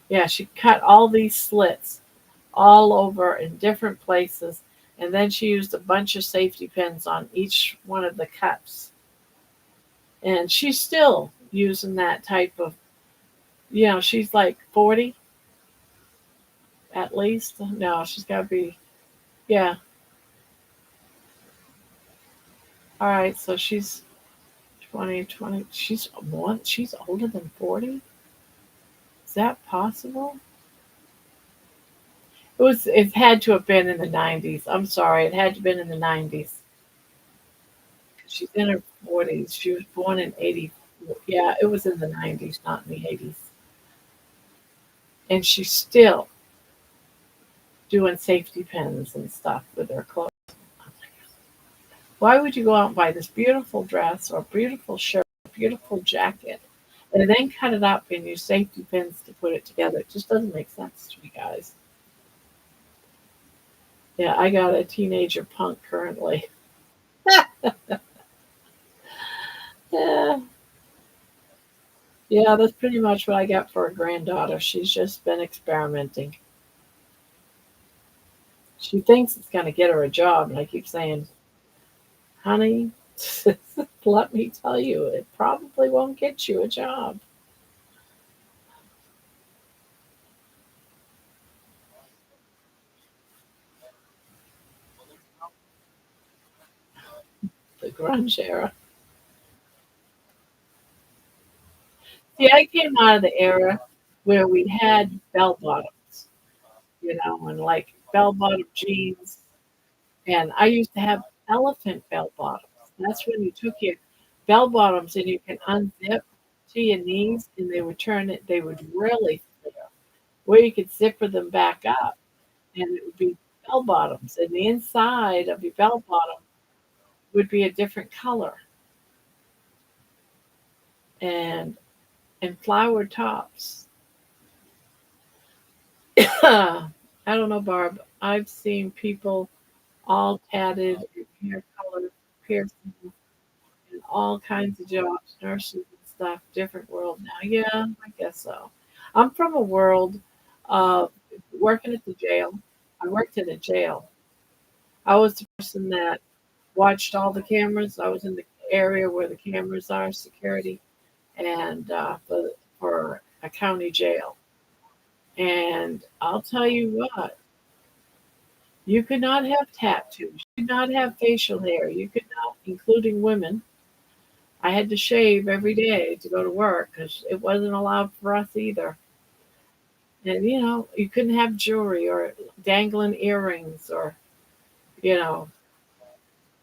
Yeah, she cut all these slits all over in different places, and then she used a bunch of safety pins on each one of the cuts. And she's still using that type of, she's like 40 at least. No, she's got to be, yeah. All right, so she's 20. She's older than 40? Is that possible? It had to have been in the 90s. I'm sorry, it had to have been in the 90s. She's in her 40s. She was born in 80. Yeah, it was in the 90s, not in the 80s. And she's still doing safety pins and stuff with her clothes. Why would you go out and buy this beautiful dress or beautiful shirt, beautiful jacket, and then cut it up and use safety pins to put it together? It just doesn't make sense to me, guys. Yeah, I got a teenager punk currently. Yeah, yeah, that's pretty much what I got for a granddaughter. She's just been experimenting. She thinks it's going to get her a job, and I keep saying, honey, let me tell you, it probably won't get you a job. The grunge era. See, I came out of the era where we had bell bottoms, and like bell bottom jeans. And I used to have elephant bell bottoms. That's when you took your bell bottoms and you can unzip to your knees and they would turn it, they would really flare, where you could zipper them back up and it would be bell bottoms. And the inside of your bell bottom would be a different color and flowered tops. I don't know, Barb. I've seen people all tatted, hair color, piercing, and all kinds of jobs, nurses and stuff. Different world now. Yeah, I guess so. I'm from a world of working at the jail. I worked in a jail. I was the person that watched all the cameras. I was in the area where the cameras are, security, and for a county jail. And I'll tell you what, you could not have tattoos. You could not have facial hair. You could not, including women. I had to shave every day to go to work because it wasn't allowed for us either. And you couldn't have jewelry or dangling earrings or you know,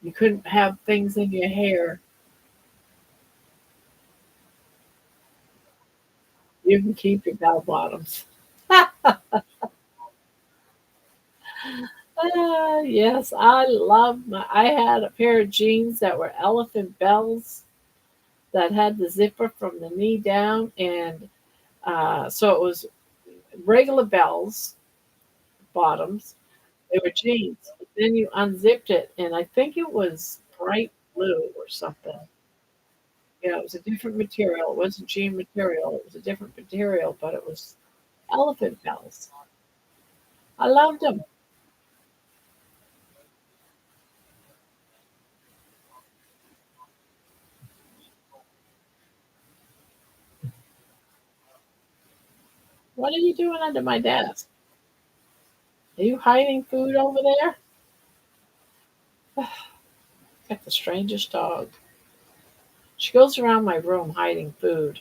you couldn't have things in your hair. You can keep your bell bottoms. Yes, I love my. I had a pair of jeans that were elephant bells that had the zipper from the knee down, and so it was regular bells bottoms. They were jeans. But then you unzipped it, and I think it was bright blue or something. Yeah, it was a different material. It wasn't jean material. It was a different material, but it was elephant bells. I loved them. What are you doing under my desk? Are you hiding food over there? Got the strangest dog. She goes around my room hiding food.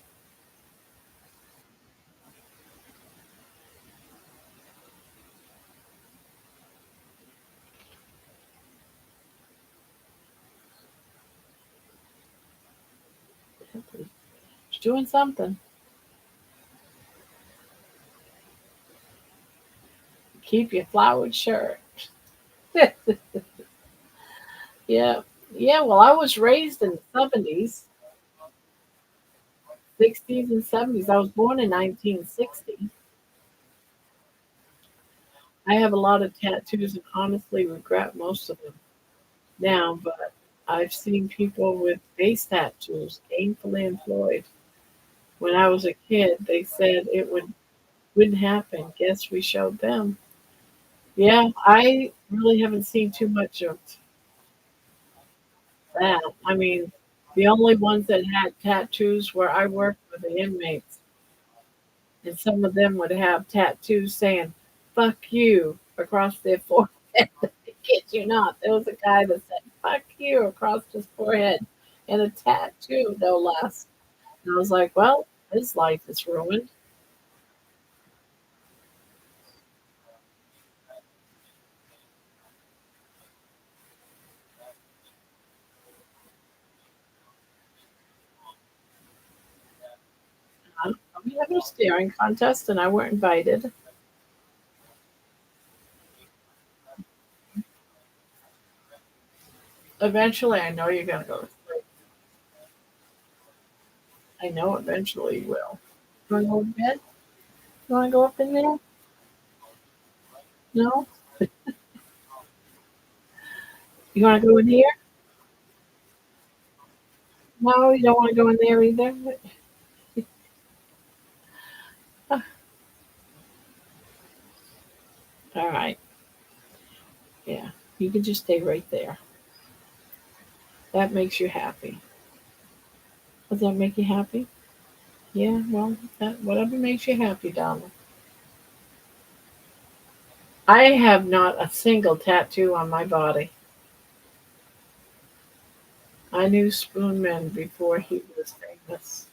She's doing something. Keep your flowered shirt. Yeah. Yeah, well, I was raised in the 70s, 60s, and 70s. I was born in 1960. I have a lot of tattoos and honestly regret most of them now, but I've seen people with face tattoos gainfully employed. When I was a kid, they said wouldn't happen. Guess we showed them. Yeah, I really haven't seen too much of that. I mean, the only ones that had tattoos where I worked were the inmates, and some of them would have tattoos saying "fuck you" across their forehead. I kid you not. There was a guy that said "fuck you" across his forehead, and a tattoo, no less. And I was like, well, his life is ruined. We had a staring contest, and I weren't invited. Eventually, I know you're gonna go to sleep. I know eventually you will. You wanna go to bed? You wanna go up in there? No? You wanna go in here? No, you don't wanna go in there either? Ah, all right. Yeah. You can just stay right there. That makes you happy. Does that make you happy? Yeah, well, that whatever makes you happy, darling. I have not a single tattoo on my body. I knew Spoonman before he was famous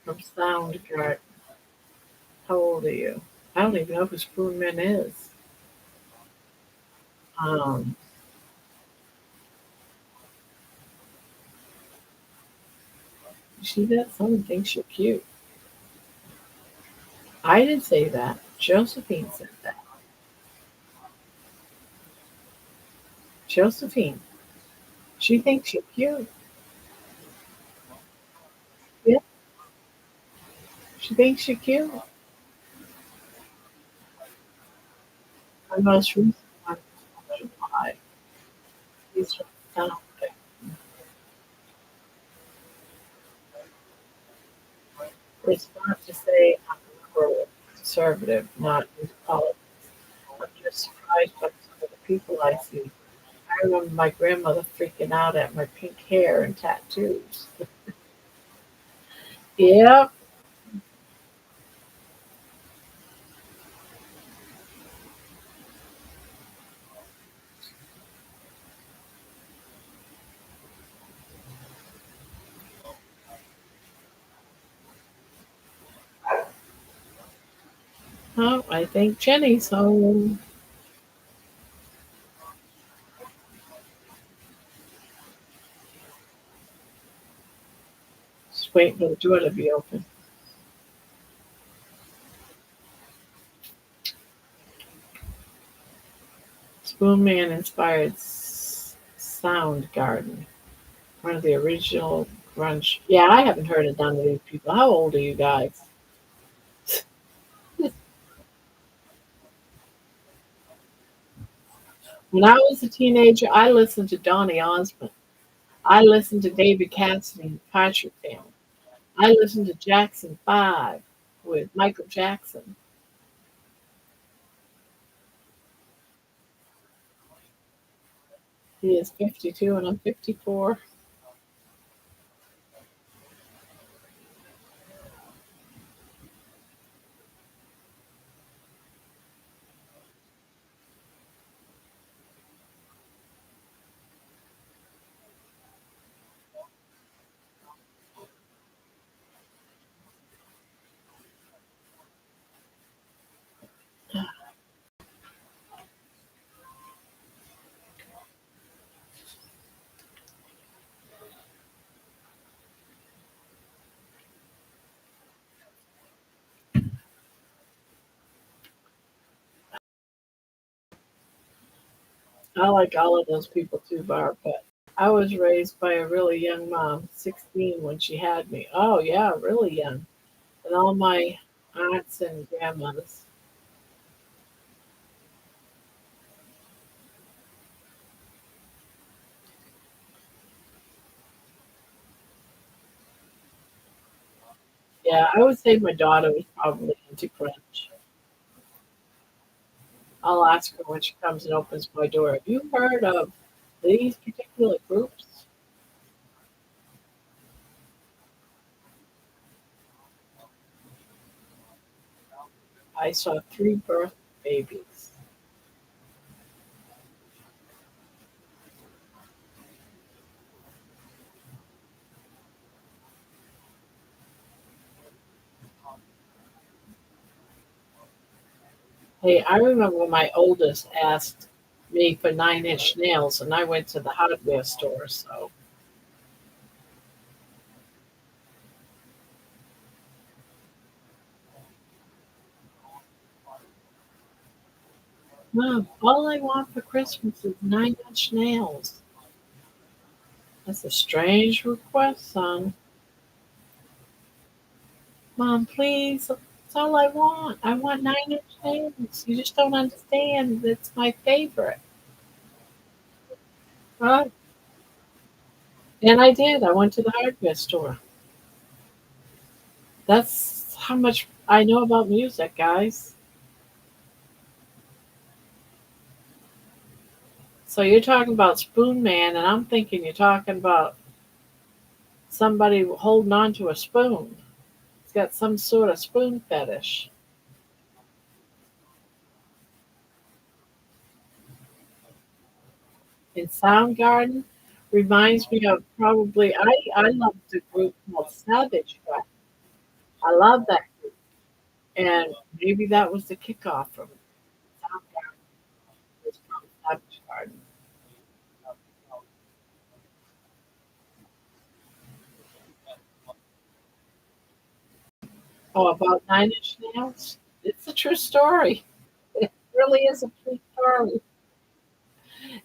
from Soundgarden. How old are you? I don't even know who Spoonman is. Um, you see that? Someone thinks you're cute. I didn't say that. Josephine said that. Josephine. She thinks you're cute. Yeah, she thinks you're cute. My most recent one was from July. He's from Sound. It's not to say I'm liberal, conservative, not into politics. I'm just surprised by some of the people I see. I remember my grandmother freaking out at my pink hair and tattoos. Yeah. Oh, I think Jenny's home. Just waiting for the door to be open. Spoonman inspired Soundgarden, one of the original grunge. Yeah, I haven't heard of none of these people. How old are you guys? When I was a teenager, I listened to Donny Osmond. I listened to David Cassidy and the Partridge Family. I listened to Jackson 5 with Michael Jackson. He is 52 and I'm 54. I like all of those people too, Barb, but I was raised by a really young mom, 16 when she had me. Oh, yeah, really young. And all my aunts and grandmothers. Yeah, I would say my daughter was probably into grunge. I'll ask her when she comes and opens my door. Have you heard of these particular groups? I saw three birth babies. Hey, I remember when my oldest asked me for 9-inch nails, and I went to the hardware store. So, Mom, all I want for Christmas is 9-inch nails. That's a strange request, son. Mom, please. That's all I want. I want 9-inch nails. You just don't understand. It's my favorite. Right? And I did. I went to the hardware store. That's how much I know about music, guys. So you're talking about Spoon Man, and I'm thinking you're talking about somebody holding on to a spoon. He's got some sort of spoon fetish. And Soundgarden reminds me of probably I love the group called Savage Garden. I love that, and maybe that was the kickoff from Soundgarden was from Savage Garden. Oh, about 9-inch nails. It's a true story. It really is a true story.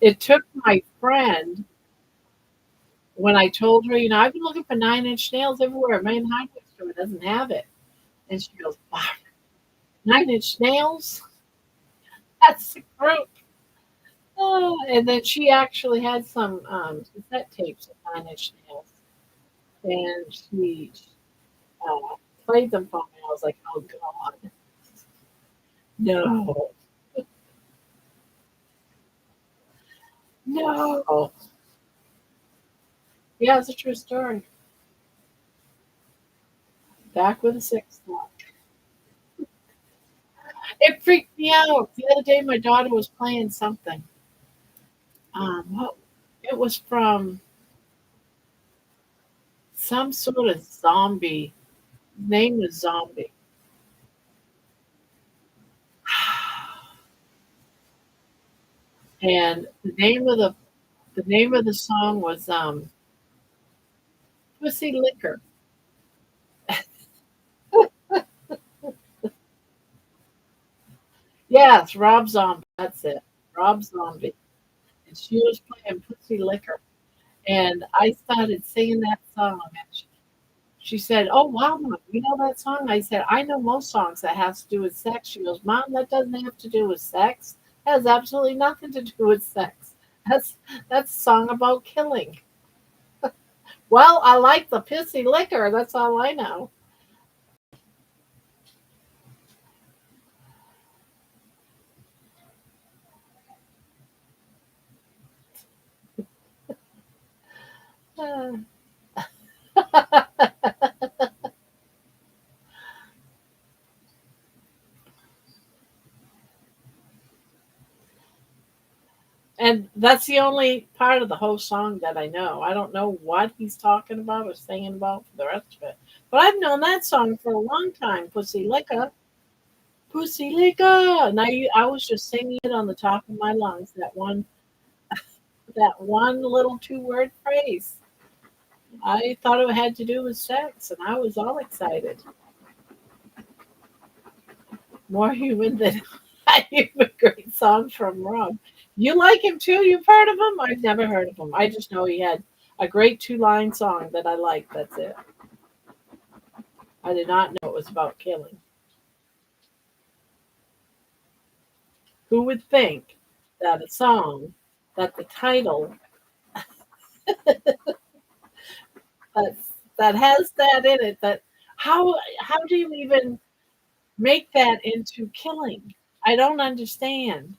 It took my friend when I told her, I've been looking for 9-inch nails everywhere. My hardware store doesn't have it. And she goes, wow, 9-inch nails? That's the group. Oh, and then she actually had some cassette tapes of 9-inch nails. And she uh, played them for me. I was like, oh, God, no, no. Yeah, it's a true story. Back with a six lock. It freaked me out. The other day, my daughter was playing something. What? It was from some sort of zombie. Name was Zombie. And the name of the song was Pussy Liquor. Yes, Rob Zombie. That's it. Rob Zombie, and she was playing Pussy Liquor, and I started singing that song, and she said, "Oh wow, Mom, you know that song?" I said, "I know most songs that has to do with sex." She goes, "Mom, that doesn't have to do with sex. That has absolutely nothing to do with sex. That's that's a song about killing." Well, I like the pissy liquor. That's all I know. And that's the only part of the whole song that I know. I don't know what he's talking about or singing about for the rest of it. But I've known that song for a long time, Pussy Liquor. Pussy Liquor. And I was just singing it on the top of my lungs, that one little two-word phrase. I thought it had to do with sex, and I was all excited. More human than I human. Great song from Rob. You like him too? You've heard of him? I've never heard of him. I just know he had a great two-line song that I liked. That's it. I did not know it was about killing. Who would think that a song that the title that that has that in it, that how do you even make that into killing? I don't understand.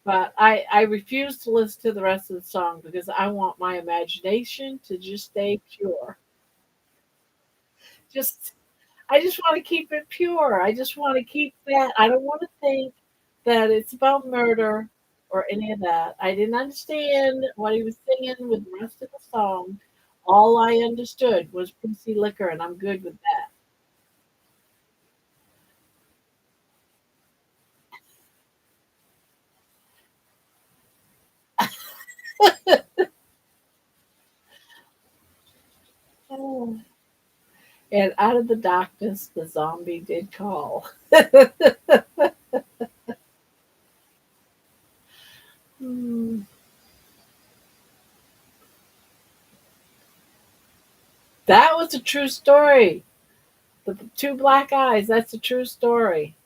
But I refuse to listen to the rest of the song because I want my imagination to just stay pure. Just I just want to keep it pure. I just want to keep that. I don't want to think that it's about murder or any of that. I didn't understand what he was singing with the rest of the song. All I understood was Pussy Liquor, and I'm good with that. And out of the darkness, the zombie did call. Hmm. That was a true story. The two black eyes, that's a true story.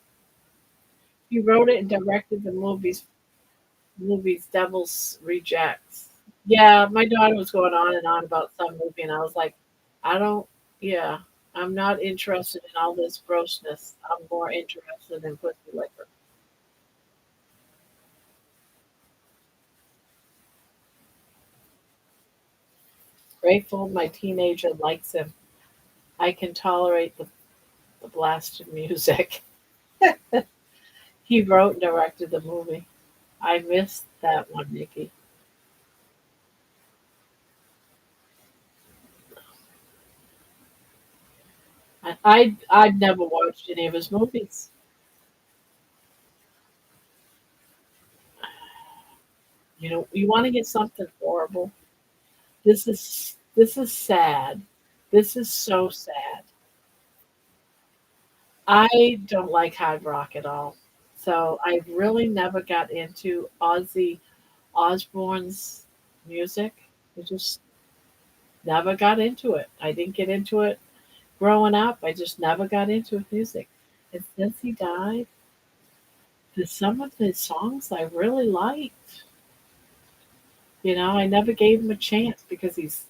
He wrote it and directed the movies Devil's Rejects. Yeah, my daughter was going on and on about some movie, and I was like, I don't, yeah, I'm not interested in all this grossness. I'm more interested in pussy liquor. Grateful my teenager likes him. I can tolerate the blasted music. He wrote and directed the movie. I missed that one, Nikki. I've never watched any of his movies. You know, you want to get something horrible. This is sad. This is so sad. I don't like hard rock at all. So I really never got into Ozzy Osbourne's music. I just never got into it. I didn't get into it growing up. I just never got into his music. And since he died, there's some of his songs I really liked. You know, I never gave him a chance because he's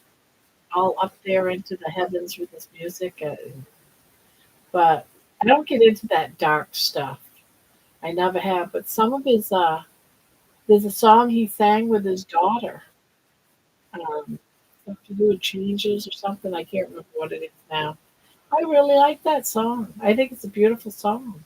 all up there into the heavens with his music. But I don't get into that dark stuff. I never have. But some of his, there's a song he sang with his daughter. Stuff to do with changes or something. I can't remember what it is now. I really like that song. I think it's a beautiful song.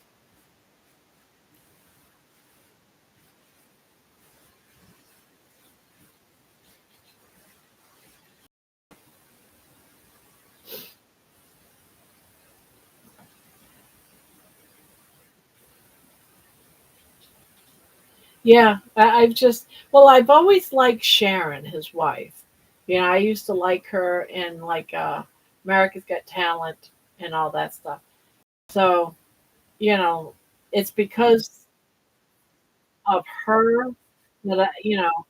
Yeah, I've just, well, I've always liked Sharon, his wife. You know, I used to like her in like America's Got Talent and all that stuff. So, you know, it's because of her that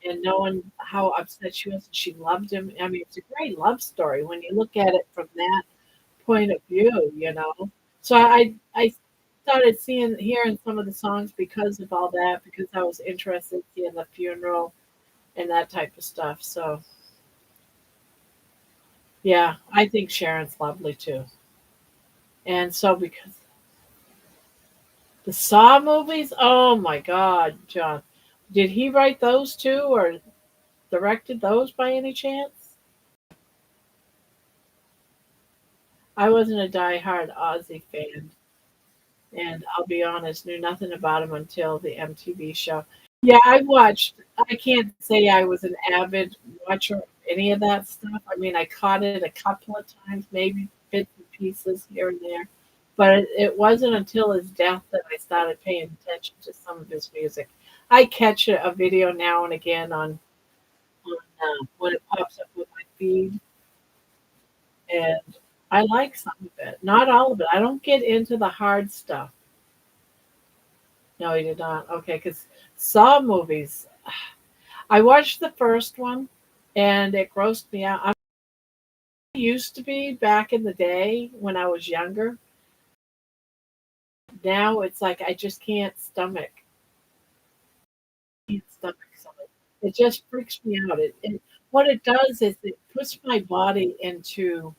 and knowing how upset she was, and she loved him. I mean, it's a great love story when you look at it from that point of view. So I started hearing some of the songs because of all that, because I was interested in seeing the funeral and that type of stuff. So yeah, I think Sharon's lovely too. And so because the Saw movies, oh my God, John, did he write those too, or directed those by any chance? I wasn't a diehard Ozzy fan, and I'll be honest, knew nothing about him until the MTV show. Yeah, I watched. I can't say I was an avid watcher of any of that stuff. I mean, I caught it a couple of times, maybe bits and pieces here and there, but it wasn't until his death that I started paying attention to some of his music. I catch a video now and again on when it pops up with my feed, and I like some of it, not all of it. I don't get into the hard stuff. No, he did not. Okay, because Saw movies. I watched the first one, and it grossed me out. I used to be back in the day when I was younger. Now it's like I just can't stomach. Can't stomach some of it. It just freaks me out. What it does is it puts my body into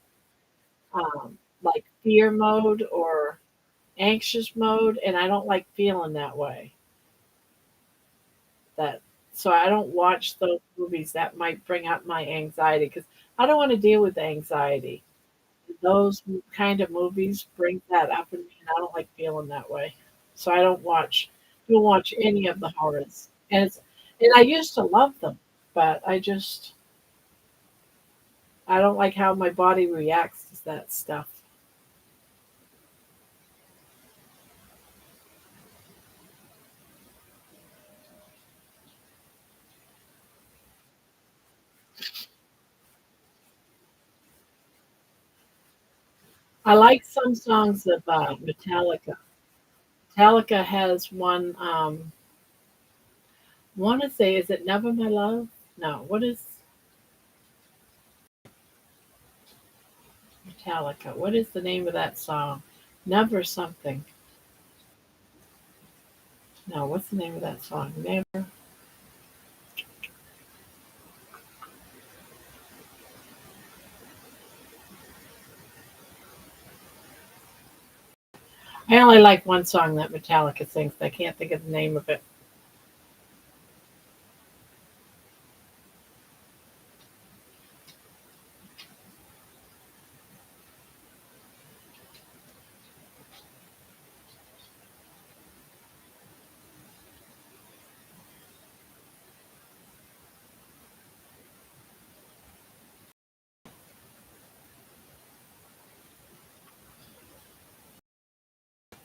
like fear mode or anxious mode, and I don't like feeling that way. That so I don't watch those movies that might bring up my anxiety because I don't want to deal with anxiety. Those kind of movies bring that up in me, and I don't like feeling that way. So I don't watch any of the horrors. And I used to love them, but I don't like how my body reacts to that stuff. I like some songs of Metallica. Metallica has one. Want to say, is it "Never My Love"? No, what is Metallica? What is the name of that song? Never something. No, what's the name of that song? Never. I only like one song that Metallica sings. I can't think of the name of it.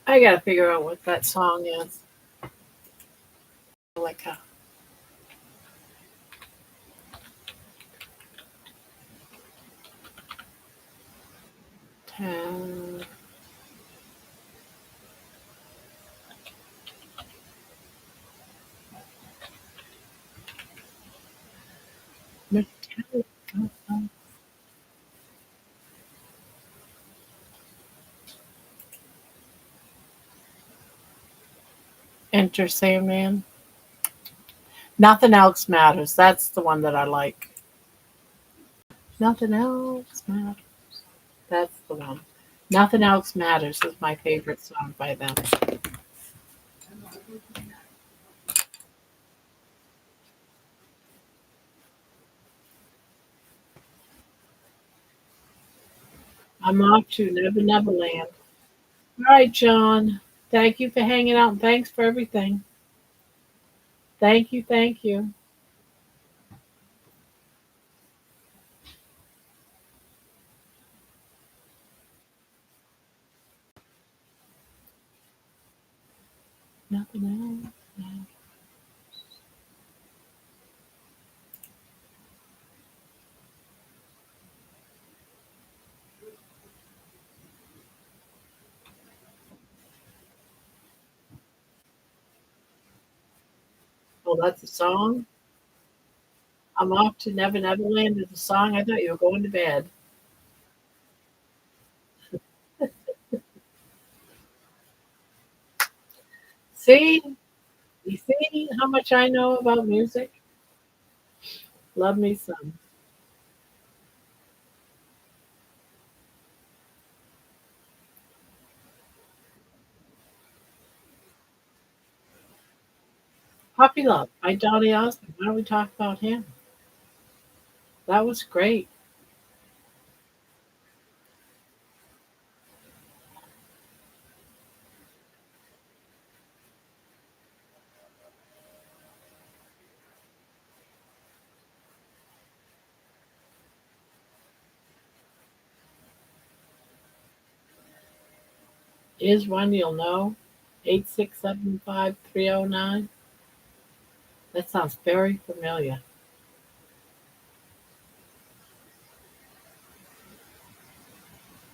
I gotta figure out what that song is. Metallica. Uh, Metallica. Enter Sandman. Nothing else matters. That's the one that I like. Nothing else matters. That's the one. Nothing else matters is my favorite song by them. I'm off to Never Never Land. All right, John. Thank you for hanging out and thanks for everything. Thank you. Thank you. Nothing else. Oh, that's a song? I'm off to Never Neverland is a song? I thought you were going to bed. See? You see how much I know about music? Love me some. Puppy Love by Donny Osmond. Why don't we talk about him? That was great. Is one you'll know. 8675309. That sounds very familiar.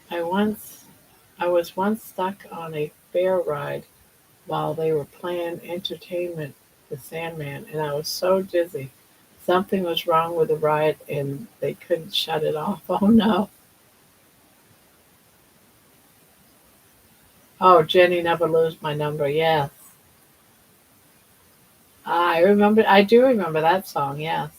I once I was once stuck on a fair ride while they were playing entertainment the Sandman and I was so dizzy. Something was wrong with the ride and they couldn't shut it off. Oh no. Oh, Jenny never lose my number. Yes. I do remember that song, yes.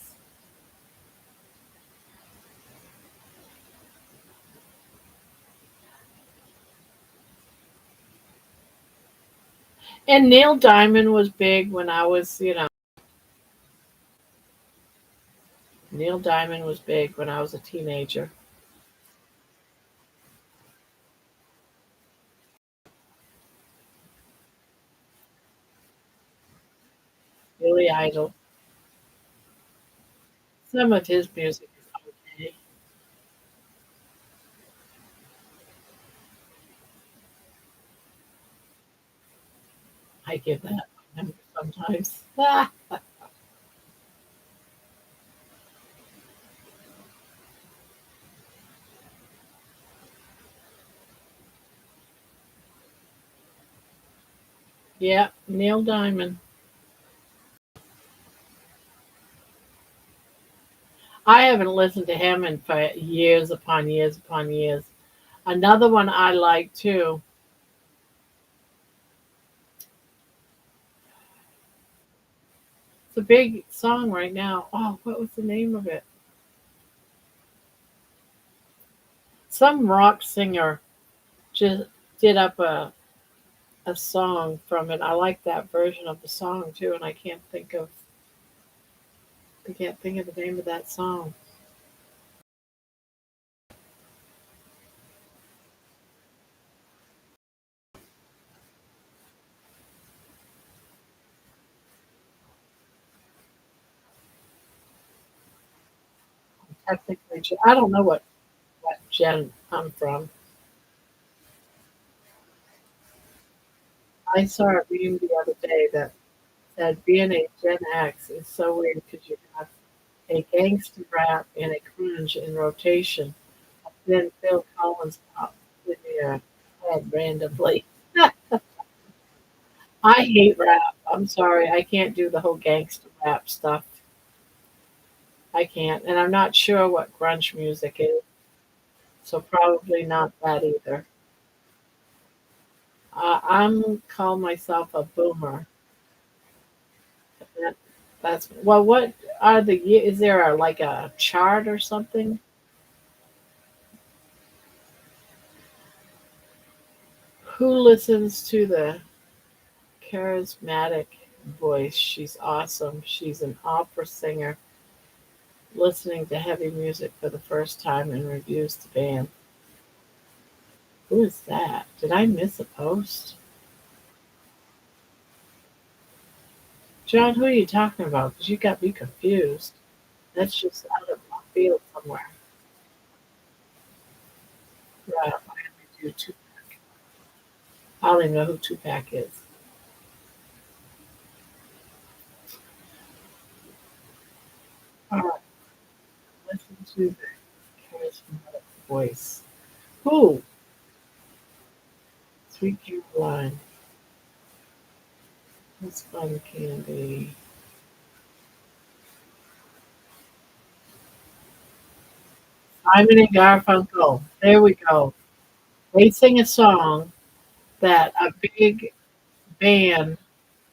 And Neil Diamond was big when I was, Neil Diamond was big when I was a teenager. Billy Idol. Some of his music is okay. I give that a number sometimes. Ah, yeah, Neil Diamond. I haven't listened to him in for years upon years upon years. Another one I like too. It's a big song right now. Oh, what was the name of it? Some rock singer just did up a song from it. I like that version of the song too, and I can't think of the name of that song. Technically, I don't know what gen I'm from. I saw a meme the other day that said being a Gen X is so weird because you have a gangster rap and a grunge in rotation. Then Phil Collins pops in your head randomly. I hate rap. I'm sorry. I can't do the whole gangster rap stuff. I can't. And I'm not sure what grunge music is, so probably not that either. I'm call myself a boomer. That, that's well. What are the Is there like a chart or something? Who listens to the charismatic voice? She's awesome. She's an opera singer listening to heavy music for the first time and reviews the band. Who is that? Did I miss a post? John, who are you talking about? Because you got me confused. That's just out of my field somewhere. Right. I only do Tupac. I don't even know who Tupac is. All right, listen to the charismatic voice. Who? Sweet Caroline. Miss Fun Candy. Simon and Garfunkel. There we go. They sing a song that a big band,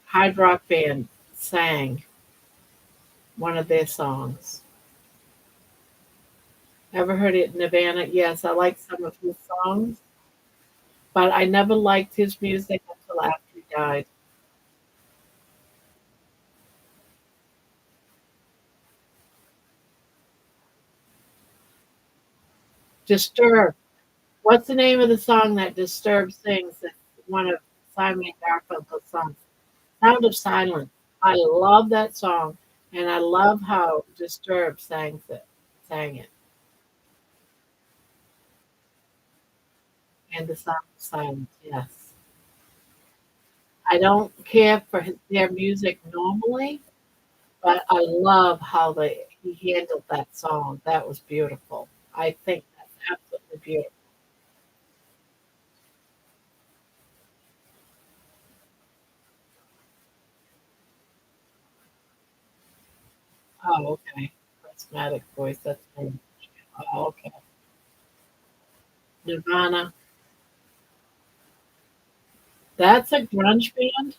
hard rock band, sang one of their songs. Ever heard it, Nirvana? Yes, I like some of his songs, but I never liked his music until after he died. Disturbed. What's the name of the song that Disturbed sings? That's one of Simon and Garfunkel's songs. Sound of Silence. I love that song, and I love how Disturbed sang it, and the Sound of Silence. Yes, I don't care for their music normally, but I love how he handled that song. That was beautiful. I think that's absolutely beautiful. Oh, okay. Prismatic voice. That's very, oh, okay. Nirvana. That's a grunge band.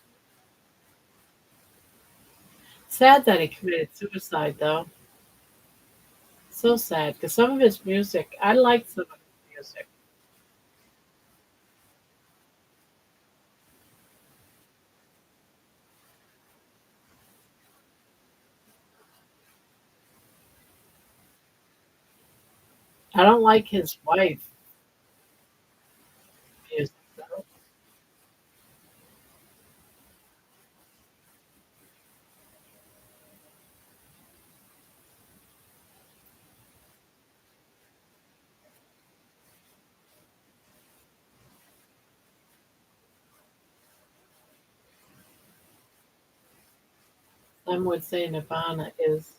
Sad that he committed suicide, though. So sad because some of his music, I like some of his music. I don't like his wife music though. Some would say Nirvana is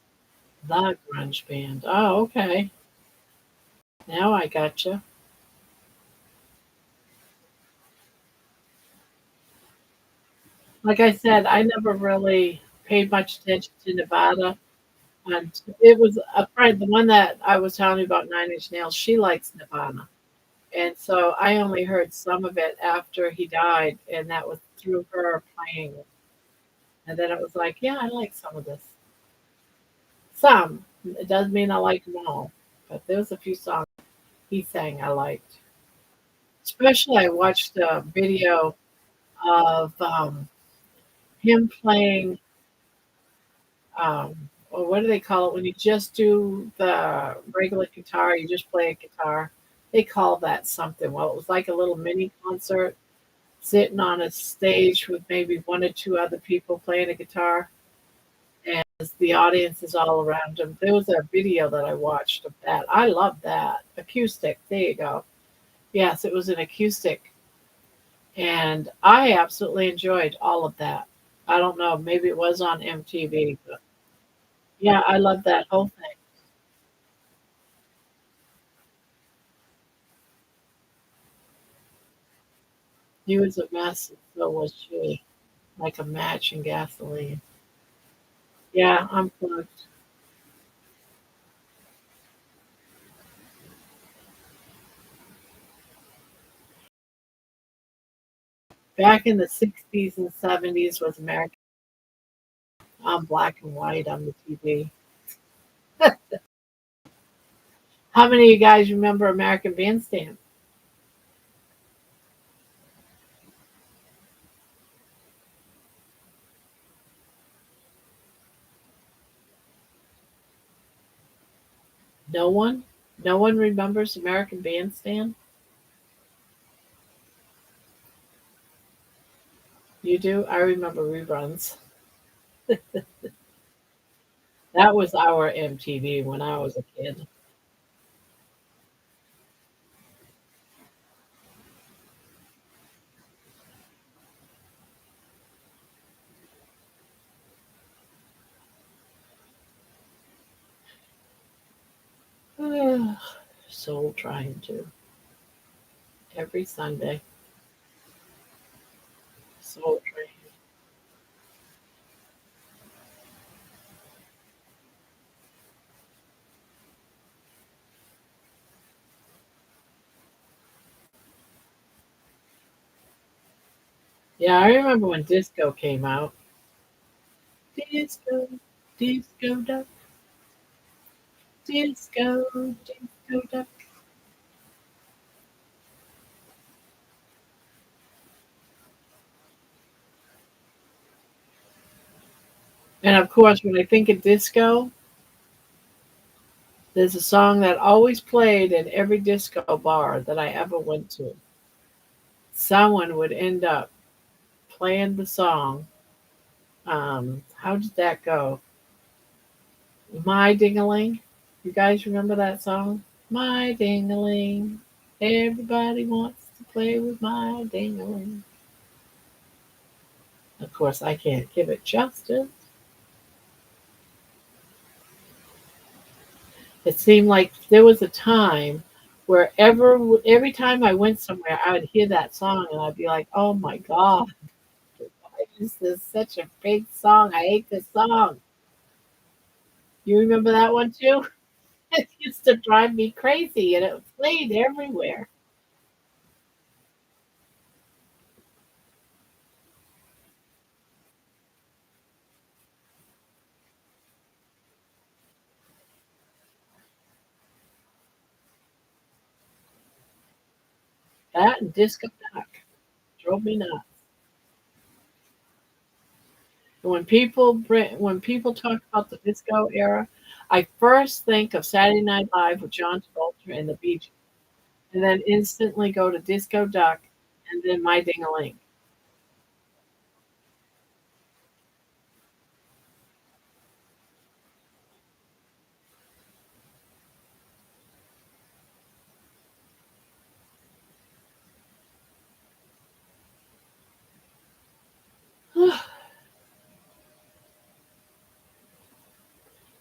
the grunge band. Oh, okay. Now I gotcha. Like I said, I never really paid much attention to Nevada. And it was a friend, the one that I was telling you about, Nine Inch Nails, she likes Nirvana. And so I only heard some of it after he died, and that was through her playing it. And then it was like, yeah, I like some of this. Some. It doesn't mean I like them all, but there was a few songs he sang I liked. Especially, I watched a video of him playing, or what do they call it when you just do the regular guitar? You just play a guitar. They call that something. Well, it was like a little mini concert, sitting on a stage with maybe one or two other people playing a guitar, and the audience is all around him. There was a video that I watched of that. I love that. Acoustic. There you go. Yes, it was an acoustic, and I absolutely enjoyed all of that. I don't know, maybe it was on MTV, but yeah, I love that whole thing. He was a mess, and so was she, like a match in gasoline. Yeah, unplugged. Back in the 60s and 70s was American on black and white on the TV. How many of you guys remember American Bandstand? No one? No one remembers American Bandstand? You do? I remember reruns. That was our MTV when I was a kid. Soul trying to. Every Sunday. Soul train. Yeah, I remember when disco came out. Disco, disco duck, disco, disco duck. And of course, when I think of disco, there's a song that always played in every disco bar that I ever went to. Someone would end up playing the song. How did that go? My Dingaling. You guys remember that song? My Dingaling. Everybody wants to play with my Dingaling. Of course, I can't give it justice. It seemed like there was a time where every time I went somewhere, I would hear that song and I'd be like, "Oh my God, why is this such a big song? I hate this song." You remember that one too? It used to drive me crazy, and it played everywhere. That and Disco Duck drove me nuts. And when people talk about the disco era, I first think of Saturday Night Live with John Travolta and the Bee Gees, and then instantly go to Disco Duck and then My Ding-a-Ling.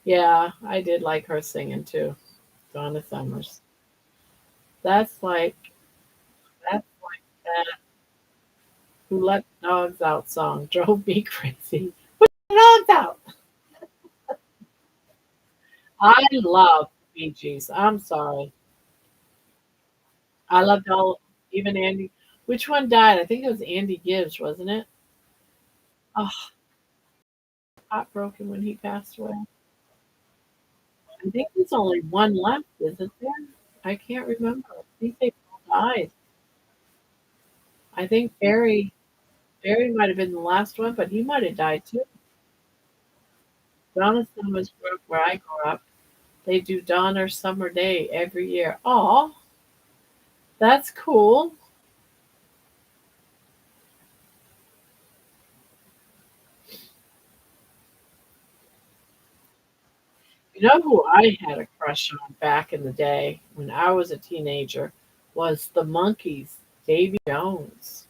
Yeah, I did like her singing too, Donna Summers. That's like that's like that "Who Let the Dogs Out" song drove me crazy. Dogs out. I love the Bee Gees. I'm sorry. I loved all, even Andy. Which one died? I think it was Andy Gibbs, wasn't it? Oh, heartbroken when he passed away. I think there's only one left, isn't there? I can't remember. I think they all died. I think Barry might have been the last one, but he might have died too. Donna Summer's group where I grew up, they do Donner Summer Day every year. Oh, that's cool. You know who I had a crush on back in the day when I was a teenager was the Monkees, Davy Jones.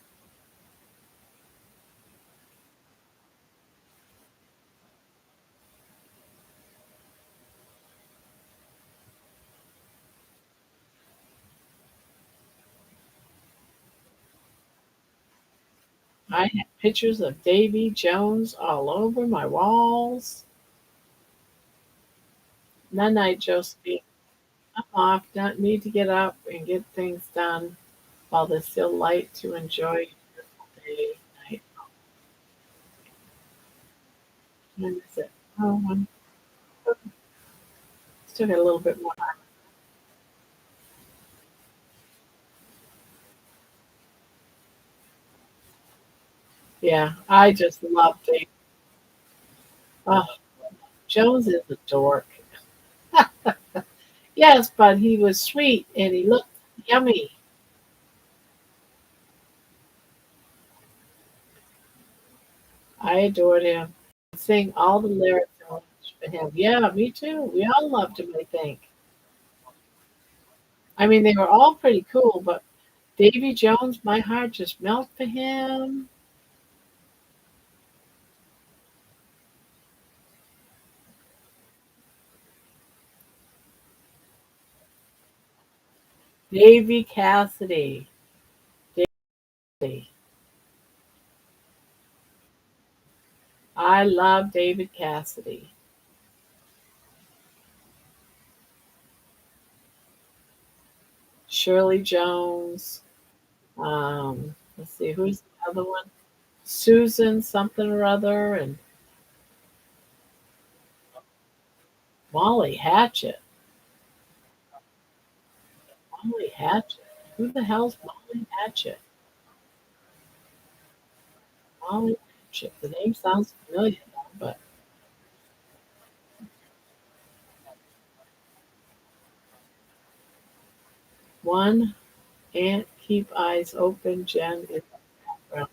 I had pictures of Davy Jones all over my walls. Night night, Josephine. I'm off. Don't need to get up and get things done while there's still light to enjoy your beautiful day. Night. When is it? Oh, I'm still got a little bit more. Yeah, I just love Davy. Oh, Jones is a dork. Yes, but he was sweet and he looked yummy. I adored him. Sing all the lyrics for him. Yeah, me too. We all loved him, I think. I mean, they were all pretty cool, but Davy Jones, my heart just melted for him. Davy Cassidy. Davy. I love David Cassidy. Shirley Jones. Let's see, who's the other one? Susan something or other and Molly Hatchet. Molly Hatchet. Who the hell's Molly Hatchet? Molly Hatchet. The name sounds familiar, but one Aunt keep eyes open. Jen is well,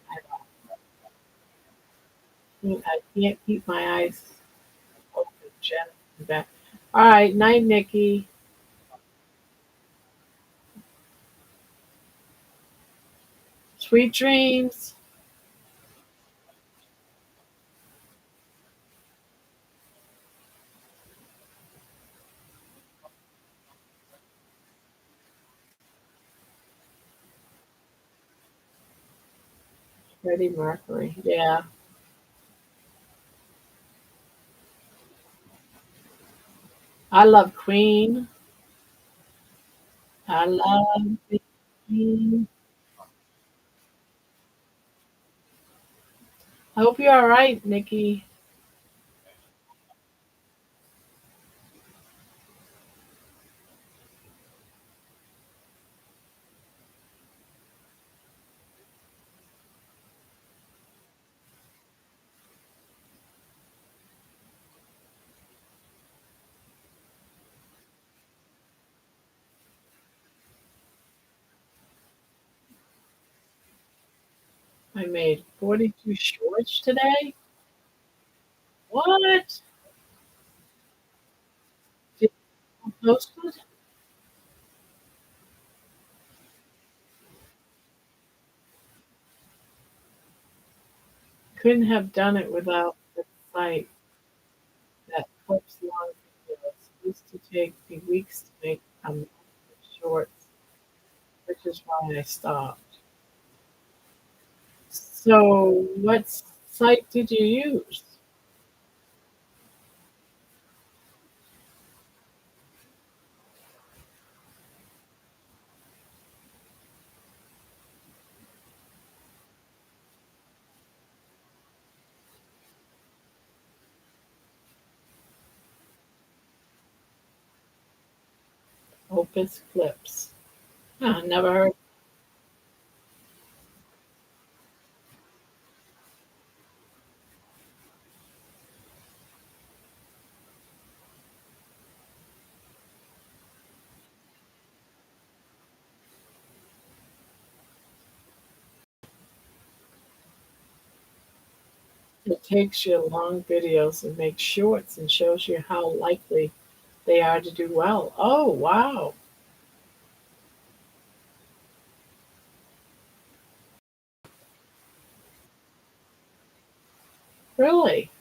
I can't keep my eyes open. Jen is back. All right, night, Nikki. Sweet dreams. Freddie Mercury. Yeah, I love Queen. I love Queen. I hope you're all right, Nikki. I made 42 shorts today. What? Did you post it? Couldn't have done it without the site that clips long videos. It used to take me weeks to make a month of shorts, which is why I stopped. So, what site did you use? Opus Clips. Huh, never heard. It takes your long videos and makes shorts and shows you how likely they are to do well. Oh, wow. Really?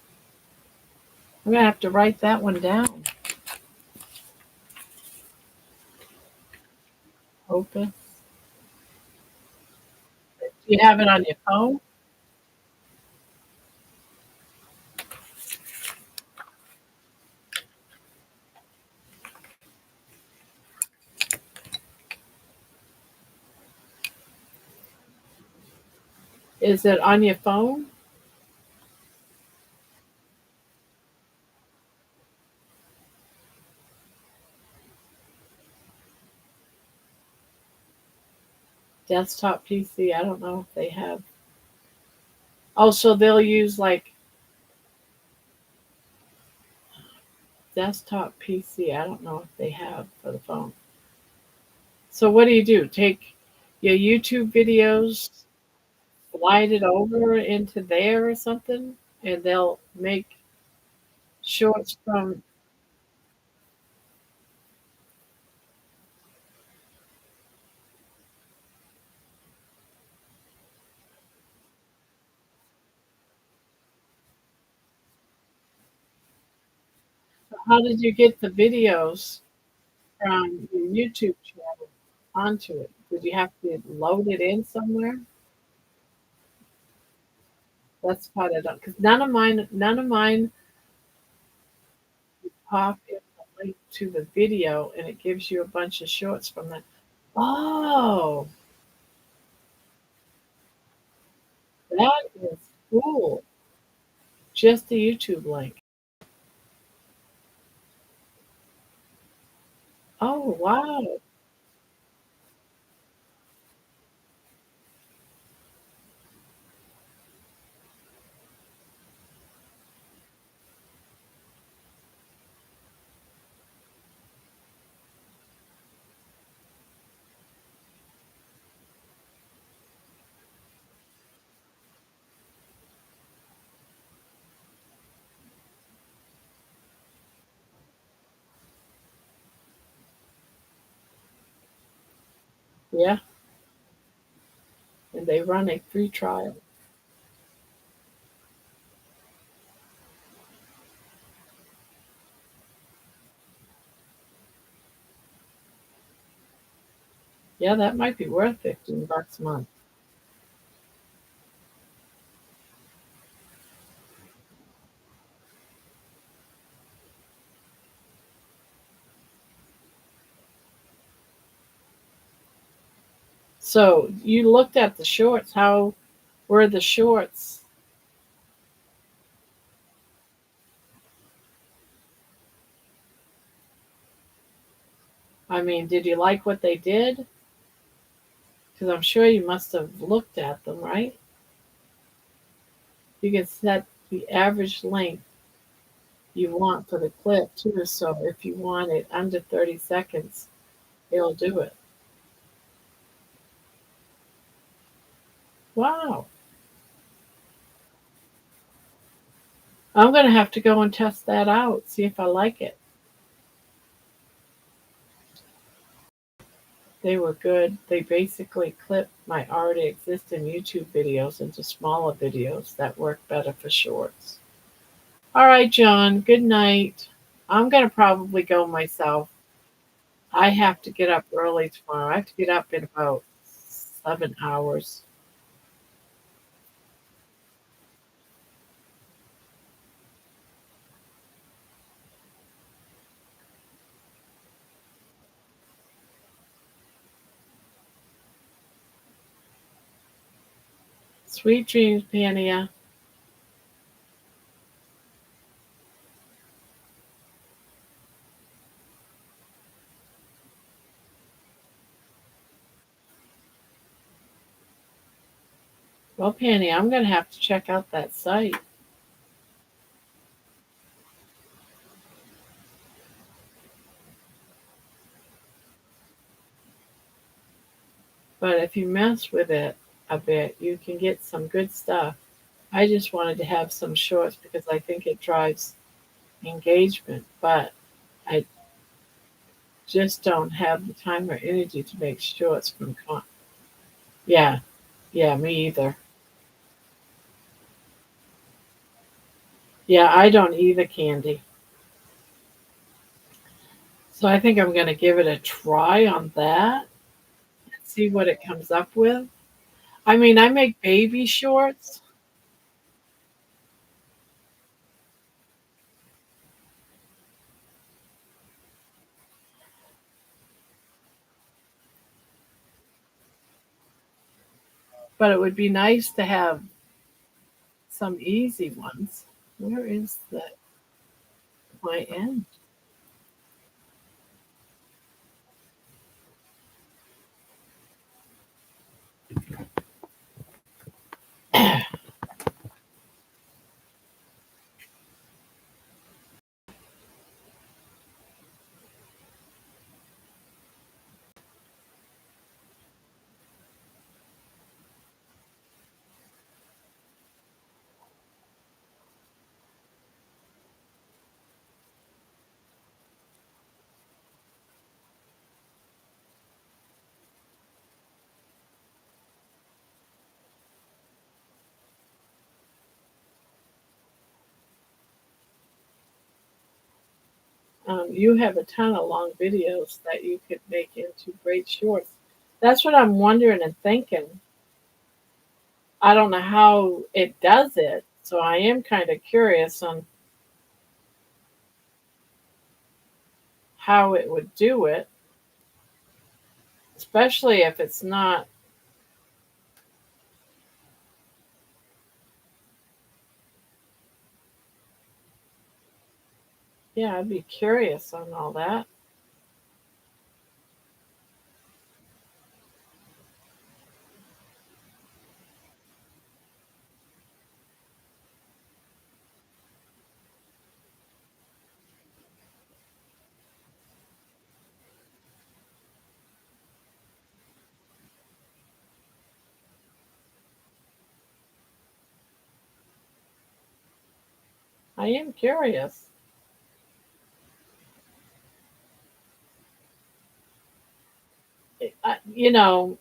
I'm going to have to write that one down. Opus. Do you have it on your phone? Is it on your phone? Desktop PC? I don't know if they have. Oh, so they'll use like desktop PC. I don't know if they have for the phone. So what do you do? Take your YouTube videos, slide it over into there or something, and they'll make shorts from. How did you get the videos from your YouTube channel onto it? Did you have to load it in somewhere? That's part I don't, because none of mine pop in the link to the video, and it gives you a bunch of shorts from that. Oh, that is just the YouTube link. Oh, wow. Yeah, and they run a free trial. Yeah, that might be worth $15 a month. So you looked at the shorts. How were the shorts? I mean, did you like what they did? Because I'm sure you must have looked at them, right? You can set the average length you want for the clip too. So if you want it under 30 seconds, it'll do it. Wow. I'm going to have to go and test that out, see if I like it. They were good. They basically clip my already existing YouTube videos into smaller videos that work better for shorts. All right, John, good night. I'm going to probably go myself. I have to get up early tomorrow. I have to get up in about 7 hours. Sweet dreams, Pania. Well, Penny, I'm going to have to check out that site. But if you mess with it a bit, you can get some good stuff. I just wanted to have some shorts because I think it drives engagement, but I just don't have the time or energy to make shorts from Yeah, yeah, me either. Yeah, I don't either, Candy. So I think I'm going to give it a try on that and see what it comes up with. I mean, I make baby shorts, but it would be nice to have some easy ones. Where is the my end? You have a ton of long videos that you could make into great shorts. That's what I'm wondering and thinking. I don't know how it does it, so I am kind of curious on how it would do it, especially if it's not. Yeah, I'd be curious on all that. I am curious. You know,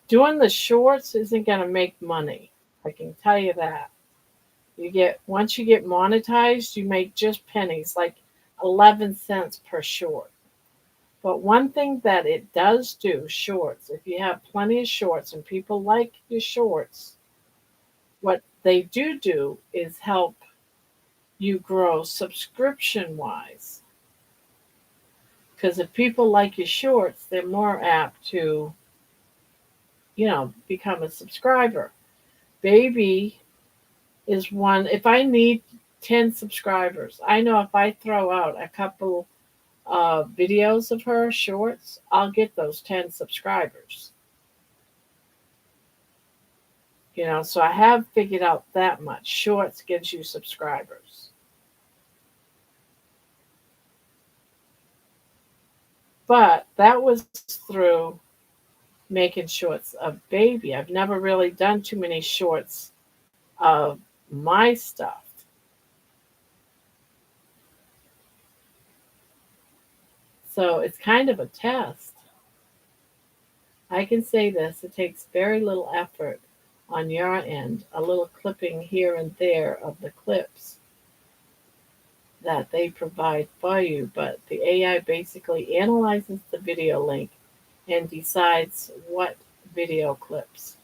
doing the shorts isn't going to make money. I can tell you that. You get once you get monetized, you make just pennies, like 11 cents per short. But one thing that it does do, shorts, if you have plenty of shorts and people like your shorts, what they do is help you grow subscription wise. Because if people like your shorts, they're more apt to, become a subscriber. Baby is one. If I need 10 subscribers, I know if I throw out a couple videos of her shorts, I'll get those 10 subscribers. So I have figured out that much. Shorts gives you subscribers. But that was through making shorts of baby. I've never really done too many shorts of my stuff. So it's kind of a test. I can say this, it takes very little effort on your end, a little clipping here and there of the clips that they provide for you, but the AI basically analyzes the video link and decides what video clips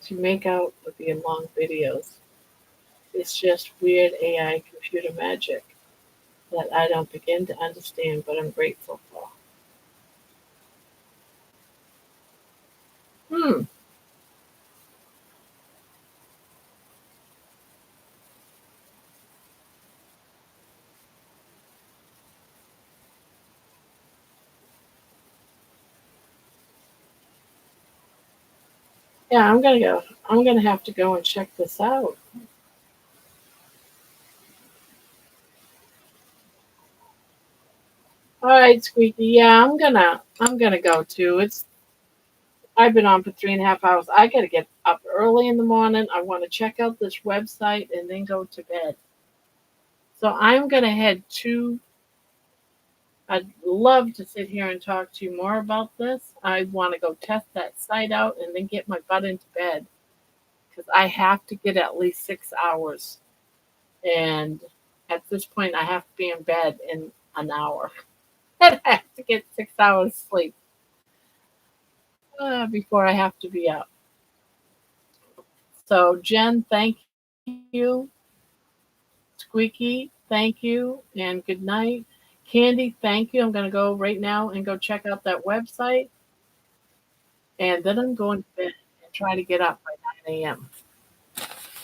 to make out with the long videos. It's just weird AI computer magic that I don't begin to understand, but I'm grateful for. Hmm. Yeah, I'm gonna go. I'm gonna have to go and check this out. All right, Squeaky. Yeah, I'm gonna go too. I've been on for 3.5 hours. I gotta get up early in the morning. I want to check out this website and then go to bed. So I'm gonna head to. I'd love to sit here and talk to you more about this. I want to go test that site out and then get my butt into bed because I have to get at least 6 hours. And at this point, I have to be in bed in an hour. And I have to get 6 hours sleep before I have to be up. So, Jen, thank you. Squeaky, thank you. And good night. Candy, thank you. I'm going to go right now and go check out that website. And then I'm going to bed and try to get up by 9 a.m.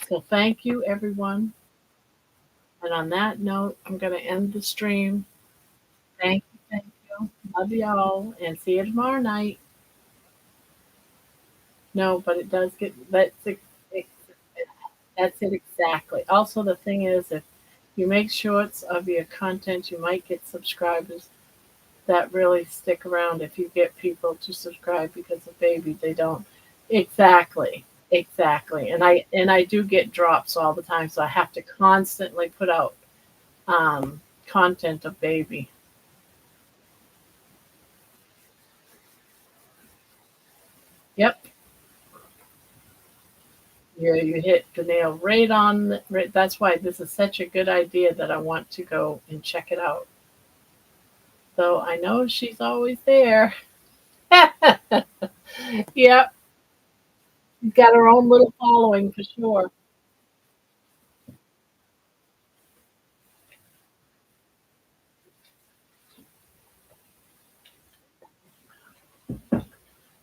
So, thank you, everyone. And on that note, I'm going to end the stream. Thank you. Thank you. Love y'all. And see you tomorrow night. No, but it does get that's it exactly. Also, the thing is, if you make shorts of your content, you might get subscribers that really stick around. If you get people to subscribe because of baby, they don't. Exactly, exactly. And I do get drops all the time, so I have to constantly put out content of baby. Yep. You hit the nail right on. Right, that's why this is such a good idea that I want to go and check it out. So I know she's always there. Yep, she's got her own little following for sure.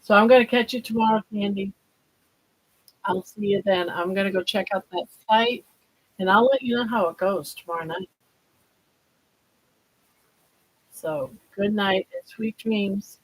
So I'm going to catch you tomorrow, Candy. I'll see you then. I'm going to go check out that site and I'll let you know how it goes tomorrow night. So good night and sweet dreams.